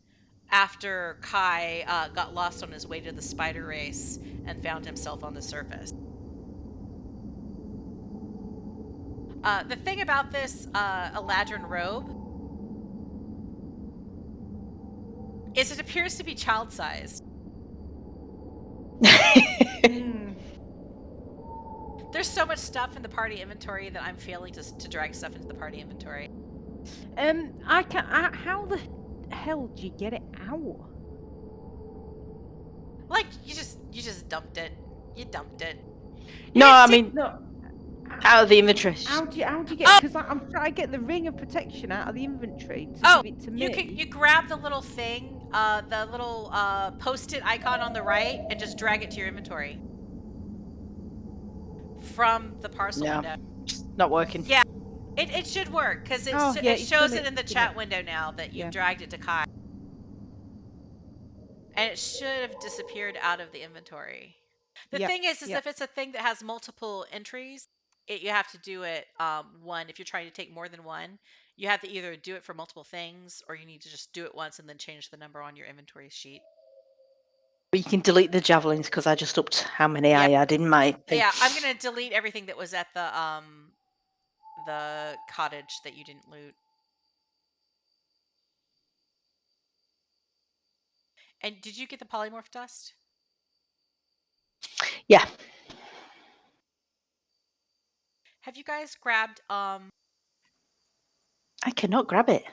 after Kai got lost on his way to the spider race and found himself on the surface. The thing about this Eladrin robe is it appears to be child-sized. There's so much stuff in the party inventory that I'm failing to drag stuff into the party inventory. I can. How the hell did you get it out? Like you just dumped it. You dumped it. No, I mean No. out of the inventory. How do you get? Because I'm trying to get the ring of protection out of the inventory to give it to me. You grab the little thing, the little post-it icon on the right, and just drag it to your inventory from the parcel window. It's not working. Yeah, it should work because it shows it in the chat window now that you've dragged it to Kai, and it should have disappeared out of the inventory. The thing is if it's a thing that has multiple entries, you have to do it one. If you're trying to take more than one, you have to either do it for multiple things, or you need to just do it once and then change the number on your inventory sheet. But you can delete the javelins because I just upped how many I had in my thing. Yeah, I'm gonna delete everything that was at the cottage that you didn't loot. And did you get the polymorph dust? Yeah. Have you guys grabbed I cannot grab it.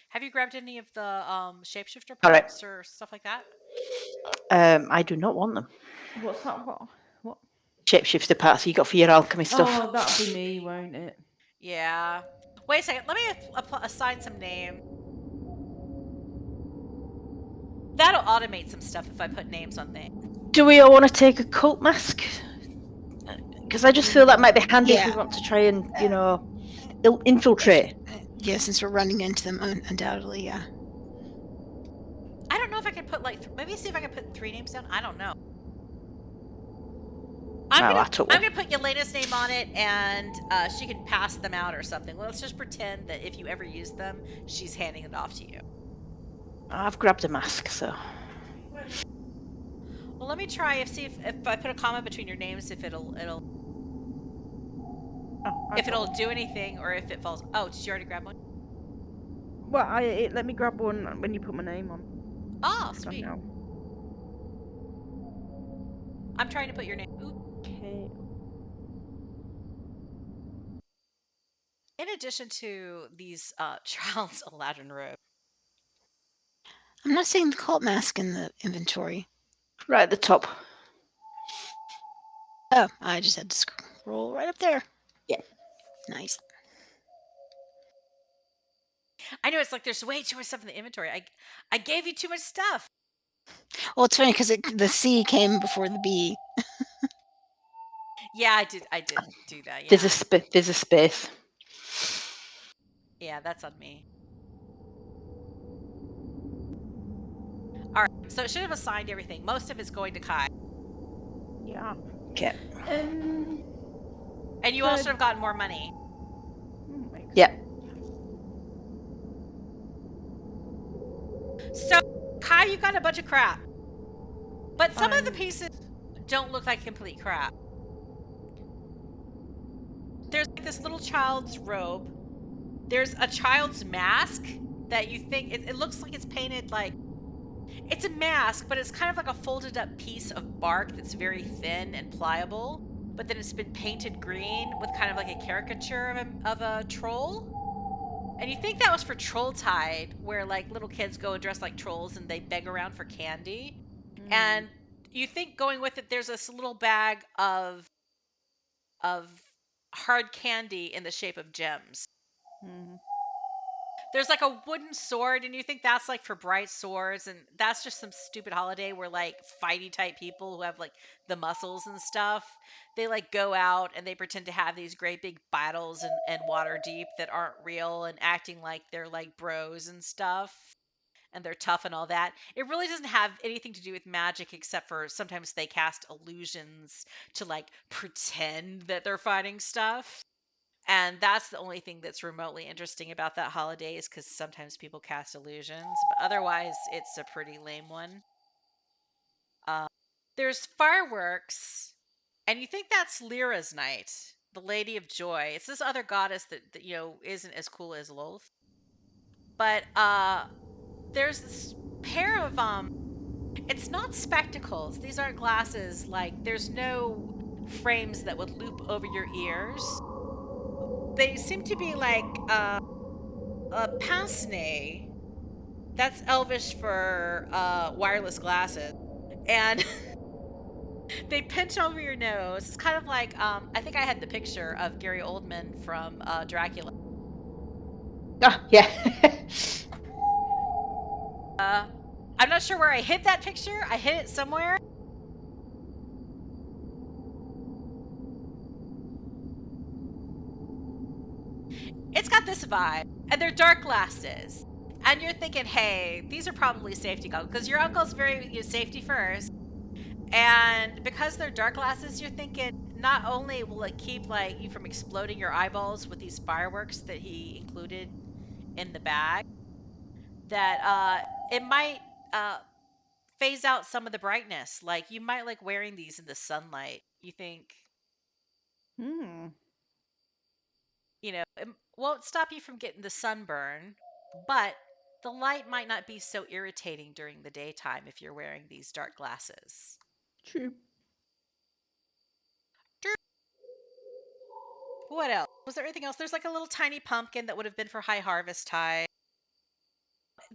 Have you grabbed any of the shapeshifter parts or stuff like that? I do not want them. What's that? What? Shapeshifter parts you got for your alchemy stuff. Oh, that'll be me, won't it? Yeah. Wait a second. Let me assign some names. That'll automate some stuff if I put names on things. Do we all want to take a cult mask? Because I just feel that might be handy if we want to try and, infiltrate. Yeah, since we're running into them, undoubtedly, yeah. I don't know if I can put maybe see if I can put 3 names down. I don't know. I'm I took one. gonna put Yelena's name on it, and she can pass them out or something. Let's just pretend that if you ever use them, she's handing it off to you. I've grabbed a mask, so. Well, let me try see if I put a comma between your names, if it'll Oh, if it'll do anything, or if it falls. Oh, did you already grab one? Well, it let me grab one when you put my name on. Oh, So sweet. now. I'm trying to put your name. Ooh. Okay. In addition to these child's Aladdin robes. I'm not seeing the cult mask in the inventory. Right at the top. Oh, I just had to scroll right up there. Yeah. Nice. I know, it's like there's way too much stuff in the inventory. I gave you too much stuff. Well, it's funny because the C came before the B. Yeah, I did do that. Yeah. There's a space. Yeah, that's on me. All right, so it should have assigned everything. Most of it's going to Kai. Yeah. Okay. And you all should have gotten more money. Yeah. So, Kai, you got a bunch of crap. But some of the pieces don't look like complete crap. There's like this little child's robe. There's a child's mask that you think it looks like it's painted like it's a mask, but it's kind of like a folded up piece of bark that's very thin and pliable, but then it's been painted green with kind of like a caricature of a troll. And you think that was for Trolltide, where like little kids go and dress like trolls and they beg around for candy. And you think going with it, there's this little bag of hard candy in the shape of gems. There's like a wooden sword, and you think that's like for bright swords, and that's just some stupid holiday where like fighty type people who have like the muscles and stuff, they like go out and they pretend to have these great big battles and water deep that aren't real and acting like they're like bros and stuff. And they're tough and all that. It really doesn't have anything to do with magic, except for sometimes they cast illusions to like pretend that they're fighting stuff. And that's the only thing that's remotely interesting about that holiday, is because sometimes people cast illusions, but otherwise it's a pretty lame one. There's fireworks, and you think that's Lyra's night, the Lady of Joy. It's this other goddess that isn't as cool as Lolth. But there's this pair of it's not spectacles. These aren't glasses. Like, there's no frames that would loop over your ears. They seem to be like a pince-nez. That's Elvish for wireless glasses. And they pinch over your nose. It's kind of like I think I had the picture of Gary Oldman from Dracula. Ah, yeah. I'm not sure where I hid that picture. I hid it somewhere. It's got this vibe, and they're dark glasses. And you're thinking, hey, these are probably safety goggles, because your uncle's very safety first. And because they're dark glasses, you're thinking not only will it keep like you from exploding your eyeballs with these fireworks that he included in the bag, that it might phase out some of the brightness. Like, you might like wearing these in the sunlight. You think, it won't stop you from getting the sunburn, but the light might not be so irritating during the daytime if you're wearing these dark glasses. True. What else? Was there anything else? There's like a little tiny pumpkin that would have been for High Harvest Tide.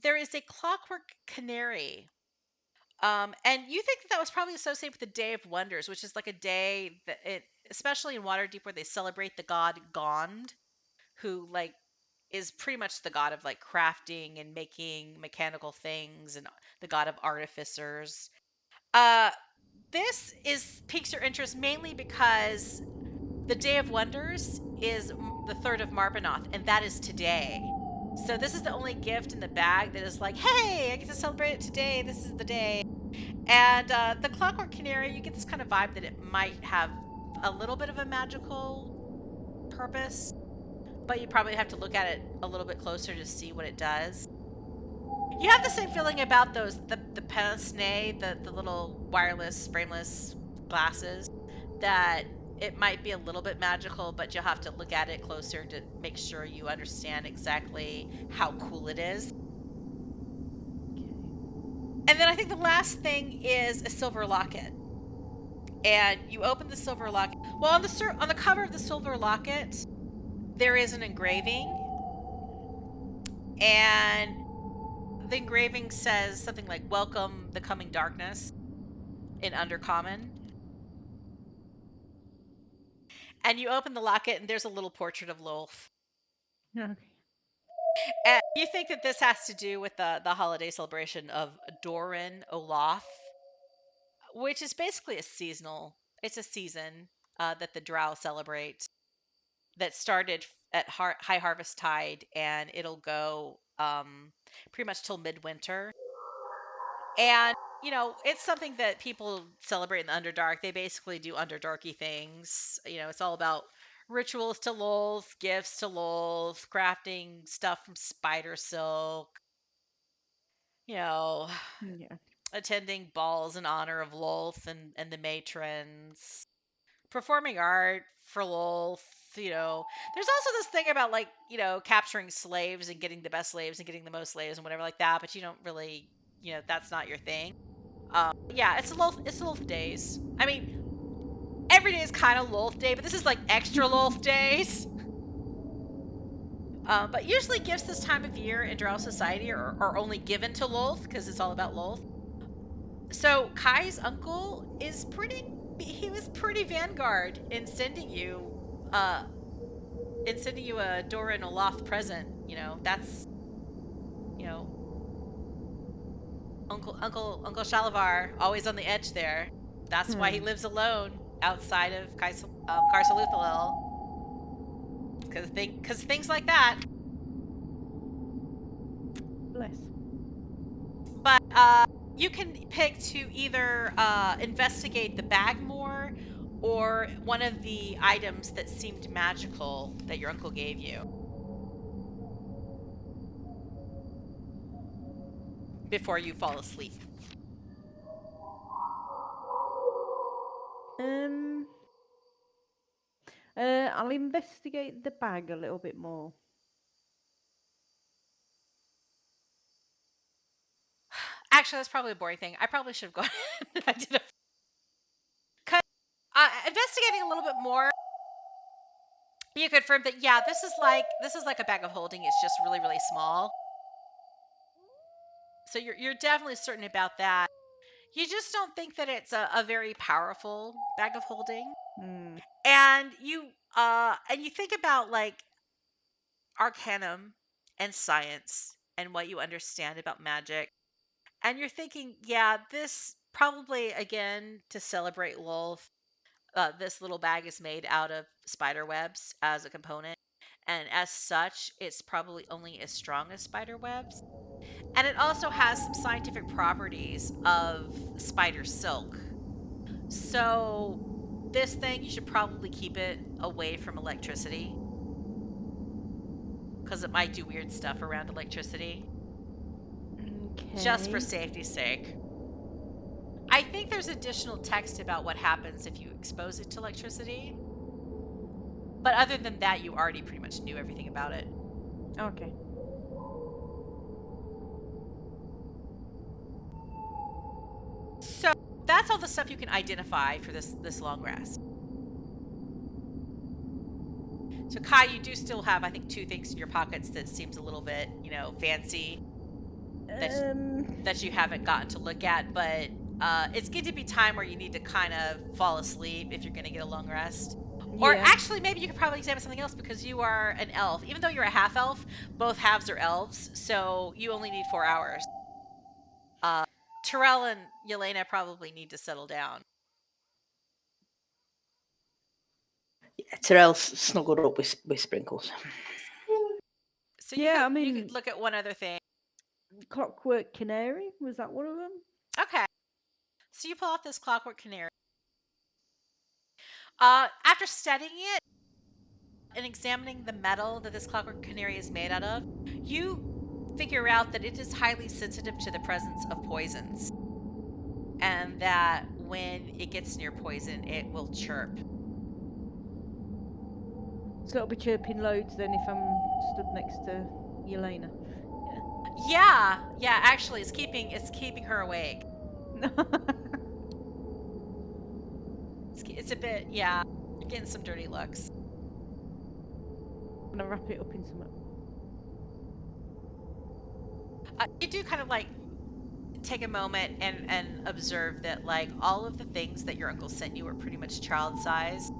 There is a clockwork canary. And you think that was probably associated with the Day of Wonders, which is like a day that especially in Waterdeep, where they celebrate the god Gond, who like is pretty much the god of like crafting and making mechanical things, and the god of artificers. This piques your interest mainly because the Day of Wonders is the 3rd of Marbanoth, and that is today. So this is the only gift in the bag that is like, hey, I get to celebrate it today. This is the day. And the Clockwork Canary, you get this kind of vibe that it might have a little bit of a magical purpose, but you probably have to look at it a little bit closer to see what it does. You have the same feeling about those the pince-nez, the little wireless frameless glasses, that it might be a little bit magical, but you'll have to look at it closer to make sure you understand exactly how cool it is. And then I think the last thing is a silver locket. And you open the silver locket. Well, on the cover of the silver locket, there is an engraving, and the engraving says something like "Welcome the coming darkness" in Undercommon. And you open the locket, and there's a little portrait of Lolth. Okay. And you think that this has to do with the holiday celebration of Doran Olaf, which is basically it's a season that the Drow celebrate, that started at High Harvest Tide, and it'll go pretty much till midwinter. And it's something that people celebrate in the Underdark. They basically do Underdarky things. It's all about rituals to Lolth, gifts to Lolth, crafting stuff from spider silk, you know, Yeah. attending balls in honor of Lolth and the matrons, performing art for Lolth. There's also this thing about, like, capturing slaves and getting the best slaves and getting the most slaves and whatever like that, but you don't really, that's not your thing. Yeah, it's Lolth days. I mean, every day is kind of Lolth day, but this is like extra Lolth days. But usually gifts this time of year in Drow society are only given to Lolth because it's all about Lolth. So Kai's uncle he was pretty vanguard in sending you a Doran Olaf present. That's you know Uncle Shalavar, always on the edge there. That's why he lives alone outside of Karsaluthalil, because things like that. Bless. But you can pick to either investigate the bag more, or one of the items that seemed magical that your uncle gave you before you fall asleep. Um. I'll investigate the bag a little bit more. Actually, that's probably a boring thing. I probably should have gone and I did because investigating a little bit more, you confirmed that, yeah, this is like a bag of holding. It's just really, really small. So you're definitely certain about that. You just don't think that it's a very powerful bag of holding. Hmm. And you think about, like, arcanum and science and what you understand about magic, and you're thinking, yeah, this probably, again, to celebrate Lolth, this little bag is made out of spider webs as a component, and as such, it's probably only as strong as spider webs. And it also has some scientific properties of spider silk. So this thing, you should probably keep it away from electricity, because it might do weird stuff around electricity, just for Okay. safety's sake. I think there's additional text about what happens if you expose it to electricity. But other than that, you already pretty much knew everything about it. Okay. So that's all the stuff you can identify for this long rest. So Kai, you do still have, I think, 2 things in your pockets that seems a little bit, fancy, that Um. that you haven't gotten to look at, but it's going to be time where you need to kind of fall asleep if you're going to get a long rest. Or Yeah. actually, maybe you could probably examine something else, because you are an elf. Even though you're a half elf, both halves are elves, so you only need 4 hours. Terrell and Yelena probably need to settle down. Yeah, Tyrell's snuggled up with Sprinkles. So Yeah, I you mean- could look at one other thing. Clockwork Canary, was that one of them? Okay. So you pull off this Clockwork Canary. After studying it and examining the metal that this clockwork canary is made out of, you figure out that it is highly sensitive to the presence of poisons, and that when it gets near poison, it will chirp. So it'll be chirping loads then if I'm stood next to Yelena. Yeah, actually, it's keeping her awake. Yeah. It's a bit, yeah, you're getting some dirty looks. I'm gonna wrap it up in something. You do kind of like take a moment and observe that like all of the things that your uncle sent you were pretty much child size.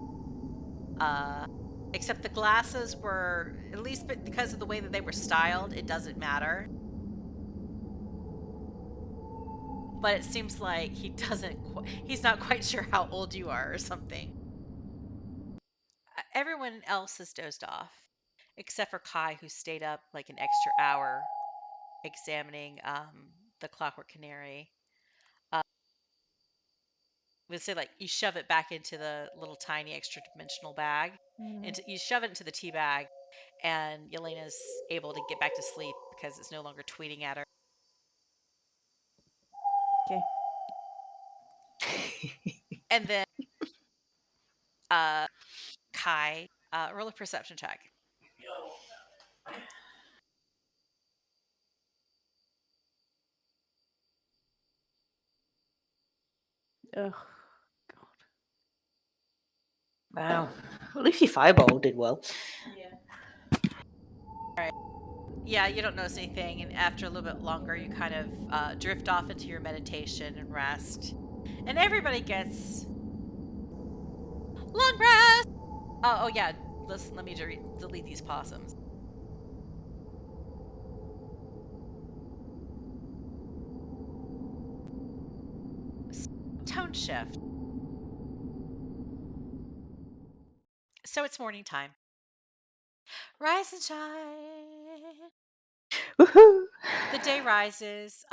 Except the glasses were, at least because of the way that they were styled, it doesn't matter. But it seems like he's not quite sure how old you are or something. Everyone else has dozed off, except for Kai, who stayed up like an extra hour examining the clockwork canary. Would say like you shove it back into the little tiny extra dimensional bag, and you shove it into the tea bag, and Yelena's able to get back to sleep because it's no longer tweeting at her. Okay. And then Kai, roll a perception check. Ugh. Wow. At least your fireball did well. Yeah, you don't notice anything, and after a little bit longer, you kind of drift off into your meditation and rest. And everybody gets long rest. Oh yeah, listen, let me delete these possums. Tone shift. So it's morning time. Rise and shine. Woohoo! The day rises.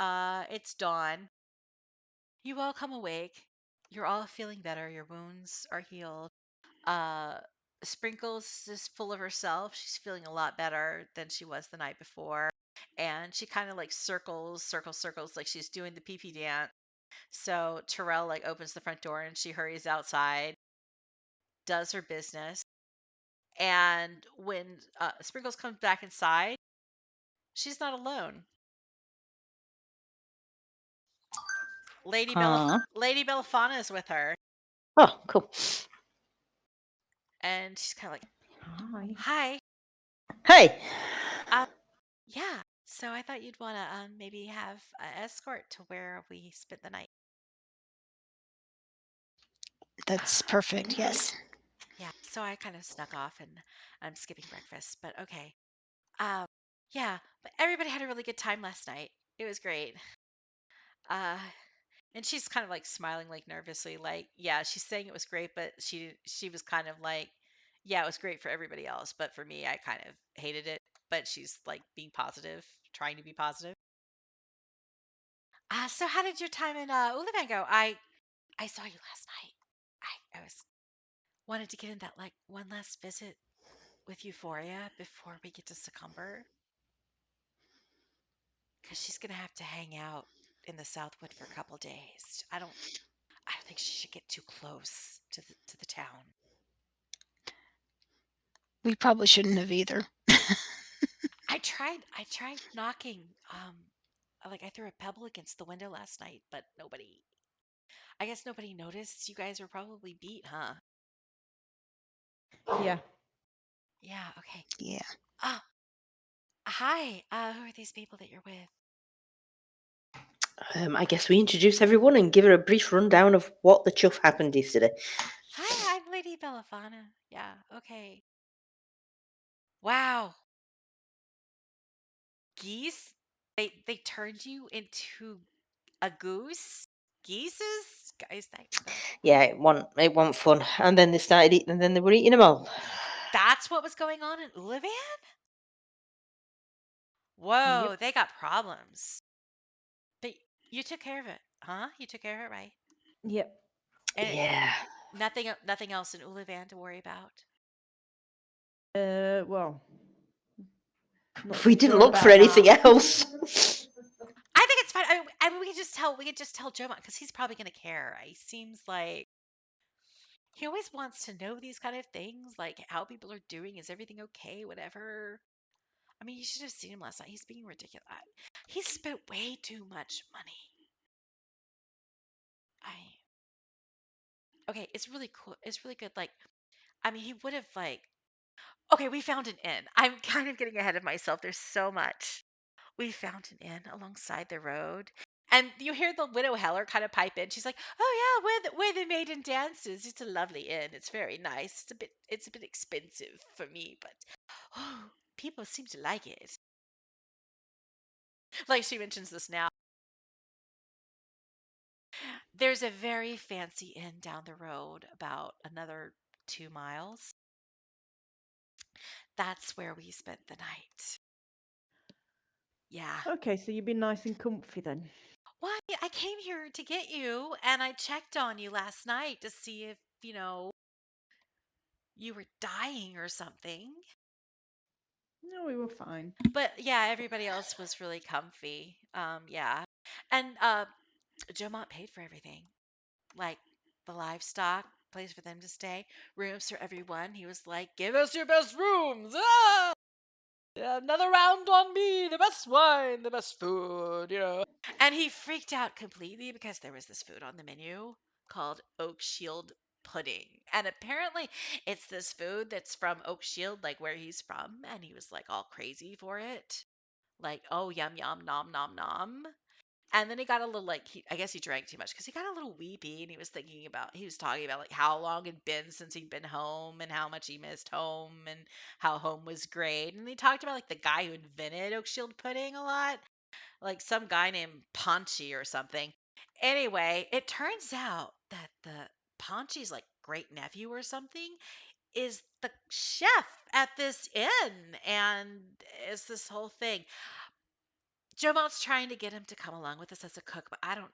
It's dawn. You all come awake. You're all feeling better. Your wounds are healed. Uh, Sprinkles is full of herself. She's feeling a lot better than she was the night before. And she kind of like circles, like she's doing the pee-pee dance. So Terrell like opens the front door and she hurries outside, does her business. And when Sprinkles comes back inside, she's not alone. Lady Belafana is with her, Oh, cool. and she's kind of like, Hi. "Hi, Hey. yeah. So I thought you'd want to maybe have an escort to where we spent the night." That's perfect. Yes. Yeah. So I kind of snuck off, and I'm skipping breakfast, but okay. Um, yeah. But everybody had a really good time last night. It was great. Uh, and she's kind of like smiling like nervously, like, yeah, she's saying it was great, but she was kind of like, yeah, it was great for everybody else, but for me, I kind of hated it. But she's like being positive, trying to be positive. So how did your time in Ulivan go? I saw you last night. I was wanted to get in that like one last visit with Euphoria before we get to Succumber, because she's gonna have to hang out in the Southwood for a couple days. I don't think she should get too close to the town. We probably shouldn't have either. I tried knocking. Like I threw a pebble against the window last night, but I guess nobody noticed. You guys were probably beat, huh? Yeah. Yeah, okay. Yeah. Ah, hi. Who are these people that you're with? I guess we introduce everyone and give her a brief rundown of what the chuff happened yesterday. Hi, I'm Lady Belafana. Yeah, okay. Wow. Geese? They turned you into a goose? Geeses? Guys, Yeah, it wasn't fun. And then they started eating, and then they were eating them all. that's what was going on in Ulivan? Whoa, Yep. they got problems. But you took care of it, huh? You took care of it, right? Yep. And Yeah. nothing else in Uluvan to worry about. Well, not We too didn't sure look for about anything that. else. I think it's fine. I mean, we could just tell Jomont because he's probably gonna care. He seems like he always wants to know these kind of things, like how people are doing. Is everything okay? Whatever. I mean, you should have seen him last night. He's being ridiculous. He spent way too much money. I okay, it's really cool. It's really good. Like, I mean, he would have like. Okay, we found an inn. I'm kind of getting ahead of myself. There's so much. We found an inn alongside the road. And you hear the widow Heller kind of pipe in. She's like, "Oh yeah, where the maiden dances. It's a lovely inn. It's very nice. It's a bit expensive for me, but oh, people seem to like it." Like she mentions this now. There's a very fancy inn down the road, about another 2 miles. That's where we spent the night. Yeah. Okay, so you've been nice and comfy then. Why? I came here to get you, and I checked on you last night to see if, you were dying or something. No, we were fine. But yeah, everybody else was really comfy. Yeah. And Jomont paid for everything. Like the livestock, place for them to stay, rooms for everyone. He was like, "Give us your best rooms. Ah! Yeah, another round on me. The best wine, the best food. And he freaked out completely because there was this food on the menu called Oakshield Pudding. And apparently it's this food that's from Oakshield, like where he's from. And he was like all crazy for it. Like, oh, yum, yum, nom, nom, nom. And then he got a little like, I guess he drank too much because he got a little weepy and he was talking about like how long it'd been since he'd been home and how much he missed home and how home was great. And he talked about like the guy who invented Oakshield pudding a lot, like some guy named Paunchy or something. Anyway, it turns out that the Paunchy's like great nephew or something is the chef at this inn, and it's this whole thing. Jomont's trying to get him to come along with us as a cook, but I don't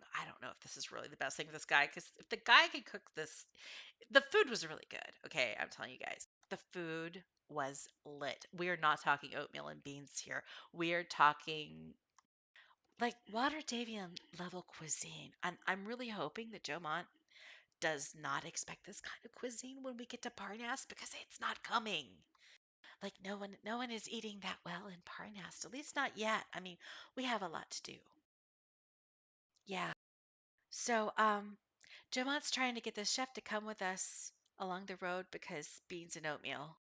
know if this is really the best thing for this guy, because if the guy could cook this, the food was really good. Okay, I'm telling you guys, the food was lit. We are not talking oatmeal and beans here. We are talking like Waterdhavian level cuisine. And I'm really hoping that Jomont does not expect this kind of cuisine when we get to Parnas, because it's not coming. Like no one is eating that well in Parnas, at least not yet. I mean, we have a lot to do. Yeah. So, Jomont's trying to get the chef to come with us along the road because beans and oatmeal.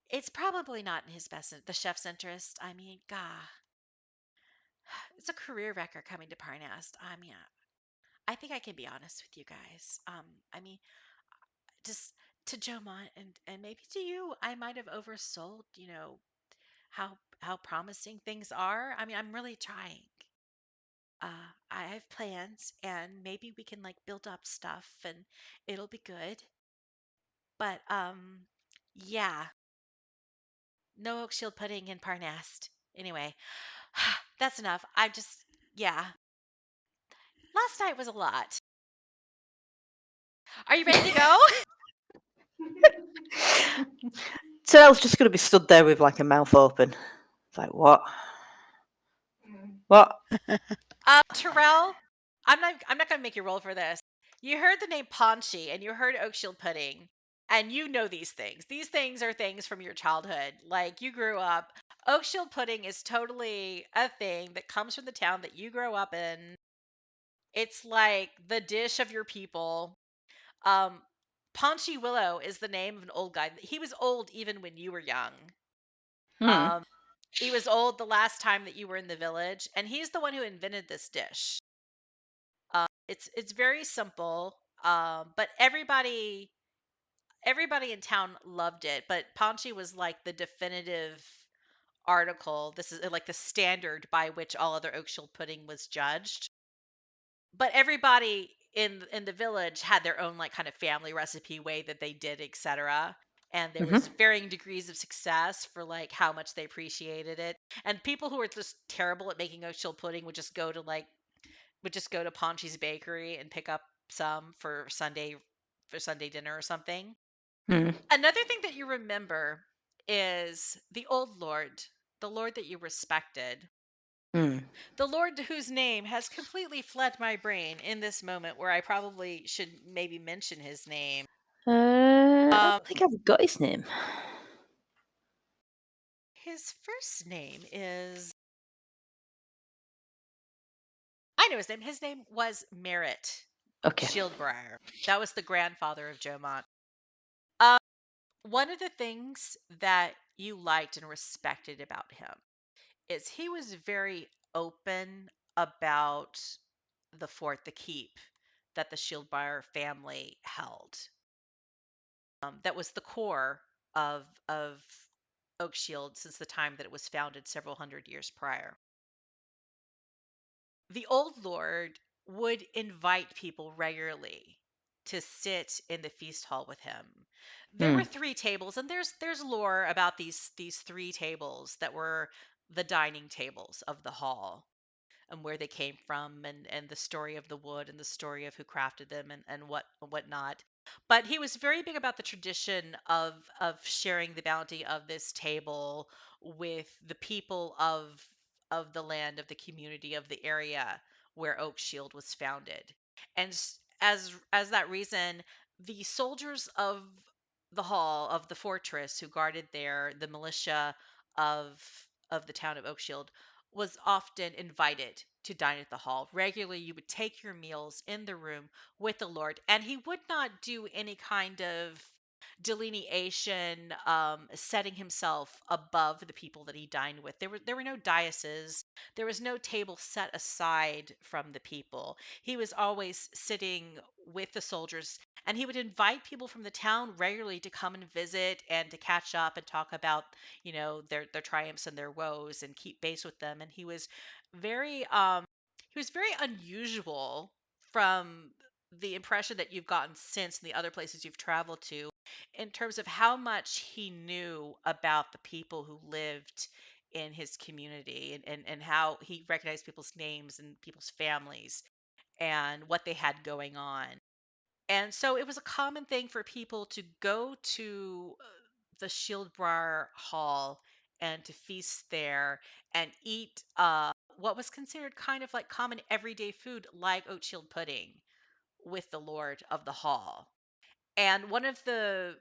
It's probably not in his best, the chef's interest. I mean, gah, it's a career wrecker coming to Parnas. I mean, I think I can be honest with you guys. I mean, just to Jomont and maybe to you, I might have oversold, how promising things are. I mean, I'm really trying. I have plans, and maybe we can like build up stuff and it'll be good. But yeah, no oak shield pudding in Parnast. Anyway, that's enough. Yeah. Last night was a lot. Are you ready to go? Tyrell's just going to be stood there with like a mouth open. It's like, what? What? Terrell, I'm not gonna make you roll for this. You heard the name Paunchy and you heard oak shield pudding, and you know these things. These things are things from your childhood. Like you grew up. Oak shield pudding is totally a thing that comes from the town that you grow up in. It's like the dish of your people. Um, Paunchy Willow is the name of an old guy. He was old even when you were young. Hmm. Um, he was old the last time that you were in the village, and he's the one who invented this dish. It's very simple, but everybody in town loved it. But Paunchy was like the definitive article. This is like the standard by which all other Oakshield pudding was judged. But everybody in the village had their own like kind of family recipe way that they did, etc. And there Hmm. was varying degrees of success for like how much they appreciated it. And people who were just terrible at making Oakshield pudding would just go to Paunchy's bakery and pick up some for Sunday dinner or something. Mm. Another thing that you remember is the old lord, the lord that you respected. Mm. The lord whose name has completely fled my brain in this moment where I probably should maybe mention his name. I don't think I've got his name. His first name is, I know his name. His name was Merritt Okay. Shieldbriar. That was the grandfather of Jomont. One of the things that you liked and respected about him is he was very open about the fort, the keep that the Shieldbriar family held. That was the core of Oakshield since the time that it was founded several hundred years prior. The old lord would invite people regularly to sit in the feast hall with him. There were Mm. 3 tables, and there's lore about these 3 tables that were the dining tables of the hall and where they came from, and the story of the wood and the story of who crafted them and whatnot. But he was very big about the tradition of sharing the bounty of this table with the people of the land, of the community, of the area where Oakshield was founded. And as that reason, the soldiers of the hall, of the fortress who guarded there, the militia of the town of Oakshield, was often invited to dine at the hall. Regularly, you would take your meals in the room with the Lord, and he would not do any kind of delineation, setting himself above the people that he dined with. There were no dioceses. There was no table set aside from the people. He was always sitting with the soldiers, and he would invite people from the town regularly to come and visit and to catch up and talk about, their triumphs and their woes and keep pace with them. And very he was very unusual from the impression that you've gotten since in the other places you've traveled to, in terms of how much he knew about the people who lived in his community, and how he recognized people's names and people's families and what they had going on. And so it was a common thing for people to go to the Shieldbriar Hall and to feast there and eat what was considered kind of like common everyday food, like Oakshield pudding, with the Lord of the Hall. And one of the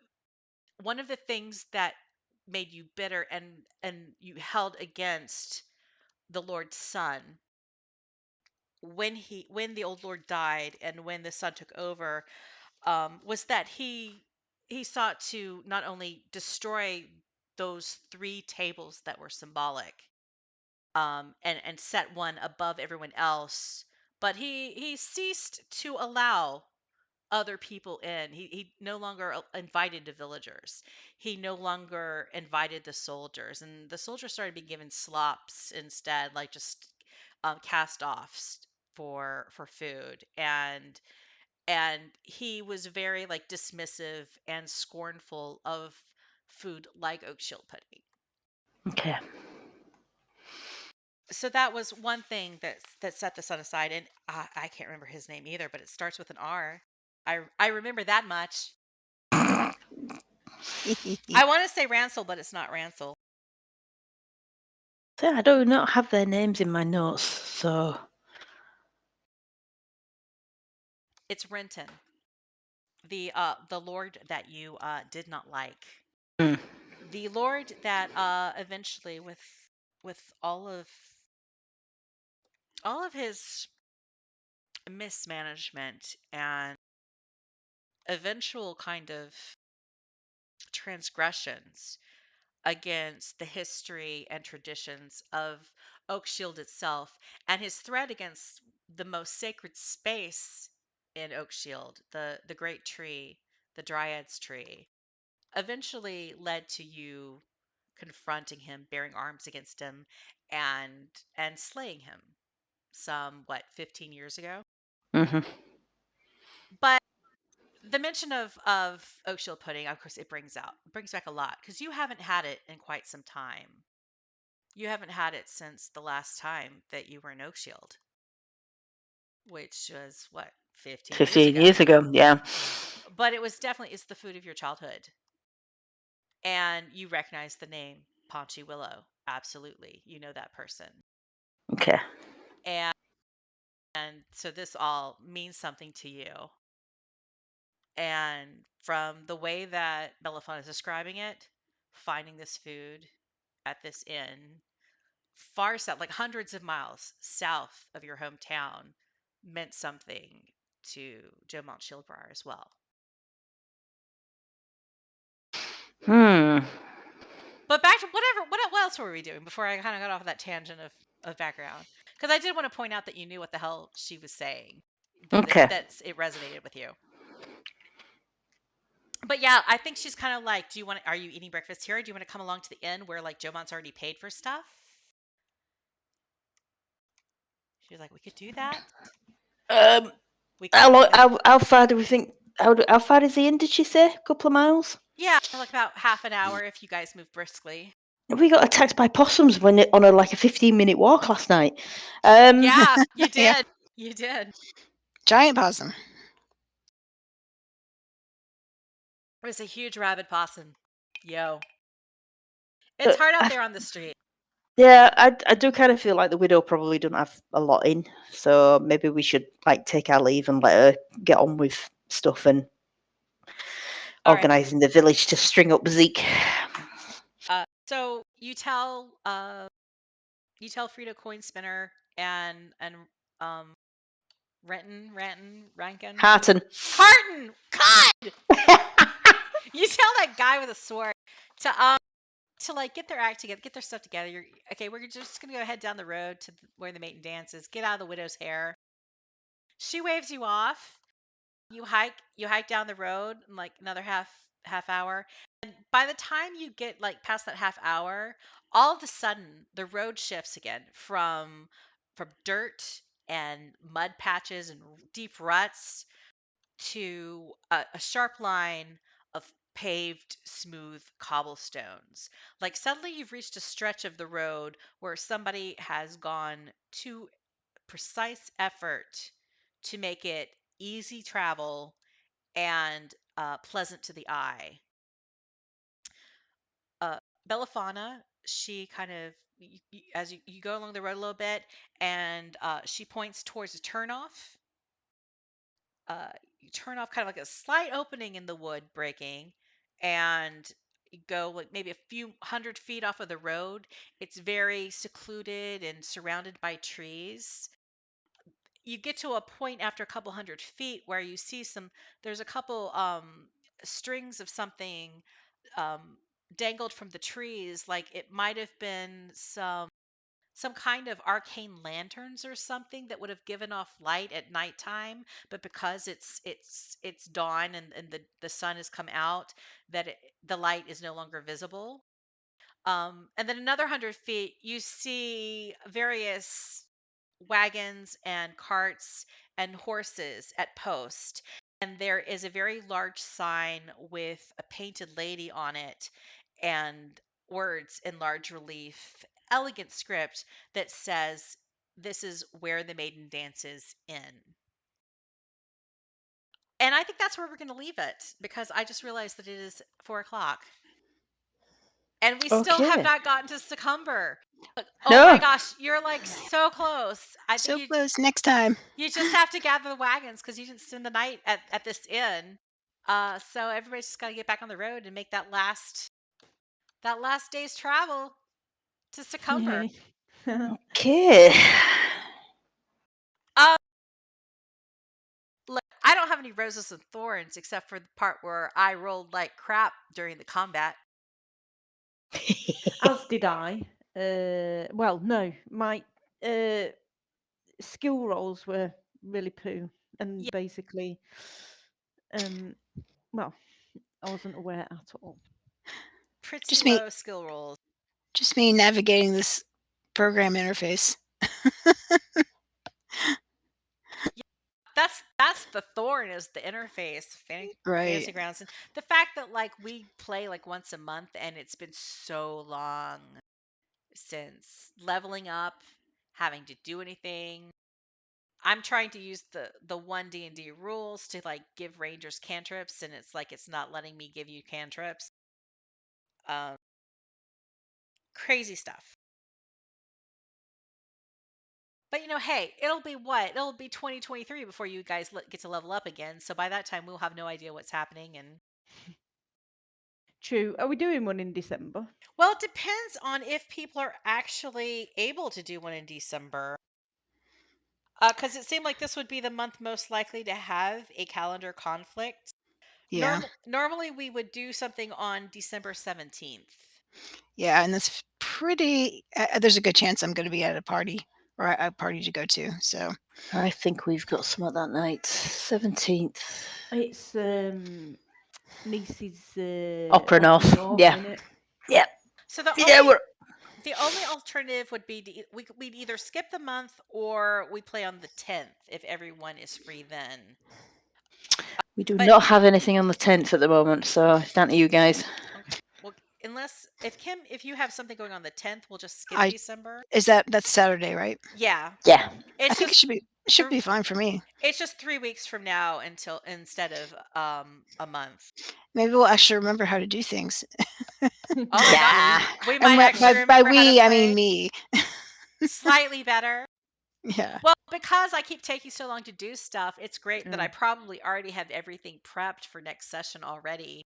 things that made you bitter and you held against the Lord's son when the old Lord died and when the son took over, was that he sought to not only destroy those 3 tables that were symbolic, and set one above everyone else, but he ceased to allow other people in. He no longer invited the villagers. He no longer invited the soldiers, and the soldiers started being given slops instead, like just cast offs for food. And he was very like dismissive and scornful of food like Oakshield pudding. Okay. So that was one thing that set the sun aside, and I can't remember his name either, but it starts with an R. I remember that much. I want to say Ransel, but it's not Ransel. So I do not have their names in my notes, so It's Renton, the lord that you did not like, mm. the lord that eventually, with all of his mismanagement and eventual kind of transgressions against the history and traditions of Oakshield itself, and his threat against the most sacred space in Oakshield, the great tree, the Dryad's tree, eventually led to you confronting him, bearing arms against him, and slaying him some, what, 15 years ago? Hmm. But the mention of Oakshield pudding, of course, it brings back a lot, because you haven't had it in quite some time. You haven't had it since the last time that you were in Oakshield, which was what, 15 years 15 ago. years ago, yeah. But it's the food of your childhood. And you recognize the name Paunchy Willow. Absolutely. You know that person. Okay. And so this all means something to you. And from the way that Bellefonte is describing it, finding this food at this inn, far south, like hundreds of miles south of your hometown, meant something to Joe Montshilbriar as well. But back to what else were we doing before I kind of got off that tangent of background? Because I did want to point out that you knew what the hell she was saying. Okay. That's it resonated with you. But yeah, I think she's kind of like, are you eating breakfast here? Or do you want to come along to the inn where like Joe Mont's already paid for stuff? She was like, we could do that. We could How far do we think? How far is the inn? Did she say a couple of miles? Yeah, like about half an hour if you guys move briskly. We got attacked by possums on a 15-minute walk last night. Yeah, you did. Yeah. You did. Giant possum. It was a huge rabid possum. Yo. It's hard out there on the street. Yeah, I do kind of feel like the widow probably doesn't have a lot in, so maybe we should like take our leave and let her get on with stuff and organising the village to string up Zeke. So you tell Frida Coin Spinner and Rankin. Harton. God. You tell that guy with a sword to like get their act together, get their stuff together. We're just gonna go head down the road to where the Maiden dances. Get out of the widow's hair. She waves you off. You hike down the road in like another half hour. And by the time you get like past that half hour, all of a sudden the road shifts again from dirt and mud patches and deep ruts to a sharp line of paved, smooth cobblestones. Like suddenly you've reached a stretch of the road where somebody has gone to precise effort to make it easy travel and pleasant to the eye. Bellafana, she kind of, as you go along the road a little bit, and she points towards a turnoff. You turn off kind of like a slight opening in the wood breaking, and you go like maybe a few 100 feet off of the road. It's very secluded and surrounded by trees. You get to a point after a couple 100 feet where you see there's a couple strings of something um, dangled from the trees, like it might have been some kind of arcane lanterns or something that would have given off light at nighttime, but because it's dawn and the sun has come out, the light is no longer visible. And then another 100 feet, you see various wagons and carts and horses at post. And there is a very large sign with a painted lady on it and words in large relief, elegant script that says, "This is where the maiden dances in." And I think that's where we're going to leave it because I just realized that it is 4 o'clock. And we still have not gotten to Succumber. Oh my gosh, you're like so close. I think So close. Next time. you just have to gather the wagons because you didn't spend the night at this inn. So everybody's just got to get back on the road and make that last day's travel to Succumber. Okay. Look, I don't have any roses and thorns except for the part where I rolled like crap during the combat. As did I. Well, no, my skill rolls were really poo, and basically, well, I wasn't aware at all. Pretty low skill rolls. Just me navigating this program interface. That's the thorn is the interface, Fantasy Grounds, and the fact that like we play like once a month, and it's been so long since leveling up, having to do anything. I'm trying to use the one D&D rules to like give rangers cantrips, and it's like it's not letting me give you cantrips. Crazy stuff. But hey, it'll be what? It'll be 2023 before you guys get to level up again. So by that time, we'll have no idea what's happening. And True. Are we doing one in December? well, it depends on if people are actually able to do one in December. Because it seemed like this would be the month most likely to have a calendar conflict. Yeah. Normally, we would do something on December 17th. Yeah, and that's pretty. There's a good chance I'm going to be at a party or a party to go to. So I think we've got some at that night. 17th. It's niece's Opera North. Yeah. innit? Yeah. So the Yeah, only we're the only alternative would be we'd either skip the month or we play on the 10th if everyone is free then. we do But not have anything on the 10th at the moment, so it's down to you guys. okay. Well, unless if you have something going on the 10th, we'll just skip I December. that's Saturday, right? Yeah. Yeah. I It's think just it should be fine for me. it's just 3 weeks from now instead of a month. Maybe we'll actually remember how to do things. Oh my Yeah. gosh. We And might actually by remember how to we, I play mean me. slightly better. Yeah. Well, because I keep taking so long to do stuff, it's great that I Yeah. probably already have everything prepped for next session already.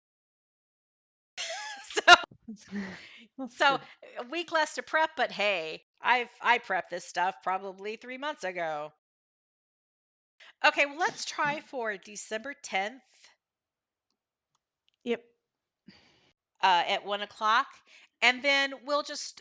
That's So good. a week less to prep, but hey, I prepped this stuff probably 3 months ago. Okay, well let's try for December 10th Yep. at 1 o'clock, and then we'll just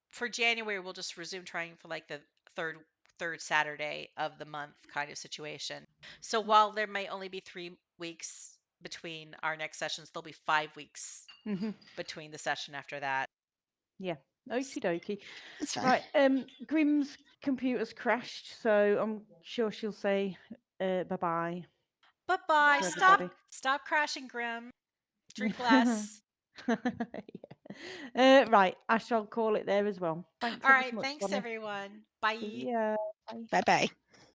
for January we'll just resume trying for like the third Saturday of the month kind of situation. So while there may only be 3 weeks between our next sessions, there'll be 5 weeks Mm-hmm. between the session after that. Yeah. Okie dokie. That's fine. Right. Grim's computer's crashed, so I'm sure she'll say bye bye. But bye. To Stop everybody. crashing, Grim. Drink less. Right. I shall call it there as well. Thanks All ever so right. much, Thanks, Bonnie. everyone. Bye. See ya. Bye. Bye bye.